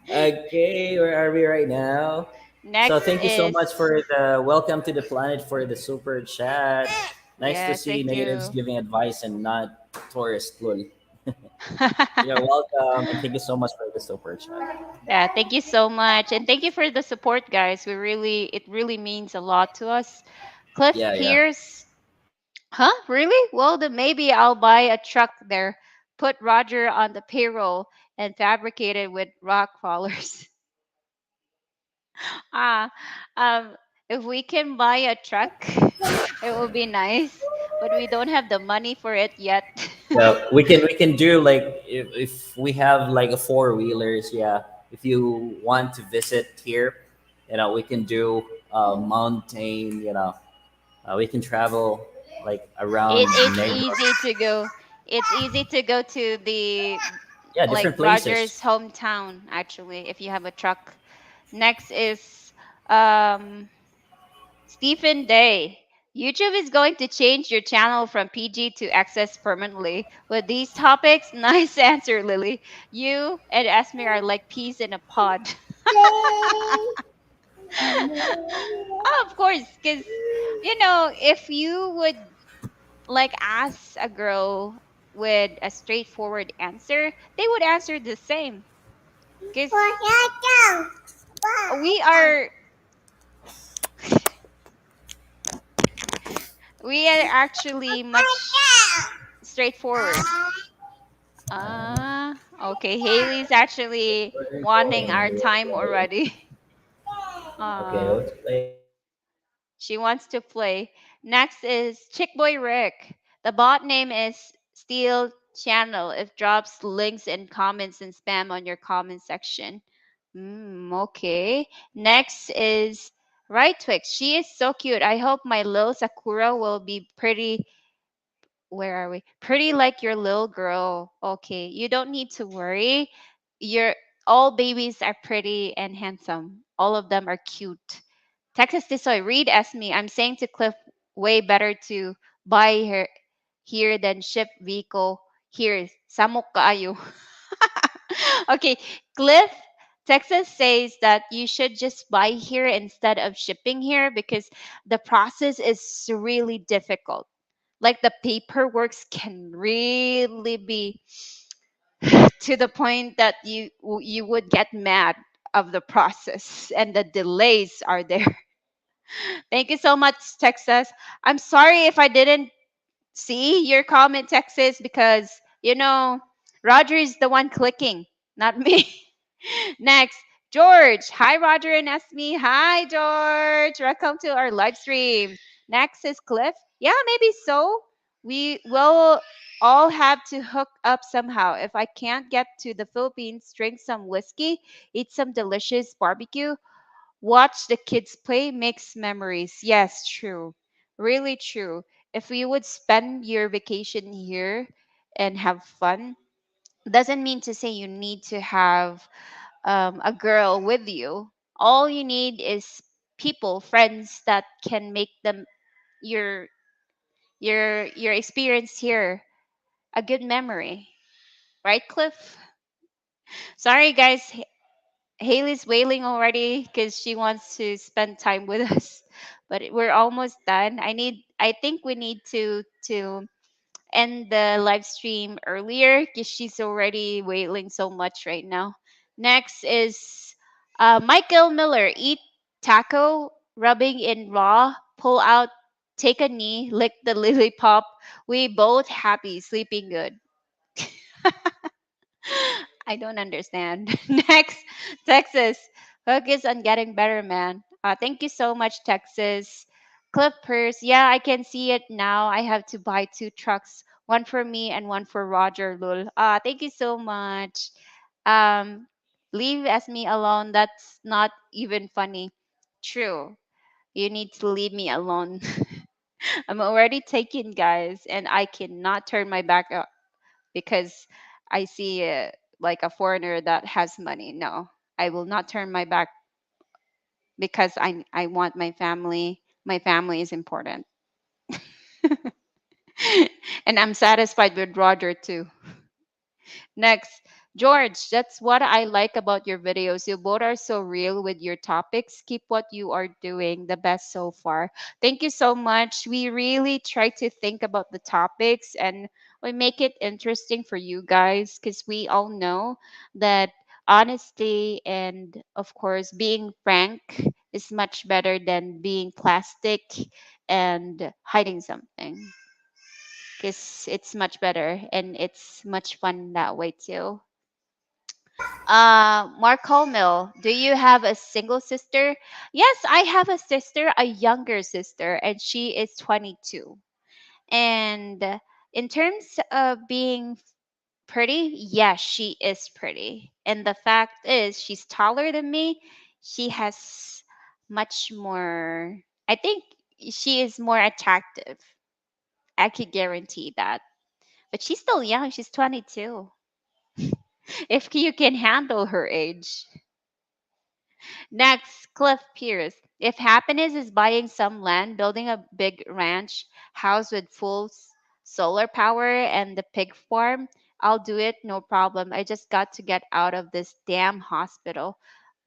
Okay, where are we right now? So Next thank you so is, much for the welcome to the planet for the super chat. Nice to yes, see thank natives you. giving advice and not tourists, lol. You're welcome, and thank you so much for the super chat. Yeah, thank you so much. And thank you for the support, guys. It really means a lot to us. Cliff Yeah, yeah. Pierce, huh? Really? Well, then maybe I'll buy a truck there, put Roger on the payroll, and fabricate it with rock crawlers. Ah, if we can buy a truck, it will be nice, but we don't have the money for it yet. Yeah, we can do like if we have like a four wheelers. Yeah, if you want to visit here, we can do mountain. We can travel like around It's neighborhood. easy to go. It's easy to go to the Yeah, like different Roger's places. hometown actually if you have a truck. Next is um Stephen Day. YouTube is going to change your channel from PG to access permanently. With these topics, nice answer, Lily. You and Esme are like peas in a pod. Oh, of course, because if you would like ask a girl with a straightforward answer, they would answer the same. Because we are we are actually much straightforward. Okay. Haley's actually wanting our time already. Okay, Uh, let's play. she wants to play. Next is Chick Boy Rick. The bot name is Steel Channel. It drops links and comments and spam on your comment section. Okay. Next is Right Twix. She is so cute. I hope my little Sakura will be pretty. Where are we? Pretty like your little girl. Okay, you don't need to worry. Your All babies are pretty and handsome. All of them are cute. Texas Tisoy, read as me. I'm saying to Cliff, way better to buy her here than ship vehicle here. Samok kaayo. Okay, Cliff, Texas says that you should just buy here instead of shipping here because the process is really difficult. Like the paperwork can really be to the point that you would get mad of the process and the delays are there. Thank you so much, Texas. I'm sorry if I didn't see your comment, Texas, because Roger is the one clicking, not me. Next, George. Hi, Roger and Esme. Hi, George. Welcome to our live stream. Next is Cliff. Yeah, maybe so. We will all have to hook up somehow. If I can't get to the Philippines, drink some whiskey, eat some delicious barbecue, watch the kids play, makes memories. Yes, true. Really true. If you would spend your vacation here and have fun, doesn't mean to say you need to have a girl with you. All you need is people, friends that can make them your your experience here a good memory, right, Cliff? Sorry, guys. Haley's wailing already because she wants to spend time with us, but we're almost done. I think we need to end the live stream earlier because she's already wailing so much right now. Next is Michael Miller. Eat taco, rubbing in raw, pull out, take a knee, lick the lily pop. We both happy, sleeping good. I don't understand. Next, Texas. Focus on getting better, man. Thank you so much, Texas. Clippers. Yeah, I can see it now. I have to buy two trucks, one for me and one for Roger Lul. Thank you so much. Um, leave as me alone. That's not even funny. True. You need to leave me alone. I'm already taken, guys, and I cannot turn my back because I see like a foreigner that has money. No, I will not turn my back because I want my family. My family is important. And I'm satisfied with Roger too. Next, George, that's what I like about your videos. You both are so real with your topics. Keep what you are doing the best so far. Thank you so much. We really try to think about the topics and we make it interesting for you guys because we all know that honesty and, of course, being frank is much better than being plastic and hiding something because it's much better and it's much fun that way too. Mark Holmill, do you have a single sister? Yes, I have a sister, a younger sister, and she is 22. And in terms of being pretty, yes, she is pretty. And the fact is, she's taller than me. She has much more, I think she is more attractive. I could guarantee that. But she's still young. She's 22. If you can handle her age. Next, Cliff Pierce. If happiness is buying some land, building a big ranch house with full solar power and the pig farm, I'll do it, no problem. I just got to get out of this damn hospital.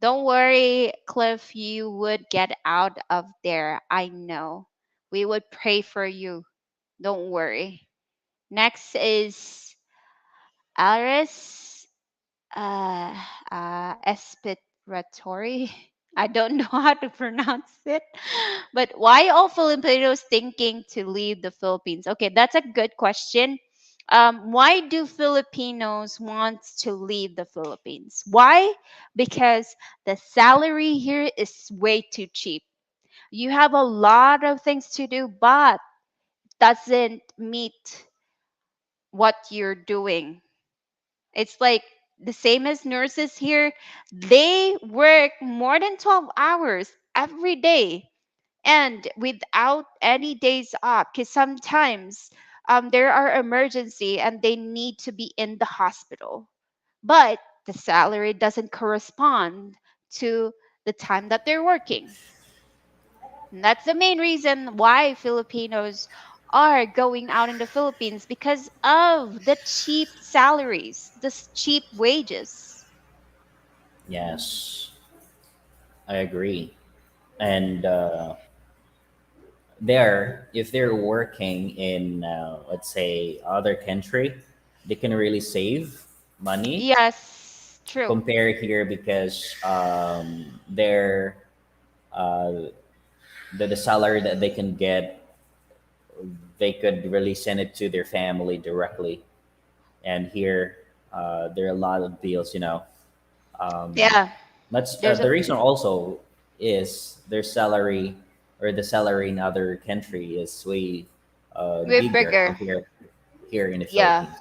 Don't worry, Cliff, you would get out of there. I know. We would pray for you. Don't worry. Next is Aris uh, expiratory. I don't know how to pronounce it. But why all Filipinos thinking to leave the Philippines? Okay, that's a good question. Why do Filipinos want to leave the Philippines? Why? Because the salary here is way too cheap. You have a lot of things to do, but doesn't meet what you're doing. It's like the same as nurses here. They work more than 12 hours every day and without any days off because sometimes there are emergency and they need to be in the hospital. But the salary doesn't correspond to the time that they're working. And that's the main reason why Filipinos are going out in the Philippines because of the cheap salaries, the cheap wages. Yes, I agree. And there, if they're working in, let's say, other country, they can really save money Yes, true. compare here because their uh, the salary that they can get, they could really send it to their family directly. And here, there are a lot of bills, you know. Um, Yeah, that's there's the a reason also is their salary or the salary in other country is way way bigger bigger. compared here in the Yeah, Philippines.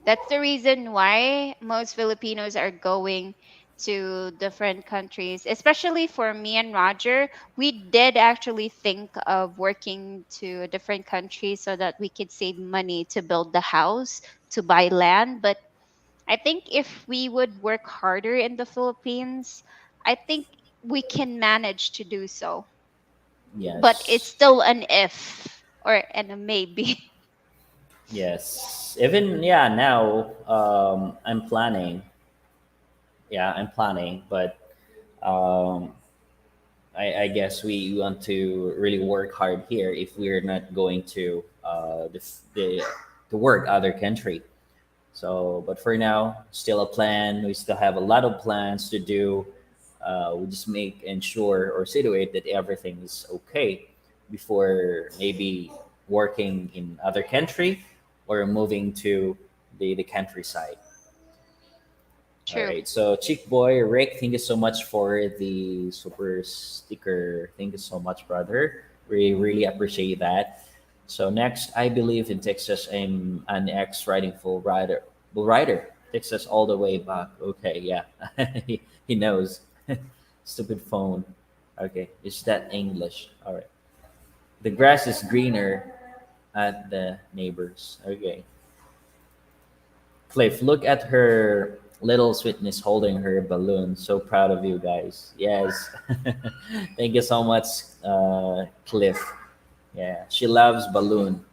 that's the reason why most Filipinos are going to different countries. Especially for me and Roger, we did actually think of working to a different country so that we could save money to build the house, to buy land. But I think if we would work harder in the Philippines, I think we can manage to do so. But it's Yes, still an if or and a maybe. yes. Even yeah, now I'm planning. Yeah, I'm planning, but um, I guess we want to really work hard here if we're not going to the to work other country. So, but for now, still a plan. We still have a lot of plans to do. We just make ensure or situate that everything is okay before maybe working in other country or moving to the countryside. All True. right. So, Chick Boy, Rick, thank you so much for the super sticker. Thank you so much, brother. We really appreciate that. So next, I believe in Texas, I'm an ex-riding full rider. Bull rider, Texas all the way back. Okay, yeah, he knows. Stupid phone. Okay, is that English? All right. The grass is greener at the neighbors. Okay. Cliff, look at her little sweetness holding her balloon. So proud of you guys. Yes. Thank you so much, Cliff. Yeah, she loves balloon.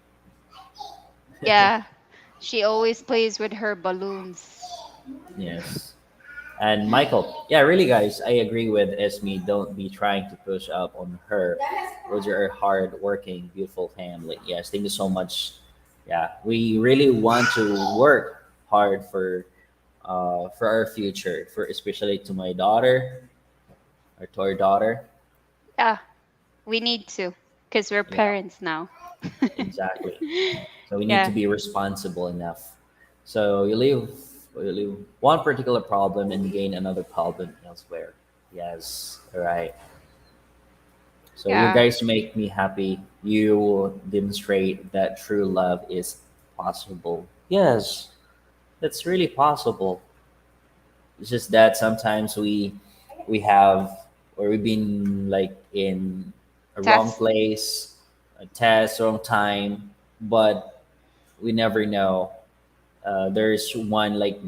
Yeah. She always plays with her balloons. Yes. And Michael, yeah, really, guys, I agree with Esme. Don't be trying to push up on her. Those are a hard-working, beautiful family. Yes, thank you so much. Yeah, we really want to work hard for our future, for especially to my daughter or to our daughter. Yeah, we need to because we're Yeah, parents now. exactly. So we need to Yeah, be responsible enough. So you leave one particular problem and gain another problem elsewhere. Yes, all right. So you yeah, guys make me happy. You demonstrate that true love is possible. Yes, that's really possible. It's just that sometimes we have or we've been like in a wrong test. place, a test, wrong time, but we never know. There's one like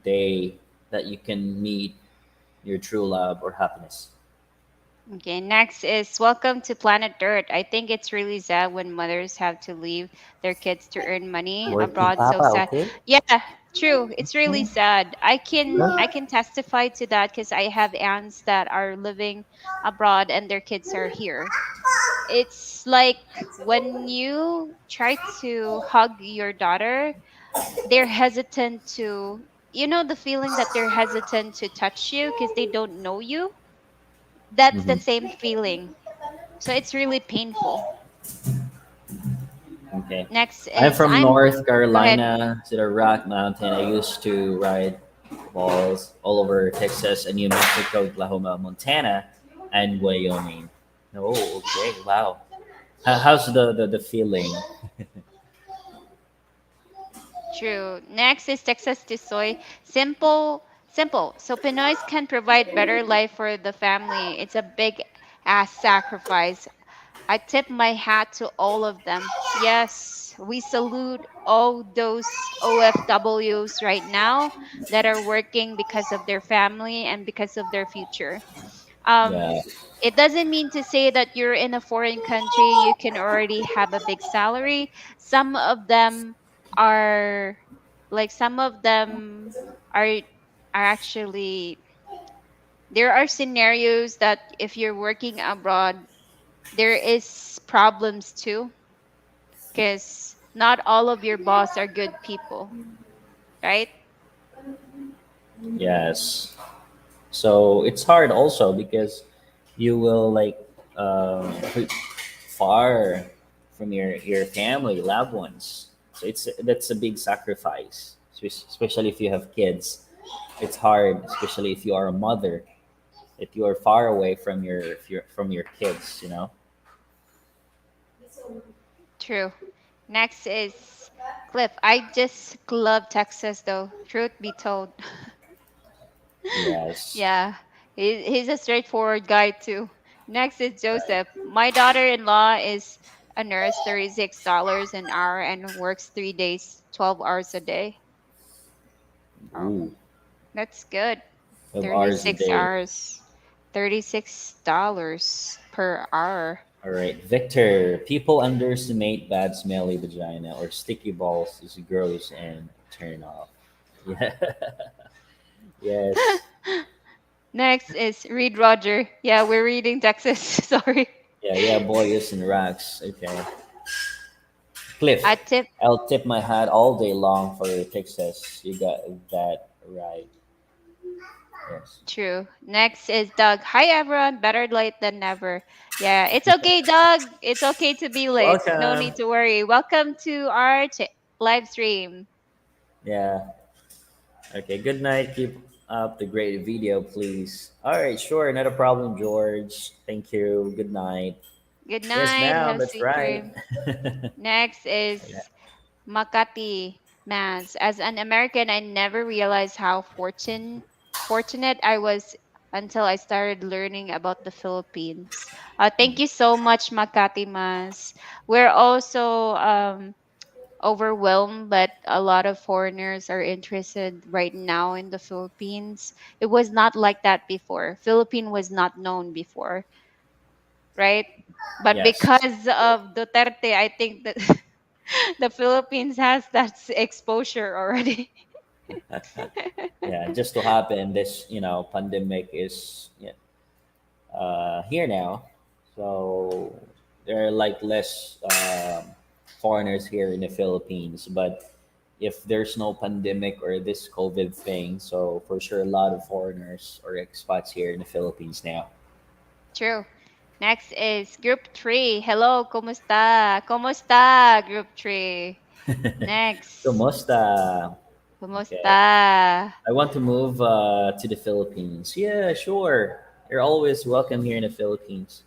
day that you can meet your true love or happiness. Okay, next is welcome to Planet Earth. I think it's really sad when mothers have to leave their kids to earn money Working abroad. So papa, sad. okay? Yeah, true. It's really sad. I can testify to that because I have aunts that are living abroad and their kids are here. It's like when you try to hug your daughter, they're hesitant to, the feeling that they're hesitant to touch you because they don't know you. That's the Mm-hmm. same feeling. So it's really painful. Okay. Next I'm is from I'm North Go ahead. Carolina to the Rock Mountain. I used to ride balls all over Texas and New Mexico, Oklahoma, Montana, and Wyoming. Oh, okay. Wow. How's the feeling? True. Next is Texas to soy. Simple. So Pinoys can provide better life for the family. It's a big ass sacrifice. I tip my hat to all of them. Yes, we salute all those OFWs right now that are working because of their family and because of their future. Um, Yeah. it doesn't mean to say that you're in a foreign country, you can already have a big salary. Some of them are some of them are actually, there are scenarios that if you're working abroad, there is problems too because not all of your boss are good people, right? Yes. So it's hard also because you will like put far from your family, loved ones. So that's a big sacrifice, especially if you have kids. It's hard, especially if you are a mother. If you are far away from your kids, you know. True. Next is Cliff. I just love Texas though, truth be told. Yes. Yeah, he's a straightforward guy too. Next is Joseph. My daughter-in-law is a nurse, $36 an hour, and works 3 days, 12 hours a day. Oh, Ooh, that's good. 12 hours a 36 day. hours, $36 per hour. All right, Victor. People underestimate bad smelly vagina or sticky balls is gross and turn off. Yeah. Yes. Next is Read Roger. Yeah, we're reading Texas. Sorry. Yeah, yeah, boys and rocks. Okay. Cliff, I tip. I'll tip my hat all day long for Texas. You got that right. Yes. True. Next is Doug. Hi everyone. Better late than never. Yeah, it's okay, Doug. It's okay to be late. No Welcome. need to worry. Welcome to our live stream. Yeah. Okay, good night. Keep up the great video, please. All right, sure. Not a problem, George. Thank you. Good night. Good Yes, night. ma'am. Have That's sweet right. dream. Next Yeah. is Makati Mans. As an American, I never realized how fortunate I was until I started learning about the Philippines. Thank you so much, Makati Mans. We're also overwhelmed, but a lot of foreigners are interested right now in the Philippines. It was not like that before. Philippine was not known before, right? But Yes. because of Duterte, I think that the Philippines has that exposure already. Yeah, just to happen, this pandemic is, yeah, here now, so there are like less foreigners here in the Philippines. But if there's no pandemic or this COVID thing, so for sure a lot of foreigners or expats here in the Philippines now. True. Next is group three. Hello, kumusta? Kumusta, group three? Next, Kumusta? kumusta? Okay, I want to move to the Philippines. Yeah, sure. You're always welcome here in the Philippines.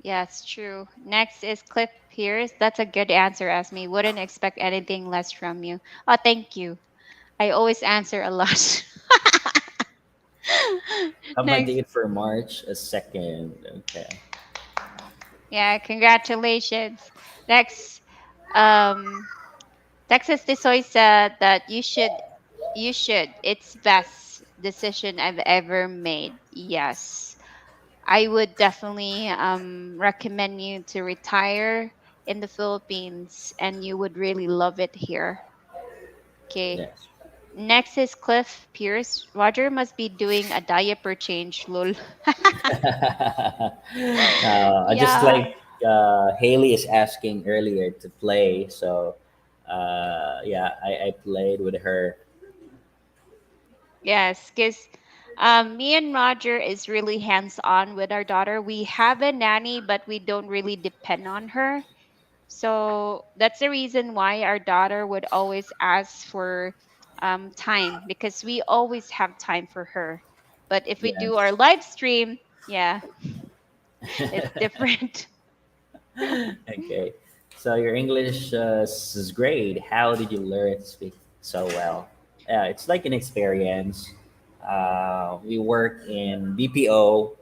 Yes, true. Next is Cliff Pierce. That's a good answer, Asmi. Wouldn't expect anything less from you. Oh, thank you. I always answer a lot. Have my Next. date for March 2nd. Okay. Yeah, congratulations. Next, um, Texas Tisoy said that you should. It's best decision I've ever made. Yes. I would definitely recommend you to retire in the Philippines and you would really love it here. Okay. Yes. Next is Cliff Pierce. Roger must be doing a diaper change, lol. I just Yeah. like Haley is asking earlier to play, so yeah, I played with her. Yes, because me and Roger is really hands on with our daughter. We have a nanny, but we don't really depend on her. So that's the reason why our daughter would always ask for time because we always have time for her. But if we do our Yes. live stream, yeah, it's different. Okay. So your English is great. How did you learn to speak so well? It's like an experience. We work in BPO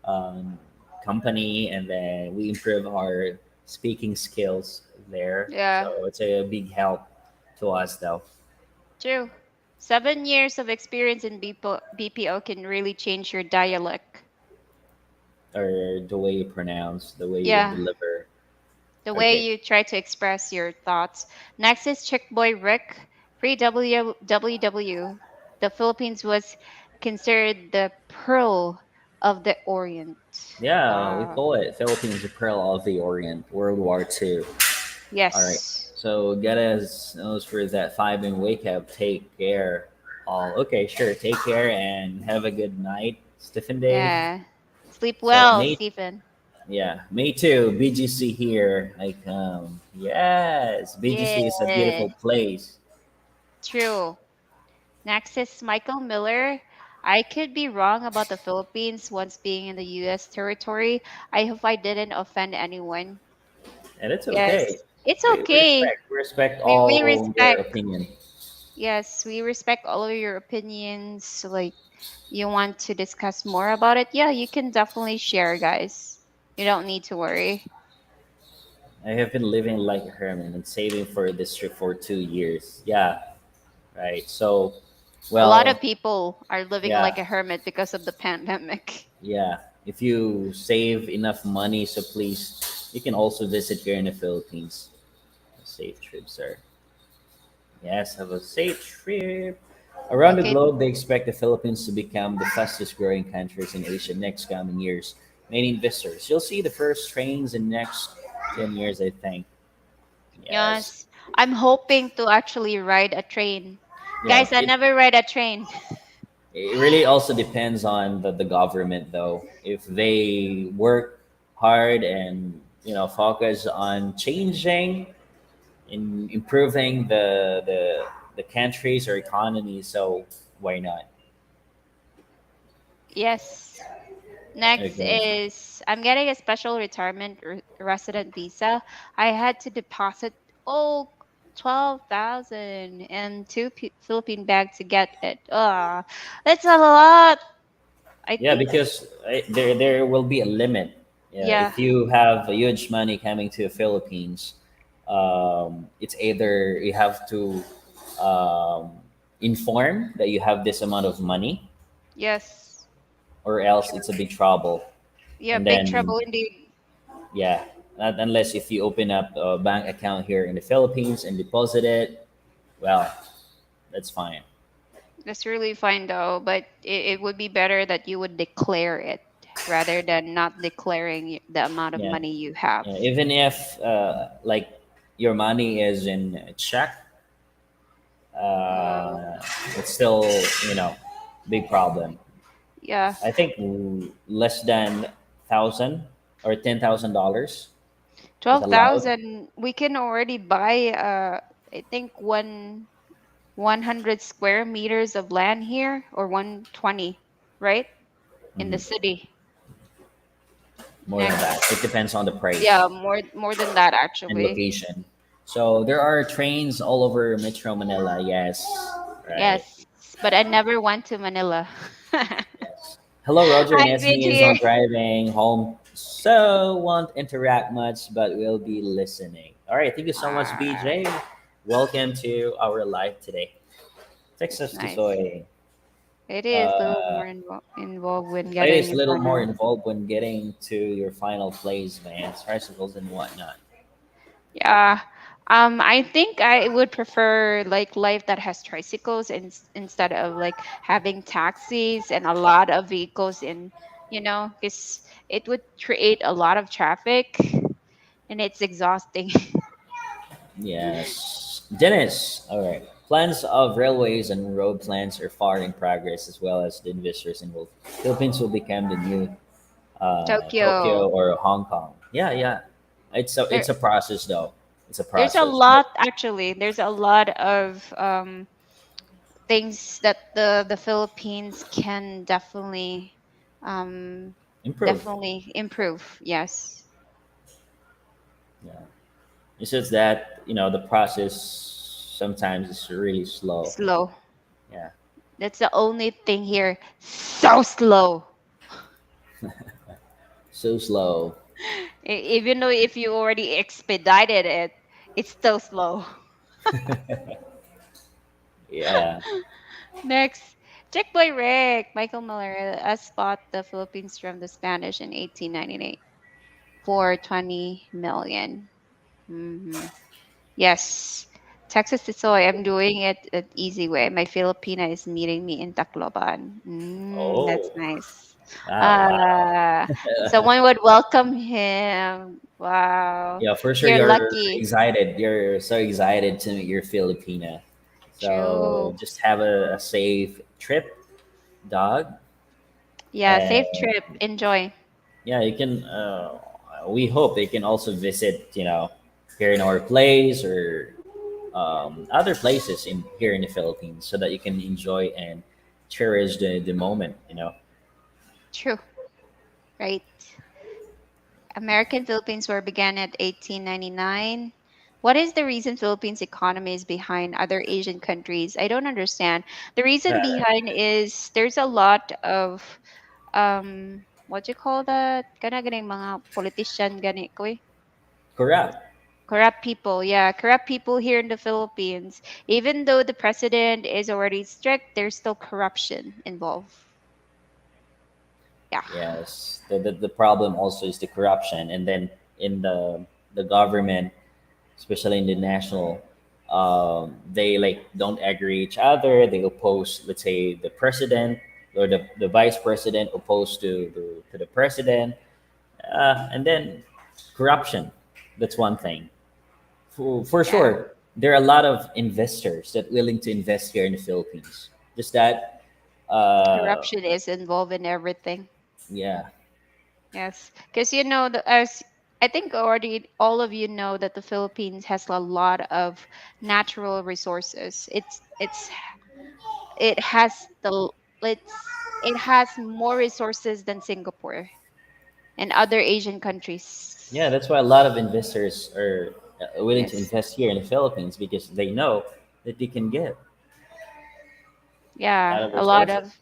um, company, and then we improve our speaking skills there. Yeah, So it's a big help to us, though, true. 7 years of experience in BPO can really change your dialect. or the way you pronounce, the way you Yeah, deliver. the way Okay. you try to express your thoughts. Next is Chick Boy Rick. Pre WWW, the Philippines was considered the pearl of the Orient. Yeah, we Wow. call it Philippines the Pearl of the Orient, World War II. All right. Yes. So get us knows for that 5 and wake up. Take care. All okay, sure. Take care and have a good night, Stephen Dave. Yeah. Sleep So well, Nate, Stephen. yeah, me too. BGC here. Like yes, BGC is a Yeah. beautiful place. True. Next is Michael Miller. I could be wrong about the Philippines once being in the US territory. I hope I didn't offend anyone. And it's okay. Yes. It's We okay. respect We all your respect. opinion. Yes, we respect all of your opinions. Like, you want to discuss more about it? Yeah, you can definitely share, guys. You don't need to worry. I have been living like a hermit and saving for this trip for 2 years. Yeah, right. So, A lot of well, people are living like yeah, a hermit because of the pandemic. yeah. If you save enough money, so please, you can also visit here in the Philippines. Safe trip, sir. Yes, have a safe trip. Around the Okay. globe, they expect the Philippines to become the fastest growing countries in Asia next coming years. Many investors. You'll see the first trains in next 10 years, I think. Yes. Yes. I'm hoping to actually ride a train. Yeah. Guys, I never ride a train. It really also depends on the government, though. If they work hard and focus on changing, in improving the countries or economy, so why not? Yes. Next Okay. is I'm getting a special retirement resident visa. I had to deposit oh 12,000 and two Philippine bags to get it. That's a lot. I Yeah, think because there will be a limit. Yeah, yeah. if you have a huge money coming to the Philippines, it's either you have to um, inform that you have this amount of money, Yes. or else True. it's a big trouble. Yeah, And big then, trouble indeed. yeah, not unless if you open up a bank account here in the Philippines and deposit it, well, that's fine. That's really fine though, but it would be better that you would declare it rather than not declaring the amount of Yeah, money you have. yeah. Even if like your money is in check, Uh, uh, it's still, you know, big problem. yeah, I think less than thousand or $10,000 is allowed. 12,000. We can already buy. I think 100 square meters of land here, or 120, right, in the Mhm. city. More than Next, that, it depends on the price yeah, more than that and actually. location. So there are trains all over Metro Manila. Yes, right. Yes, but I never went to Manila. Yes. Hello, Roger and I've been Esme is here. on driving home, so won't interact much, but we'll be listening. All right, thank you so much, Ah, BJ. Welcome to our live today. that's Texas to nice. soy. It is a little Uh, more involved when it getting is a your little more partner. involved when getting to your final plays, man. Tricycles and whatnot. Yeah. I think I would prefer like life that has tricycles instead of like having taxis and a lot of vehicles in, because it would create a lot of traffic and it's exhausting. Yes. Dennis, all right. Plans of railways and road plans are far in progress, as well as the investors involved. Philippines will become the new Tokyo Tokyo. or Hong Kong. Yeah, yeah. There It's a process though. It's a there's a process, but lot actually. There's a lot of things that the Philippines can um improve. definitely improve. Yes. Yeah. It's just that the process sometimes is really slow. Slow. Yeah. That's the only thing here. So slow. So slow. Even though if you already expedited it, it's still slow. Yeah. Next, Check Boy Rick. Michael Miller spot the Philippines from the Spanish in 1898 for 20 million. Mhm. Yes. Texas to soy. I'm doing it an easy way. My Filipina is meeting me in Tacloban. That's Oh. nice. Wow. Wow. Uh, someone would welcome him. Wow. Yeah, for sure. You're You're lucky. excited. You're so excited to meet your Filipina. So True. just have a safe trip, dog. Yeah, safe And trip. Enjoy. yeah, you can. We hope they can also visit. Here in our place or other places in here in the Philippines, so that you can enjoy and cherish the moment. True. Right. American Philippines War began at 1899. What is the reason Philippines economy is behind other Asian countries? I don't understand. The reason behind is there's a lot of what do you call that? Kana ganing mga politician gani ko eh. Correct. Corrupt people, yeah, corrupt people here in the Philippines. Even though the president is already strict, there's still corruption involved. Yeah. Yes. The problem also is the corruption, and then in the government, especially in the national, they like don't agree each other. They oppose, let's say, the president or the vice president opposed to the president, and then corruption. That's one thing. For Yeah. sure, there are a lot of investors that willing to invest here in the Philippines. Just that, uh, Corruption is involved in everything. yeah, Yes, because as I think already all of you know that the Philippines has a lot of natural resources. It has it has more resources than Singapore and other Asian yeah. countries. That's why a lot of investors are willing to Yes. invest here in the Philippines because they know that they can get a lot Yeah, of resources.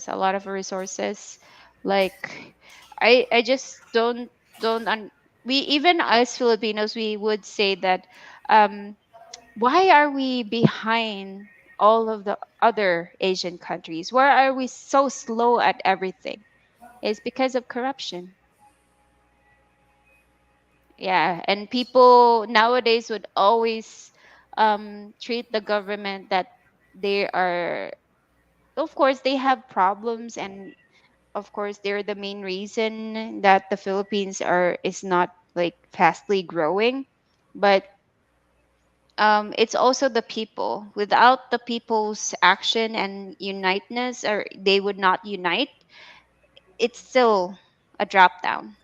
a lot of resources. Like I just don't we, even as Filipinos, we would say that um why are we behind all of the other Asian countries? Why are we so slow at everything? It's because of corruption. Yeah, and people nowadays would always treat the government that they are of course they have problems, and of course they're the main reason that the Philippines are is not like fastly growing. But it's also the people. Without the people's action and uniteness, or they would not unite, it's still a drop down.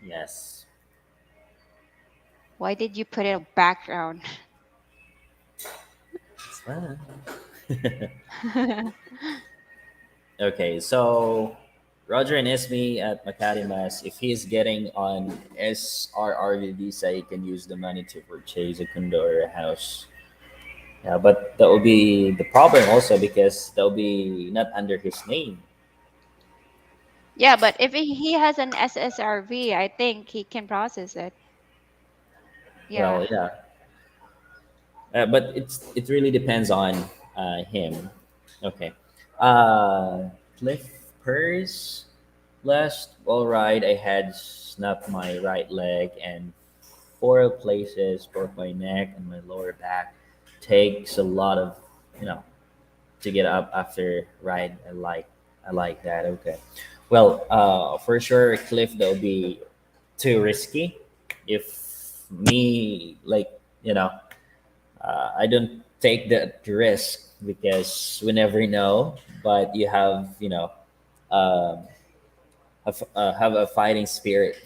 Yes. Why did you put it a background? It's fun. Okay, so Roger and Ismi at Macadimas, if he's getting on SRR visa, he can use the money to purchase a condo or a house. Yeah, but that will be the problem also because that will be not under his name. Yeah, but if he has an SSRV, I think he can process it. Yeah. Well, yeah, but it really depends on him. Okay, Cliff Purse. Last all ride, I had snapped my right leg and four places, broke my neck and my lower back. Takes a lot of, you know, to get up after ride. I like that. Okay, well, for sure, Cliff, that'll be too risky. If me, like, you know, I don't take that risk because we never know. But you have, um, have a fighting spirit.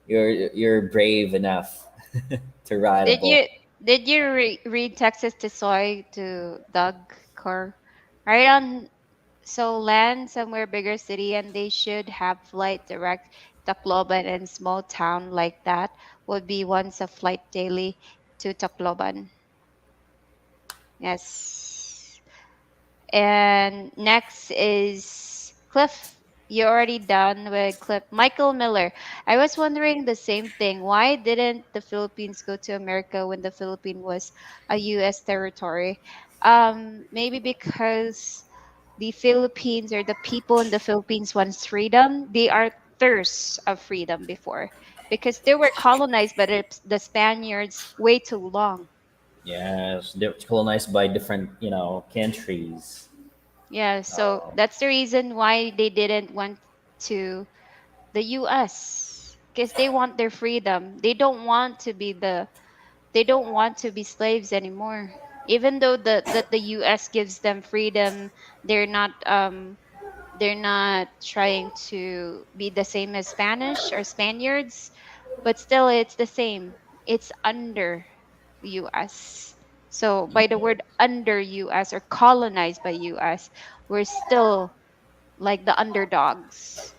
You're brave enough to ride a Did bull. you read Texas to Soy to Doug Carr? Right on. So land somewhere bigger city, and they should have flight direct Tacloban, and small town like that would be once a flight daily to Tacloban. Yes. And next is Cliff. You're already done with Cliff. Michael Miller. I was wondering the same thing. Why didn't the Philippines go to America when the Philippines was a U.S. territory? Maybe because the Philippines, or the people in the Philippines, wants freedom. They are thirst of freedom before, because they were colonized by the Spaniards way too long. Yes, they're colonized by different, countries. Yeah, so Oh, that's the reason why they didn't want to the US, because they want their freedom. They don't want to be slaves anymore. Even though the US gives them freedom, they're not they're not trying to be the same as Spanish or Spaniards, but still it's the same. It's under US. So by the word under US, or colonized by US, we're still like the underdogs.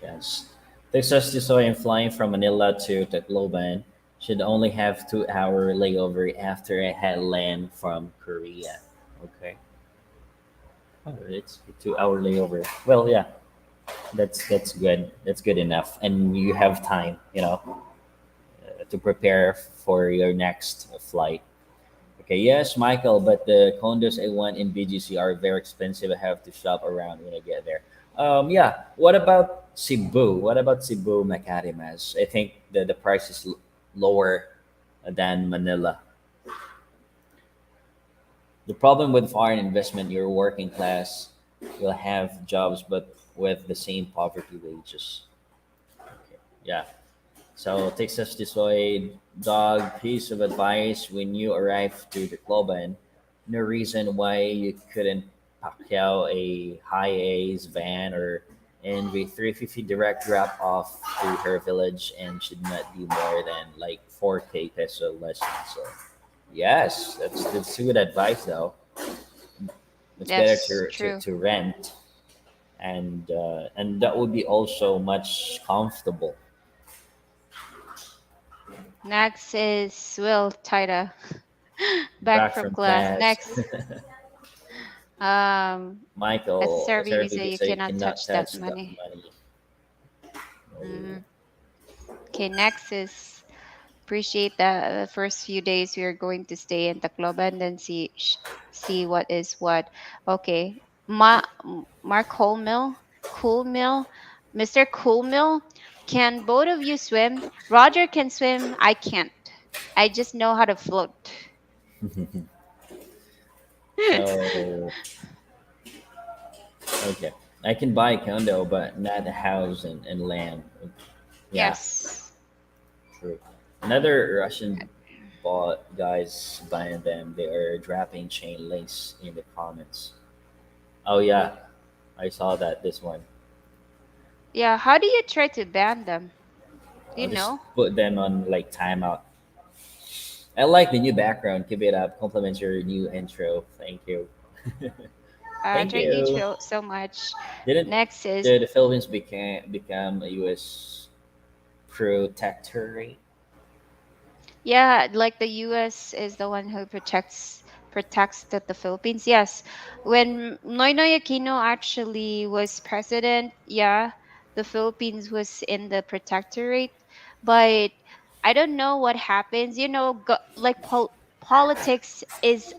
yes. Texas to Soy and flying from Manila to Tacloban should only have 2 hour layover after I had land from Korea. Okay. Oh, it's a 2 hour layover. Well, yeah, that's good. That's good enough, and you have time, to prepare for your next flight. Okay, yes, Michael, but the condos I want in BGC are very expensive. I have to shop around when I get there. Yeah. What about Cebu? What about Cebu Macarimas? I think the price is lower than Manila. The problem with foreign investment, you're working class, you'll have jobs, but with the same poverty wages. Okay. Yeah. So takes us this way, dog. Piece of advice: when you arrive to the Cloban, no reason why you couldn't pack out a high A's van or NV 350 direct drop off to her village and should not be more than like 4K peso lesson. So yes, that's good advice though. It's better That's to true. rent, and that would be also much comfortable. Next is Will Tida. Back Back from from class. class. Next, um, Michael, SSRV SRV visa, you visa, you cannot cannot touch that touch that money. money. Oh, Mhm. Okay, next is appreciate the first few days we are going to stay in Tacloban, then see what is what. Okay, Mark Coolmill, Coolmill, Mr. Coolmill, can both of you swim? Roger can swim. I can't. I just know how to float. So okay, I can buy a condo, but not a house and land. Yeah, Yes. true. Another Russian bought guys buying them. They are dropping chain links in the comments. Oh yeah, I saw that this one. Yeah, how do you try to ban them? Do you I'll just know? put them on like timeout. I like the new background. Keep it up. Compliments your new intro. Thank you. Thank Thank you you. so much. Didn't Next is, the Philippines become a U.S. protectorate? yeah, like the US is the one who protects the Philippines. Yes. When Noynoy Aquino actually was president, yeah, the Philippines was in the protectorate, but I don't know what happens. Like politics is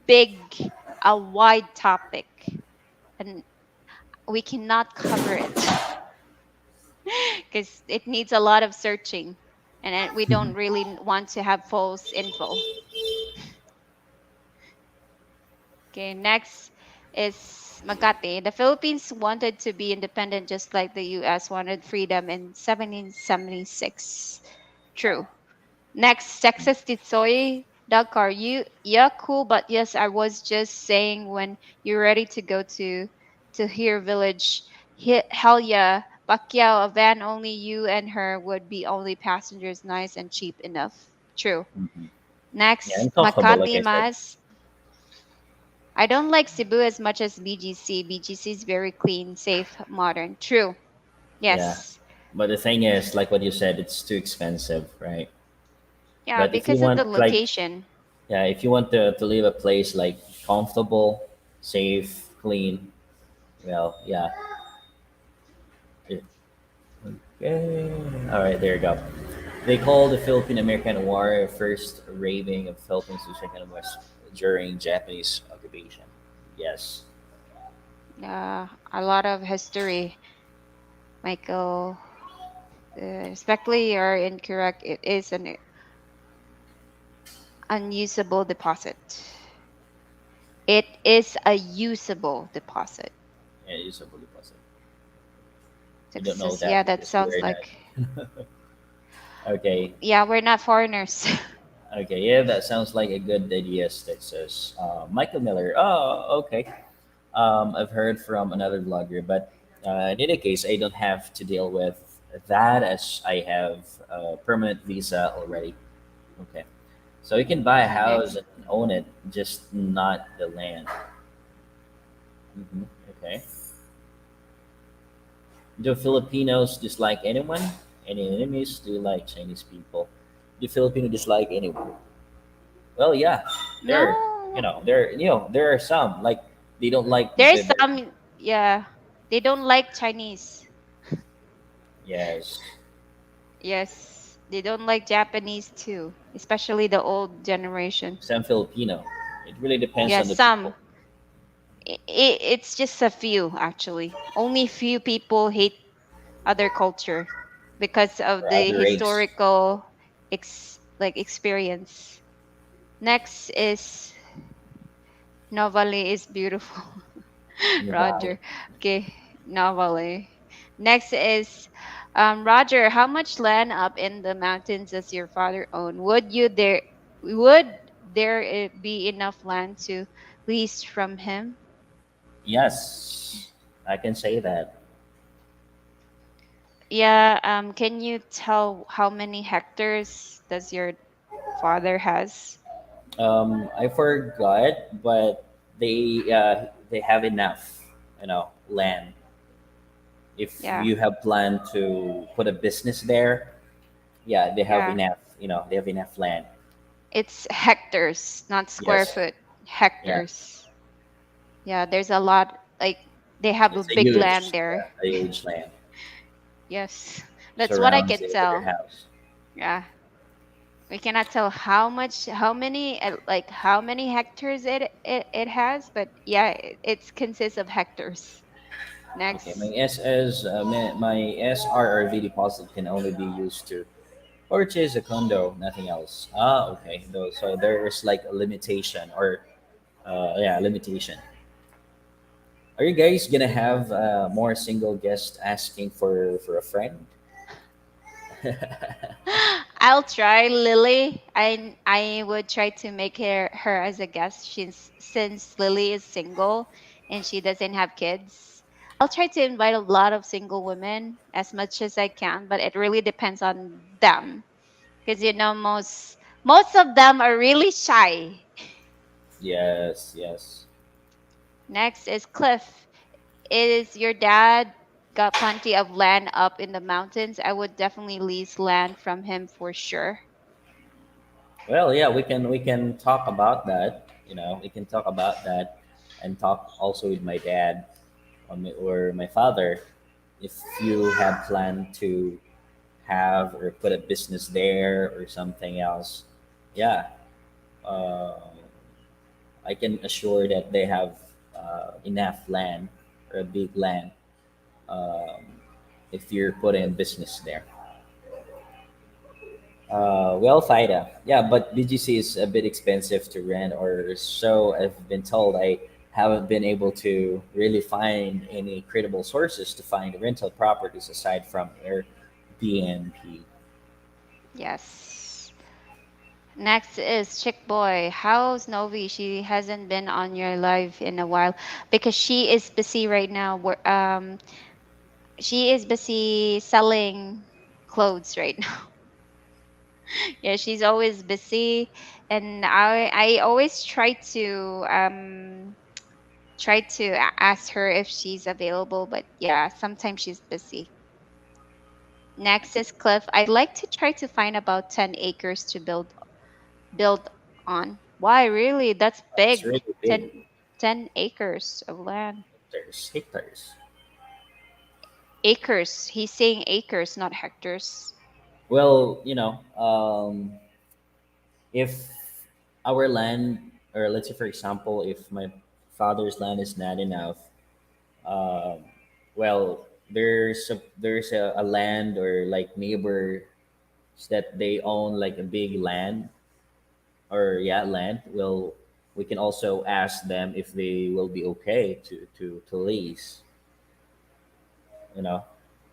big a wide topic, and we cannot cover it because it needs a lot of searching, and we don't really want to have false info. Okay, next is Makati. The Philippines wanted to be independent just like the US wanted freedom in 1776. True. Next, Texas Titsoy. Dakar, yeah, cool, but yes, I was just saying when you're ready to go to here village, hell yeah, Pacquiao, a van only you and her would be only passengers, nice and cheap enough. True. Hmm. Yeah, Next, and comfortable, like Makati I said. Mas. I don't like Cebu as much as BGC. BGC is very clean, safe, modern. True. Yeah, Yes. but the thing is, like what you said, it's too expensive, right? Yeah, But if you because of the want, like, location. yeah, if you want to leave a place like comfortable, safe, clean, well, yeah. It, okay. All right, there you go. They call the Philippine American War first raving of Philippines to second West during Japanese occupation. Yes. A lot of history, Michael. Respectfully, you're incorrect. It is an unusable deposit. It is a usable deposit. Yeah, you so believe us. You don't know Texas, yeah, that that because sounds we're not. like, Okay. yeah, we're not foreigners. Okay. Yeah, that sounds like a good idea, Texas. Michael Miller. Oh, okay. I've heard from another vlogger, but in any case, I don't have to deal with that as I have a permanent visa already. Okay. So you can buy a Okay, house next. and own it, just not the land. Hmm. Okay. Do Filipinos dislike anyone? Any enemies? Do you like Chinese people? Do Filipino dislike anyone? Well, yeah, there. No, There are some like they don't like there's the some, yeah, they don't like Chinese. yes, Yes, they don't like Japanese too, especially the old generation. some Filipino. It really depends on Yes, the people. some. It's just a few actually. Only few people hate other culture because of Or the other race. historical experience. Next is Novale is beautiful. In the valley. Roger. Okay, Novale. Next is Roger. How much land up in the mountains does your father own? Would there be enough land to lease from him? Yes, I can say that. Yeah. Can you tell how many hectares does your father has? I forgot, but they have enough, land. If Yeah. you have planned to put a business there, yeah, they have Yeah. enough. They have enough land. It's hectares, not square Yes, foot. yeah, Hectares. Yeah, there's a lot, like they have a it's a big land huge, there. yeah, a huge land Yes. That's what I surrounds can their tell. house. Yeah. We cannot tell how many hectares it has, but yeah, it consists of hectares. Okay, my Next. SS, my SRRV deposit can only be used to purchase a condo, nothing else. Ah, okay. So there is like a limitation, or Yeah, limitation. Are you guys gonna have more single guests asking for a friend? I'll try Lily. I would try to make her as a guest since Lily is single and she doesn't have kids. I'll try to invite a lot of single women as much as I can, but it really depends on them because most of them are really shy. Yes, yes. Next is Cliff. Is your dad got plenty of land up in the mountains? I would definitely lease land from him for sure. Well, yeah, we can talk about that. We can talk about that, and talk also with my dad or my father if you have planned to have or put a business there or something else. Yeah, uh, I can assure that they have enough land or a big land um, if you're putting a business there. Well, Fida, yeah, but BGC is a bit expensive to rent, or so I've been told. I haven't been able to really find any credible sources to find rental properties aside from Airbnb. Yes. Next is Chick Boy. How's Novi? She hasn't been on your live in a while because she is busy right now. She is busy selling clothes right now. Yeah, she's always busy, and I always try to ask her if she's available, but yeah, sometimes she's busy. Next is Cliff. I'd like to try to find about 10 acres to build on. Why, really? That's It's big. really big. 10 acres of land. Hectares. Acres. He's saying acres, not hectares. Well, if our land, or let's say for example, if my father's land is not enough, um, well, there's a land or like neighbors that they own like a big land or yeah land. Well, we can also ask them if they will be okay to lease. You know,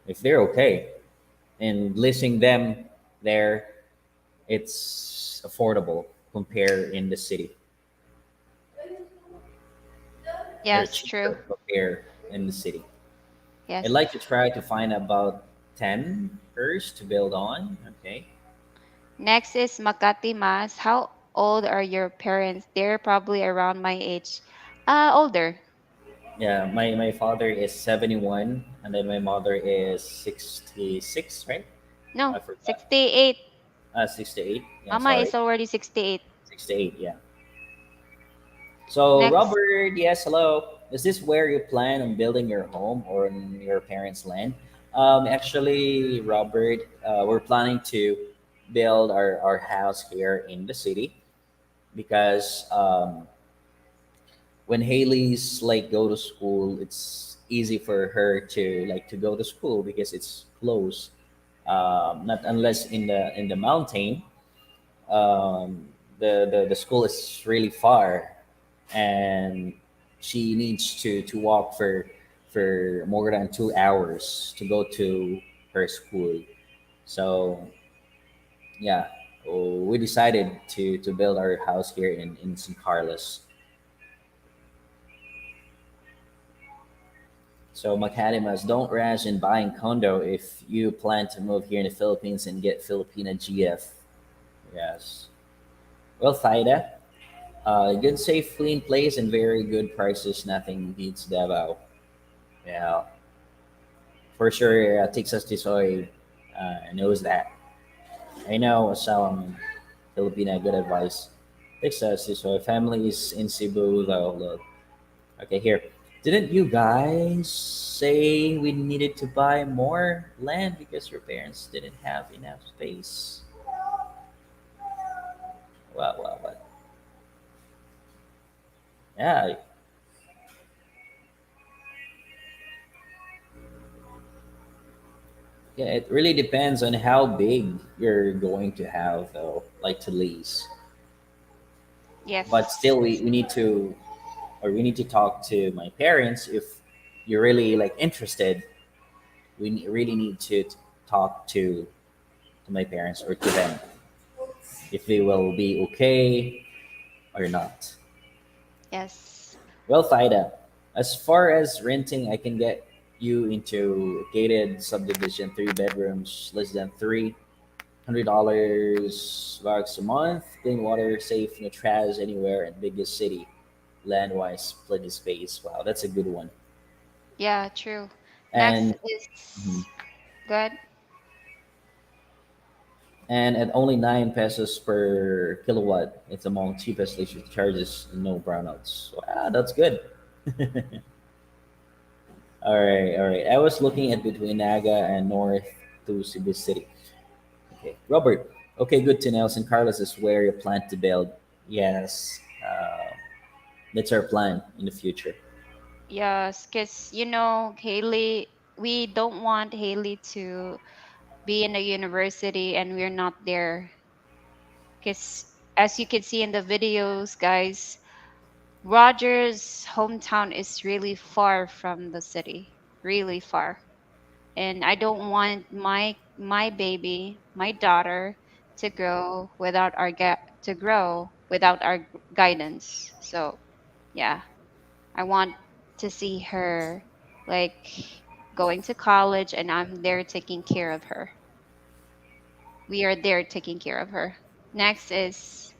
if they're okay and leasing them there, it's affordable compare in the city or Yes, true. cheaper compare in the city. I'd Yes. like to try to find about 10 acres to build on. Okay. Next is Makati Mas. How old are your parents? They're probably around my age. Older. Yeah, my father is 71 and then my mother is 66, right? No, I forgot. 68. 68. Yeah, Mama sorry. is already 68. 68, yeah. So, Next. Robert, yes, hello. Is this where you plan on building your home or on your parents' land? Actually, Robert, we're planning to build our house here in the city because when Haley's like go to school, it's easy for her to like to go to school because it's close. Not unless in the mountain, the school is really far, and she needs to walk for more than 2 hours to go to her school. So yeah, we decided to build our house here in San Carlos. So Macadimas, don't rush in buying condo if you plan to move here in the Philippines and get Filipina GF. Yes. Well, Thaida, good, safe, clean place and very good prices. Nothing beats Davao. Yeah, for sure. Texas Tisoy knows that. I know some Filipina good advice. Texas Tisoy family is in Cebu though. Look. Okay, here. Didn't you guys say we needed to buy more land because your parents didn't have enough space? Well. Yeah, yeah. It really depends on how big you're going to have, though, like to lease. But Yes. still, we need to, or we need to talk to my parents if you're really like interested. Really need to talk to my parents or to them if they will be okay or not. Yes. Well, Fida, as far as renting, I can get you into gated subdivision, 3 bedrooms, less than $300 bucks a month, clean water, safe, no trash anywhere, and biggest city, land wise, plenty space. Wow, that's a good one. Yeah, true. Next And mhm. is good. and at only 9 pesos per kilowatt, it's among cheapest electricity charges, no brownouts. Wow, that's good. All right. I was looking at between Naga and north to Cebu City. Okay, Robert. Okay, good to know. San Carlos is where you plan to build. Yes, that's our plan in the future. Yes, because Haley, we don't want Haley to be in a university and we're not there. Because as you can see in the videos, guys, Roger's hometown is really far from the city, really far. And I don't want my baby, my daughter, to grow without our guidance. So yeah, I want to see her like going to college, and I'm there taking care of her. We are there taking care of her. Next is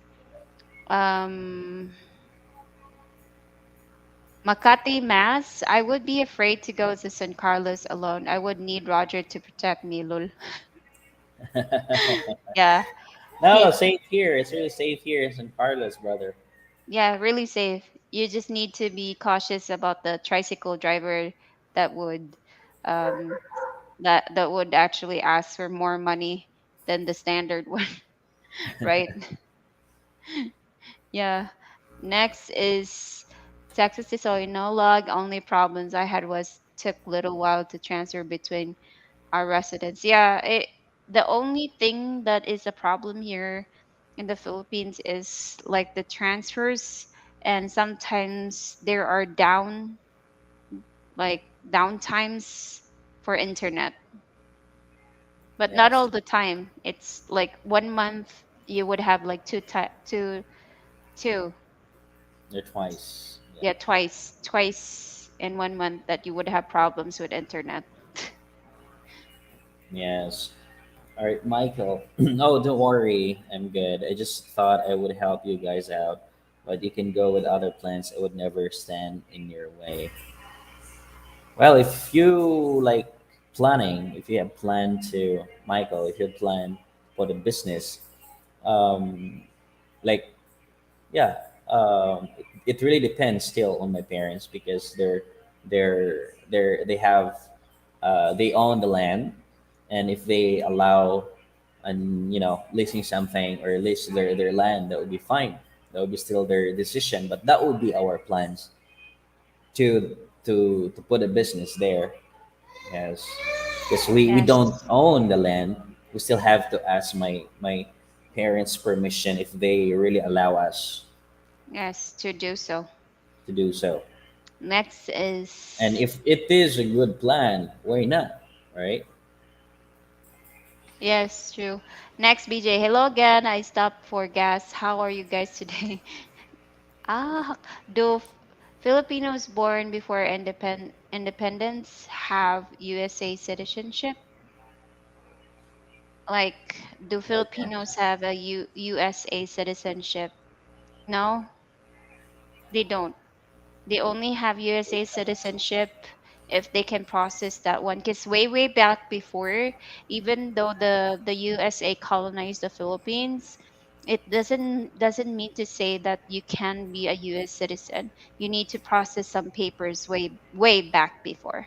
um Makati Mass. I would be afraid to go to San Carlos alone. I would need Roger to protect me, lol. Yeah. No, no, He safe here. It's really safe here in San Carlos, brother. Yeah, really safe. You just need to be cautious about the tricycle driver that would um that would actually ask for more money than the standard one, right? Yeah. Next is Texas to Soy. Only problems I had was took little while to transfer between our residents. Yeah, the only thing that is a problem here in the Philippines is like the transfers, and sometimes there are down times for internet, but not Yes, all the time. It's like 1 month you would have like two, they're twice. Yeah. yeah, twice in 1 month that you would have problems with internet. Yes. All right, Michael. Oh, don't worry. I'm good. I just thought I would help you guys out, but you can go with other plans. I would never stand in your way. Well, if you like planning, if you have planned to, Michael, if you have planned for the business, um, like yeah, it really depends still on my parents because they have they own the land, and if they allow and leasing something or lease their land, that would be fine. That would be still their decision, but that would be our plans to to put a business there. Yes, because we Yes, don't own the land. We still have to ask my parents permission if they really allow us yes, to do so. to do so. Next And is if it is a good plan, why not? Right? Yes, true. Next, BJ. Hello again. I stopped for gas. How are you guys today? Do Filipinos born before independence have USA citizenship? Like, do Okay. Filipinos have a USA citizenship? No, they don't. They only have USA citizenship if they can process that one. Because way back before, even though the USA colonized the Philippines, it doesn't mean to say that you can be a US citizen. You need to process some papers way back before,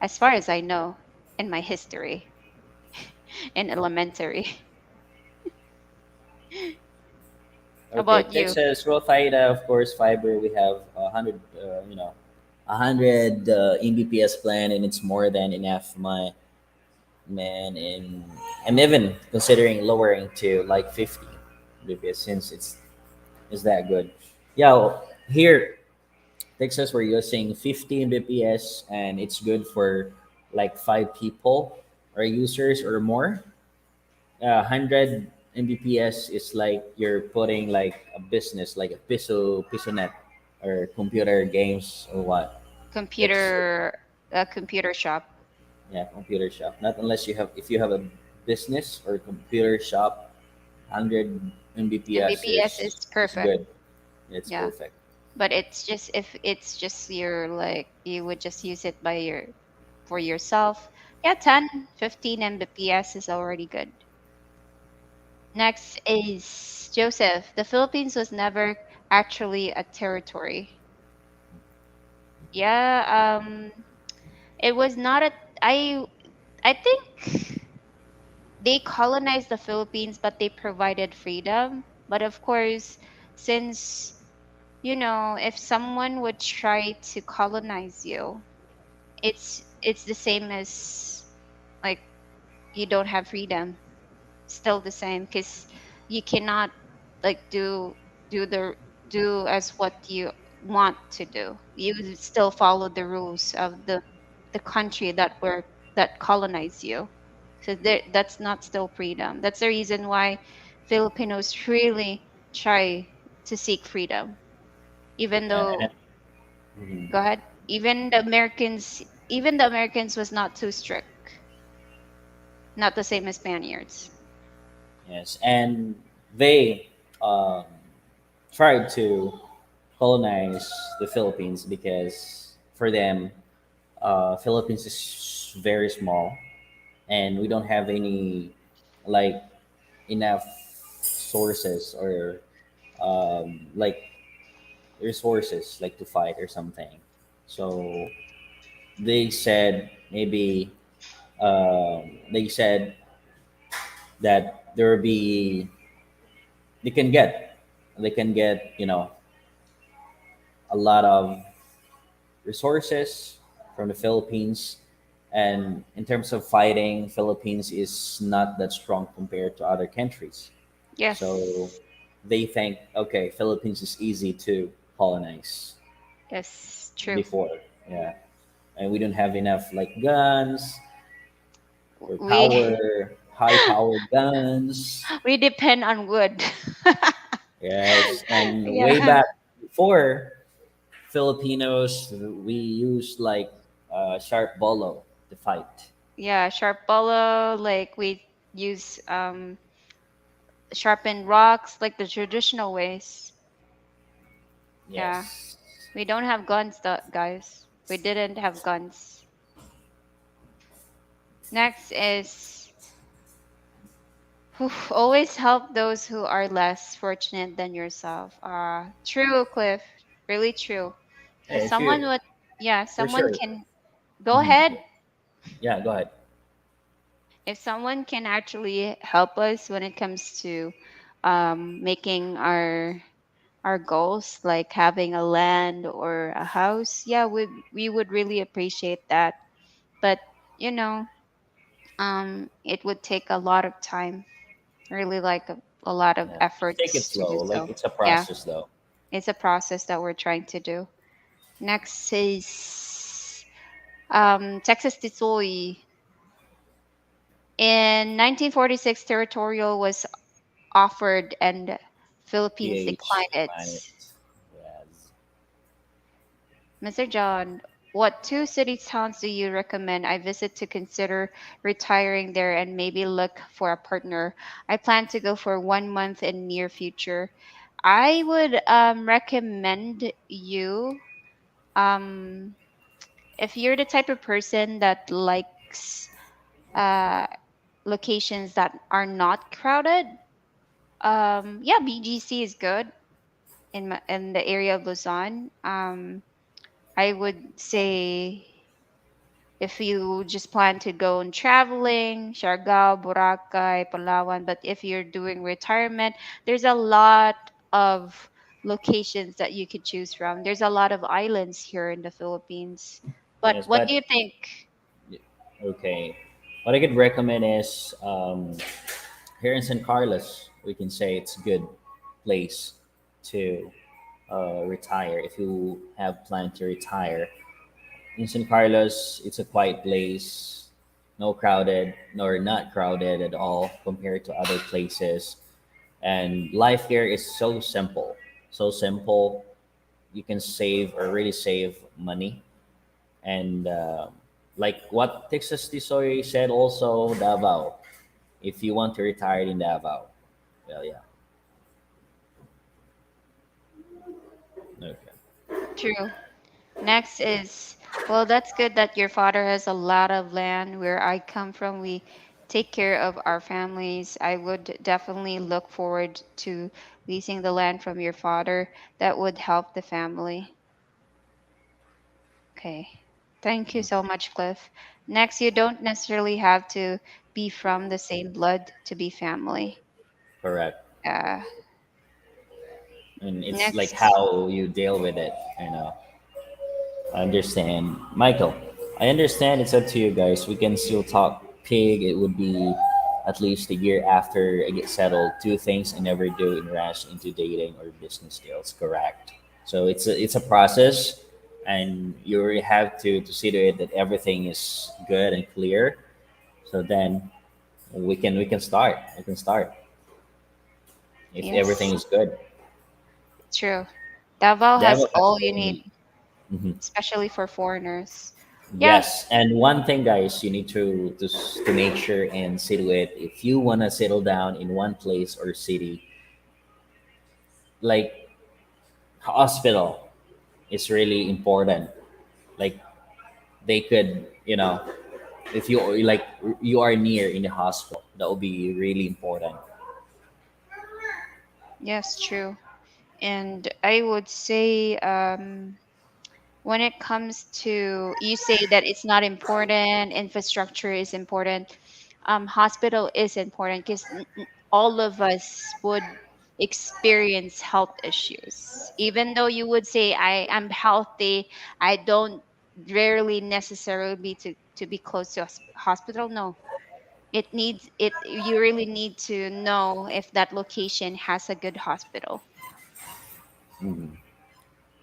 as far as I know, in my history in elementary. How Okay. about you? Texas raw theta, of course, fiber. We have 100. 100 Mbps plan, and it's more than enough. My man, and I'm even considering lowering to like 50. Mbps since it's that good. Yeah, here Texas we're using 50 Mbps and it's good for like 5 people or users or more. 100 Mbps is like you're putting like a business like a piso net or computer games or what. That's Computer, a computer shop. yeah, computer shop. Not unless you have if you have a business or computer shop, 100 Mbps Mbps is is perfect. good. It's Yeah. perfect. But it's just if it's just your like you would just use it by your for yourself. Yeah, 10, 15 Mbps is already good. Next is Joseph. The Philippines was never actually a territory. Yeah, it was not a I I think they colonized the Philippines but they provided freedom. But of course, since if someone would try to colonize you, it's the same as like you don't have freedom, still the same because you cannot like do the do as what you want to do. You still follow the rules of the country that colonized you. So that's not still freedom. That's the reason why Filipinos really try to seek freedom, even And though mhm. go ahead, even the Americans was not too strict, not the same as Spaniards. Yes, and they um, tried to colonize the Philippines because for them, Philippines is very small, and we don't have any like enough sources or like resources like to fight or something. So they said maybe they said that there will be they can get they can get a lot of resources from the Philippines. And in terms of fighting, Philippines is not that strong compared to other countries. So Yes, they think, okay, Philippines is easy to colonize yes, true. before, yeah. And we don't have enough like guns or We high power guns. we depend on wood. Yes, and way Yeah, back before, Filipinos we used like sharp bolo to fight. yeah, sharp bolo, like we use sharpened rocks like the traditional ways. Yeah, Yes. we don't have guns, guys. We didn't have guns. Next is always help those who are less fortunate than yourself. True, Cliff. Really true. If Hey, if someone you would, yeah, for someone sure. can go Mhm. ahead. Yeah, go ahead. If someone can actually help us when it comes to making our goals, like having a land or a house, yeah, we would really appreciate that. But you know, it would take a lot of time, really like a lot of Yeah, just take it efforts to slow. do Like so. it's a Yeah, process, though. it's a process that we're trying to do. Next is Texas Tisoy. In 1946, territorial was offered and Philippines PH declined it. planet. Yes. Mr. John, what two city towns do you recommend I visit to consider retiring there and maybe look for a partner? I plan to go for 1 month in near future. I would recommend you um, if you're the type of person that likes uh, locations that are not crowded. Yeah, BGC is good in the area of Luzon. I would say if you just plan to go on traveling, Siargao, Boracay, Palawan, but if you're doing retirement, there's a lot of locations that you could choose from. There's a lot of islands here in the Philippines. But Yes, what do you but think? okay. What I could recommend is here in San Carlos. we can say it's a good place to retire if you have planned to retire. In San Carlos, it's a quiet place, no crowded nor not crowded at all compared to other places. And life here is so simple, so simple. You can save or really save money. And like what Texas Tisoy said, also Davao. If you want to retire in Davao, well, yeah, okay. True. Next is, well, that's good that your father has a lot of land. Where I come from, we take care of our families. I would definitely look forward to leasing the land from your father. That would help the family. Okay. Thank you so much, Cliff. Next, you don't necessarily have to be from the same blood to be family. Correct. Uh, And it's like next, how you deal with it, you know. I understand. Michael, I understand it's up to you guys. We can still talk pig. It would be at least a year after I get settled. Two things I never do in rush into dating or business deals. Correct. So it's a process, and you really have to see to it that everything is good and clear. So then we can start. We can start if everything yes, is good. true. Davao has Devil has all you all you need. need, Mhm. especially for foreigners. Yeah, Yes, and one thing, guys, you need to make sure and see to it. If you wanna settle down in one place or city, like hospital is really important. Like they could, if you like you are near in the hospital, that will be really important. yes, true. And I would say, when it comes to, you say that it's not important, infrastructure is important, hospital is important because all of us would experience health issues. Even though you would say I am healthy, I don't rarely necessarily be to be close to hospital. No, it needs it. You really need to know if that location has a good hospital. Mhm.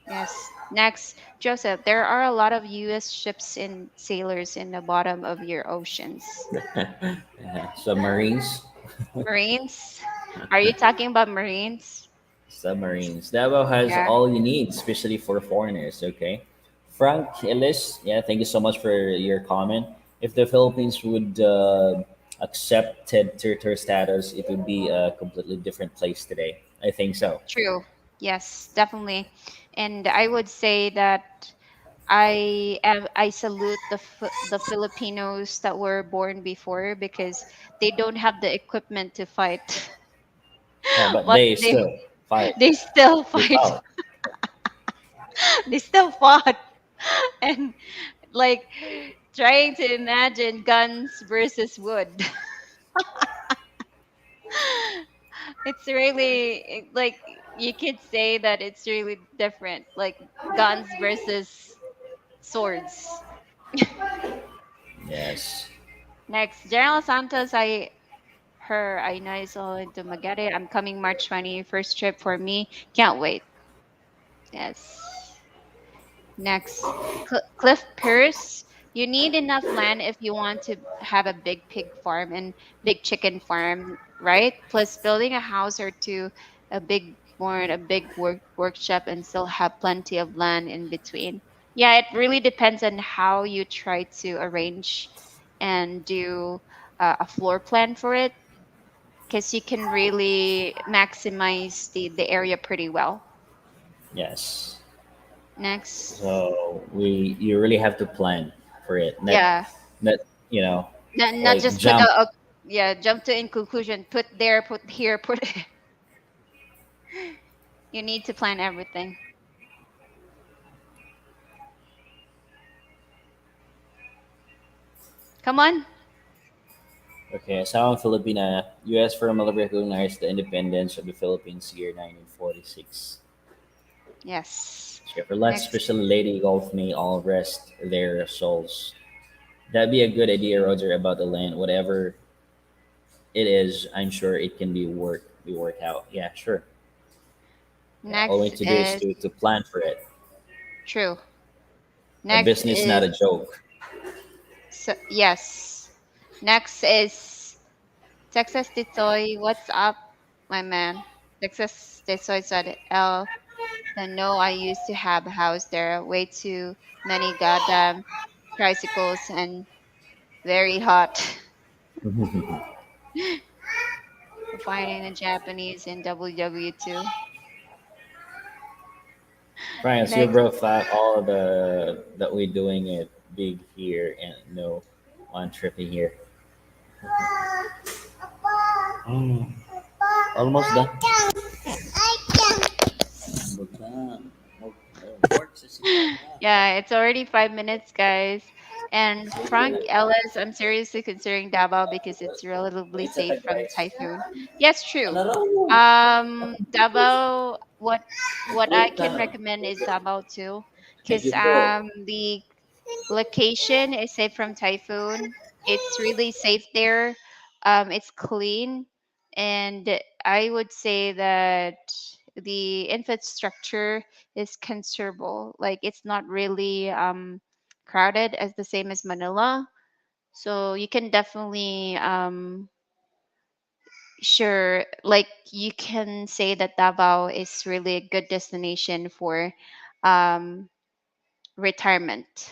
Yes. Next, Joseph, there are a lot of US ships and sailors in the bottom of your oceans. Yeah. Submarines. Marines? Are you talking about Marines? Submarines. Davao has Yeah, all you need, especially for foreigners. Okay, Frank Ellis. Yeah, thank you so much for your comment. If the Philippines would accepted territory status, it would be a completely different place today. I think so. true. Yes, definitely. And I would say that I salute the Filipinos that were born before because they don't have the equipment to fight, Yeah, but but they still fight. they still They fight. fought. They still fought. And like trying to imagine guns versus wood. It's really like you could say that it's really different, like guns versus swords. Yes. Next, General Santos, I know is all into Magare. I'm coming March 20, first trip for me. Can't wait. Yes. Next, Cliff Pierce. You need enough land if you want to have a big pig farm and big chicken farm, right? Plus, building a house or two, a big barn, a big workshop, and still have plenty of land in between. Yeah, it really depends on how you try to arrange and do a floor plan for it, because you can really maximize the area pretty well. Yes. Next, So you really have to plan for it. Not yeah. not you know Not like just put jump. yeah, jump to in conclusion, put there, put here, put you need to plan everything. Come on. Okay, Asawang Filipina, U.S. formally recognized the independence of the Philippines year 1946. Yes. Chevrolet, Next. especially Lady Golf, may all rest their souls. That'd be a good idea, Roger, about the land. Whatever it is, I'm sure it can be worked we work out. Yeah, sure. Yeah, all we Next need to do is is to plan for it. true. A Next business, not is a joke. yes. Next is Texas Titoy. What's up, my man? Texas Titoy said, "L, the no, I used to have a house there. Way too many goddamn tricycles and very hot." Fighting the Japanese in WW2. France, you Next, bro thought all the that we're doing it big here and no one tripping here. Mm, almost done. yeah, it's already 5 minutes, guys. And Frank Ellis, I'm seriously considering Davao because it's relatively safe from typhoon. Yes, true. Davao, what I can recommend is Davao too, Thank because you, bro. the location is safe from typhoon. It's really safe there. It's clean, and I would say that the infrastructure is considerable. Like it's not really crowded as the same as Manila. So you can definitely sure like you can say that Davao is really a good destination for um, retirement.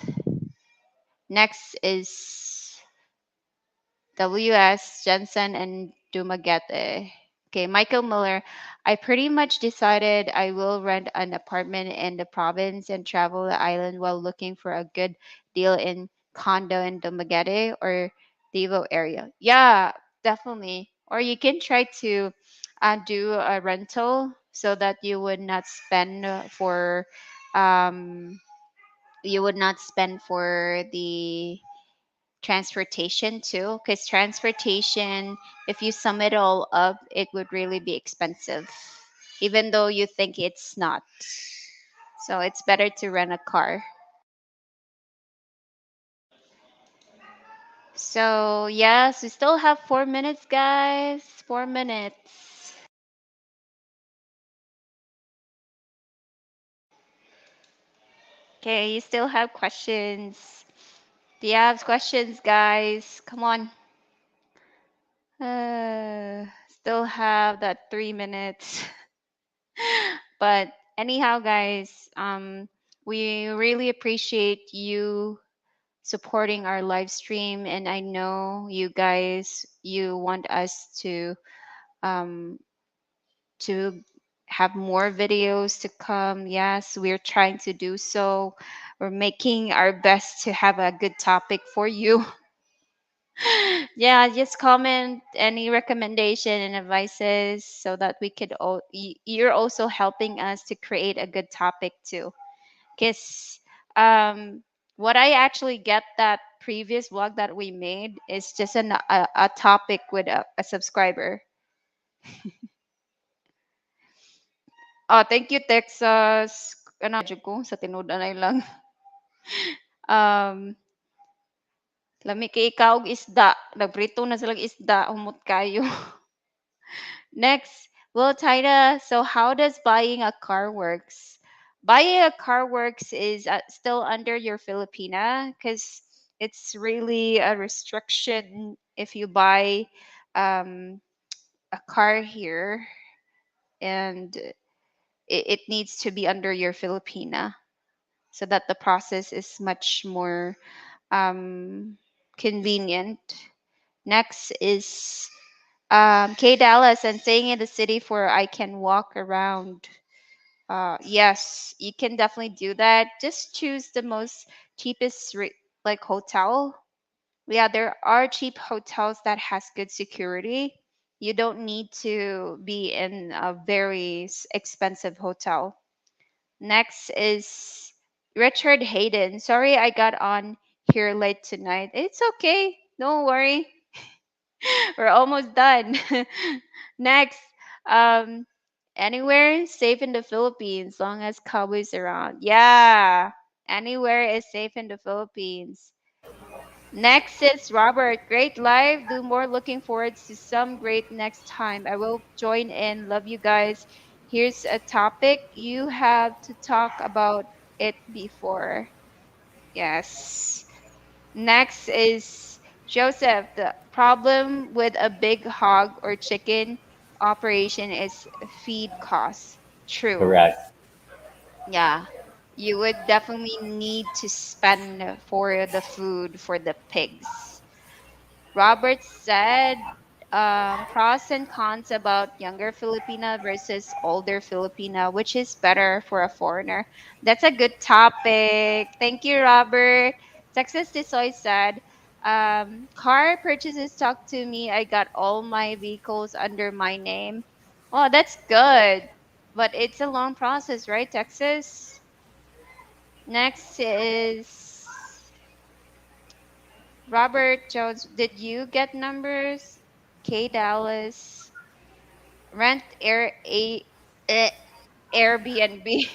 Next is WS, Jensen, and Dumaguete. Okay, Michael Miller. I pretty much decided I will rent an apartment in the province and travel the island while looking for a good deal in condo in Dumaguete or Devo area. Yeah, definitely. Or you can try to do a rental so that you would not spend for um, the transportation too, because transportation, if you sum it all up, it would really be expensive, even though you think it's not. So it's better to rent a car. So yes, we still have 4 minutes, guys. 4 minutes. Okay, you still have questions? Do you have questions, guys? Come on. Still have that 3 minutes. But anyhow, guys, we really appreciate you supporting our live stream, and I know you guys you want us um, to have more videos to come. Yes, we're trying to do so. We're making our best to have a good topic for you. Yeah, just comment any recommendation and advices so that we could you're also helping us to create a good topic too, because what I actually get that previous vlog that we made is just a topic with a subscriber. Oh, thank you, Texas. Ano ko sa tinuod na lang. um lami kay ikaw og isda, nagprito na silang isda, humot kayo. Next, well, Taida, so how does buying a car works? Buying a car works is still under your Filipina because it's really a restriction if you buy um, a car here, and it needs to be under your Filipina so that the process is much more um, convenient. Next is K Dallas and staying in the city for I can walk around. Yes, you can definitely do that. Just choose the most cheapest like hotel. Yeah, there are cheap hotels that has good security. You don't need to be in a very expensive hotel. Next is Richard Hayden. Sorry I got on here late tonight. It's okay. Don't worry. We're almost done. Next, um, anywhere safe in the Philippines, long as cowboys around. Yeah, anywhere is safe in the Philippines. Next is Robert. Great live. Do more. Looking forward to some great next time. I will join in. Love you guys. Here's a topic. You have to talk about it before. Yes. Next is Joseph. The problem with a big hog or chicken operation is feed costs. True. Correct. Yeah. You would definitely need to spend for the food for the pigs. Robert said pros and cons about younger Filipina versus older Filipina, which is better for a foreigner. That's a good topic. Thank you, Robert. Texas Tisoy said, car purchases talk to me. I got all my vehicles under my name. Oh, that's good. But it's a long process, right, Texas? Next is Robert Jones, did you get numbers? K Dallas, rent eh, Airbnb.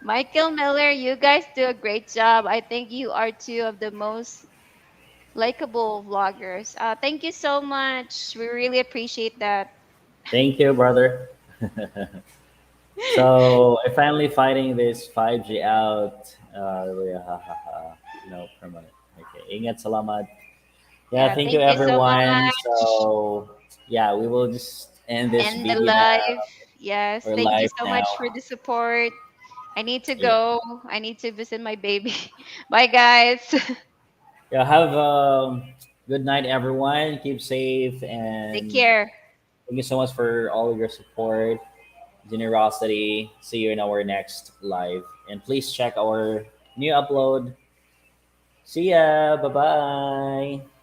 Michael Miller, you guys do a great job. I think you are two of the most likable vloggers. Thank you so much. We really appreciate that. Thank you, brother. So I finally fighting this 5G out. No, permanent. Okay, ingat salamat. Yeah, Yeah, thank you thank you so everyone. much. So yeah, we will just end this And the video live. now. Yes, We're thank you live so much now. for the support. I need to Yeah. go. I need to visit my baby. Bye, guys. Yeah, have good night everyone. Keep safe Take and care. thank you so much for all of your support, generosity. See you in our next live. And please check our new upload. See ya. Bye bye.